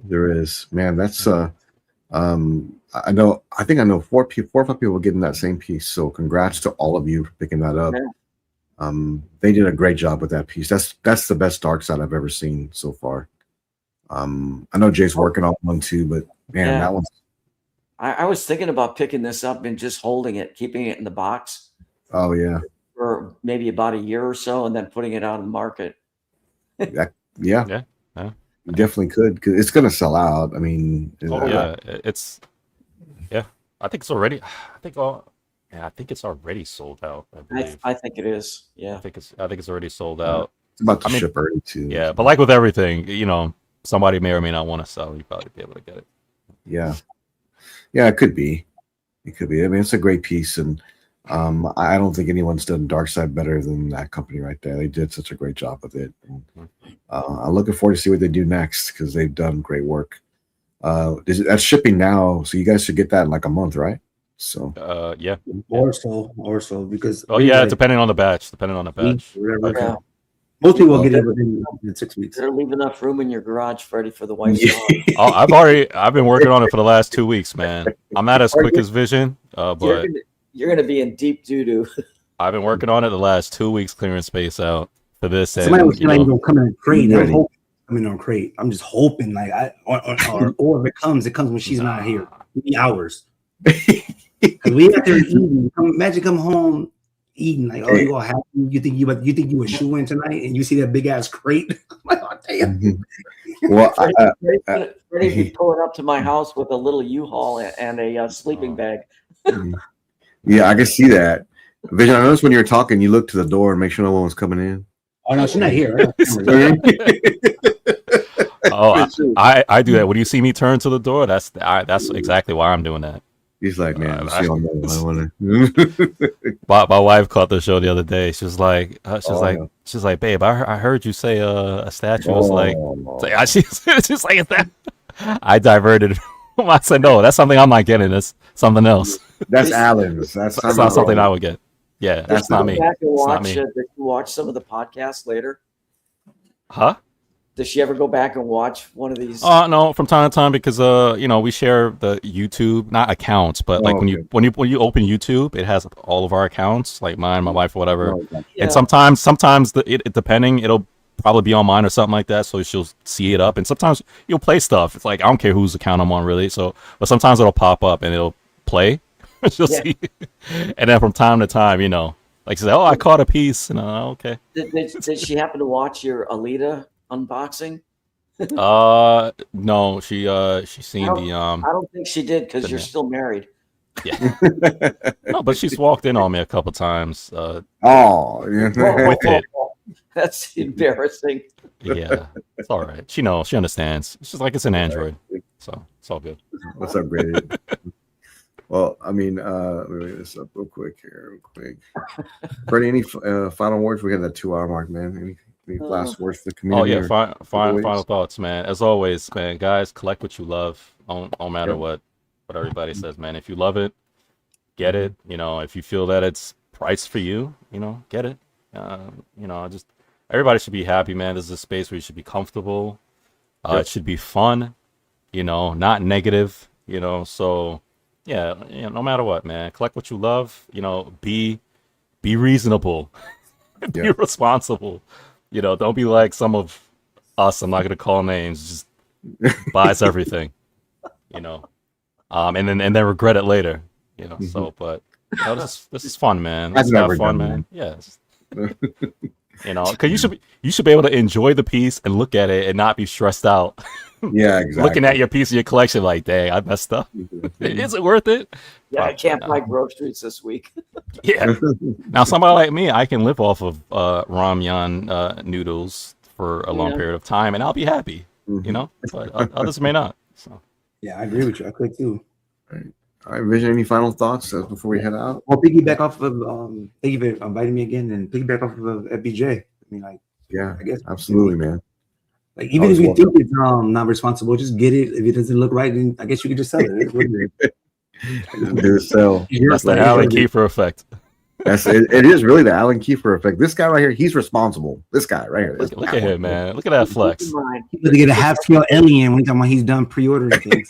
There is, man. That's I think I know 4 or 5 people getting that same piece. So congrats to all of you for picking that up. Yeah. They did a great job with that piece. That's the best dark side I've ever seen so far. I know Jay's working on one too, but man, that one's. I was thinking about picking this up and just holding it, keeping it in the box. Oh yeah. For maybe about a year or so, and then putting it out on the market. Yeah. You definitely could, because it's going to sell out. I mean, I think it's already. I think it's already sold out. I believe. I think it is. Yeah. I think it's already sold out. It's about to ship early too. Yeah, but like with everything, somebody may or may not want to sell. You probably be able to get it. Yeah, it could be. It could be. I mean, it's a great piece, and I don't think anyone's done Darkseid better than that company right there. They did such a great job with it. And, I'm looking forward to see what they do next because they've done great work. That's shipping now, so you guys should get that in like a month, right? So yeah, or so because depending on the batch. Okay. Most people will get it within 6 weeks. Better leave enough room in your garage, Freddie, for the wife's dog. I've been working on it for the last 2 weeks, man. I'm not as quick as Vision, but you're gonna be in deep doo-doo. I've been working on it the last 2 weeks, clearing space out for this. Somebody was saying gonna come in a crate. I'm hoping coming on crate. I'm just hoping or if it comes when she's not here. It'll be hours. Because we out there eating. Imagine come home eating like, oh, you all happy? You think you were shooing tonight, and you see that big ass crate? I'm like, oh damn. Well, Freddie be pulling up to my house with a little U-Haul and a sleeping bag. Yeah, I can see that. Vision, I noticed when you were talking, you looked to the door and make sure no one was coming in. Oh no, she's not here. I do that. When you see me turn to the door, that's exactly why I'm doing that. He's like, man, my wife caught the show the other day. She was like, babe, I heard you say a statue was she's like, is that? I diverted. I said, no, that's something I'm not getting. That's something else. That's Alan's. That's not something I would get. Yeah, that's not me. Did you watch some of the podcasts later? Huh? Does she ever go back and watch one of these? No, from time to time because we share the YouTube, not accounts, but like when you open YouTube, it has all of our accounts, like mine, my wife, or whatever. Yeah. And sometimes it depending, it'll probably be on mine or something like that, so she'll see it up. And sometimes you'll play stuff. It's like I don't care whose account I'm on really. So, but sometimes it'll pop up and it'll play. She'll see, and then from time to time, like she said, "Oh, I caught a piece," and okay. Did she happen to watch your Alita unboxing? No, she's seen I don't think she did because you're still married. Yeah. No, but she's walked in on me a couple times. Yeah. With it. That's embarrassing. Yeah, it's all right. She knows. She understands. It's just like it's an Android, so it's all good. What's up, Brady? Well, I mean, let me look this up real quick. Brady, any final words? We got that 2 hour mark, man. Any last words for the community? Oh yeah, final thoughts, man. As always, man, guys, collect what you love. Don't matter what everybody says, man. If you love it, get it. If you feel that it's priced for you, get it. Just everybody should be happy, man. This is a space where you should be comfortable. It should be fun, not negative. So yeah, no matter what, man, collect what you love. Be reasonable, be responsible. Don't be like some of us. I'm not gonna call names. Just buys everything, and then regret it later. So, but this is fun, man. Let's have fun, man. Yes. Because you should be able to enjoy the piece and look at it and not be stressed out. Yeah, exactly. Looking at your piece of your collection, like, dang, I messed up. Is it worth it? Yeah, I can't buy groceries this week. Yeah. Now, somebody like me, I can live off of ramyun noodles for a long period of time, and I'll be happy. But others may not. So. Yeah, I agree with you. I could too. All right, Vision. Any final thoughts before we head out? Well, piggyback off of thank you for inviting me again, and piggyback off of FBJ. I mean, like, yeah, I guess absolutely, man. Like, even if you think it's not responsible, just get it. If it doesn't look right, then I guess you could just sell it. Do sell. That's the Alan Kiefer effect. It is really the Alan Kiefer effect. This guy right here, he's responsible. This guy right here. Look at him, man. Look at that flex. He's to get a half-scale alien when he's done pre-ordering things.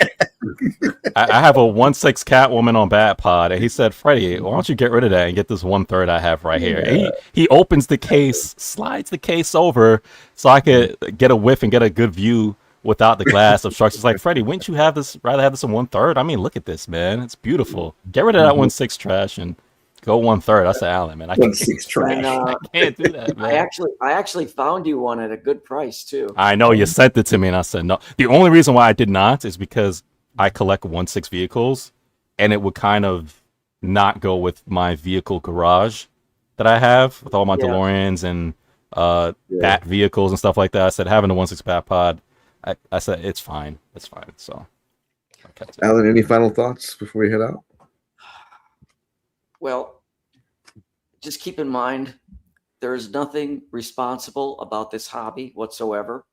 I have a 1/6 Catwoman on Bad Pod, and he said, "Freddie, why don't you get rid of that and get this 1/3 I have right here?" And he opens the case, slides the case over, so I could get a whiff and get a good view without the glass obstructions. Like, Freddie, wouldn't you rather have this in 1/3? I mean, look at this, man. It's beautiful. Get rid of that 1/6 trash and go 1/3. That's Alan, man. I can't do that, man. I actually found you one at a good price too. I know you sent it to me, and I said no. The only reason why I did not is because I collect 1/6 vehicles, and it would kind of not go with my vehicle garage that I have with all my DeLoreans and Bat vehicles and stuff like that. I said having a 1/6 Bat Pod, I said it's fine. It's fine. So, Alan, any final thoughts before we head out? Well, just keep in mind, there is nothing responsible about this hobby whatsoever.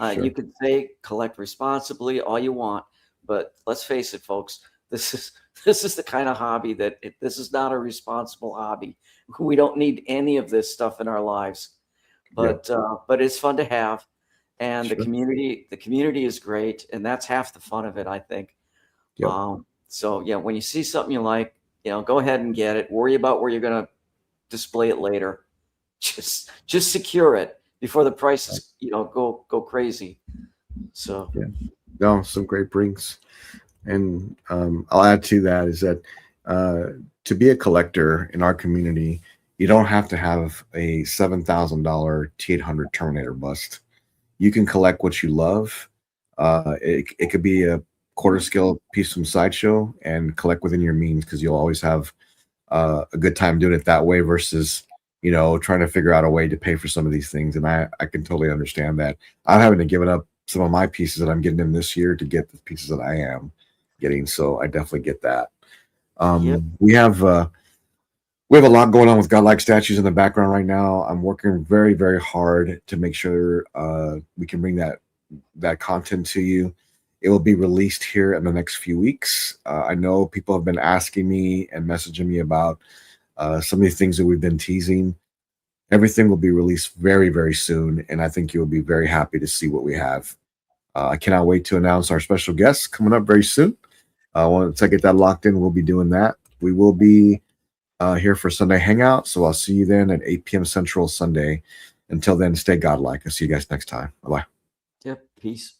Sure. You could say collect responsibly all you want, but let's face it, folks. This is the kind of hobby that this is not a responsible hobby. We don't need any of this stuff in our lives, but it's fun to have, and the community is great, and that's half the fun of it, I think. Yep. So yeah, when you see something you like, go ahead and get it. Worry about where you're going to display it later. Just secure it before the prices, go crazy. So no, some great brinks. And I'll add to that is that to be a collector in our community, you don't have to have a $7,000 T800 Terminator bust. You can collect what you love. It could be a quarter scale piece from Sideshow and collect within your means, because you'll always have a good time doing it that way versus trying to figure out a way to pay for some of these things. And I can totally understand that. I'm having to give up some of my pieces that I'm getting in this year to get the pieces that I am getting, so I definitely get that. We have a lot going on with Godlike statues in the background right now. I'm working very, very hard to make sure we can bring that content to you. It will be released here in the next few weeks. I know people have been asking me and messaging me about some of the things that we've been teasing. everything will be released very, very soon, and I think you'll be very happy to see what we have. I cannot wait to announce our special guests coming up very soon. Once I get that locked in, we'll be doing that. We will be here for Sunday Hangout, so I'll see you then at 8 p.m. Central Sunday. Until then, stay godlike. I'll see you guys next time. Bye-bye. Yep. Peace.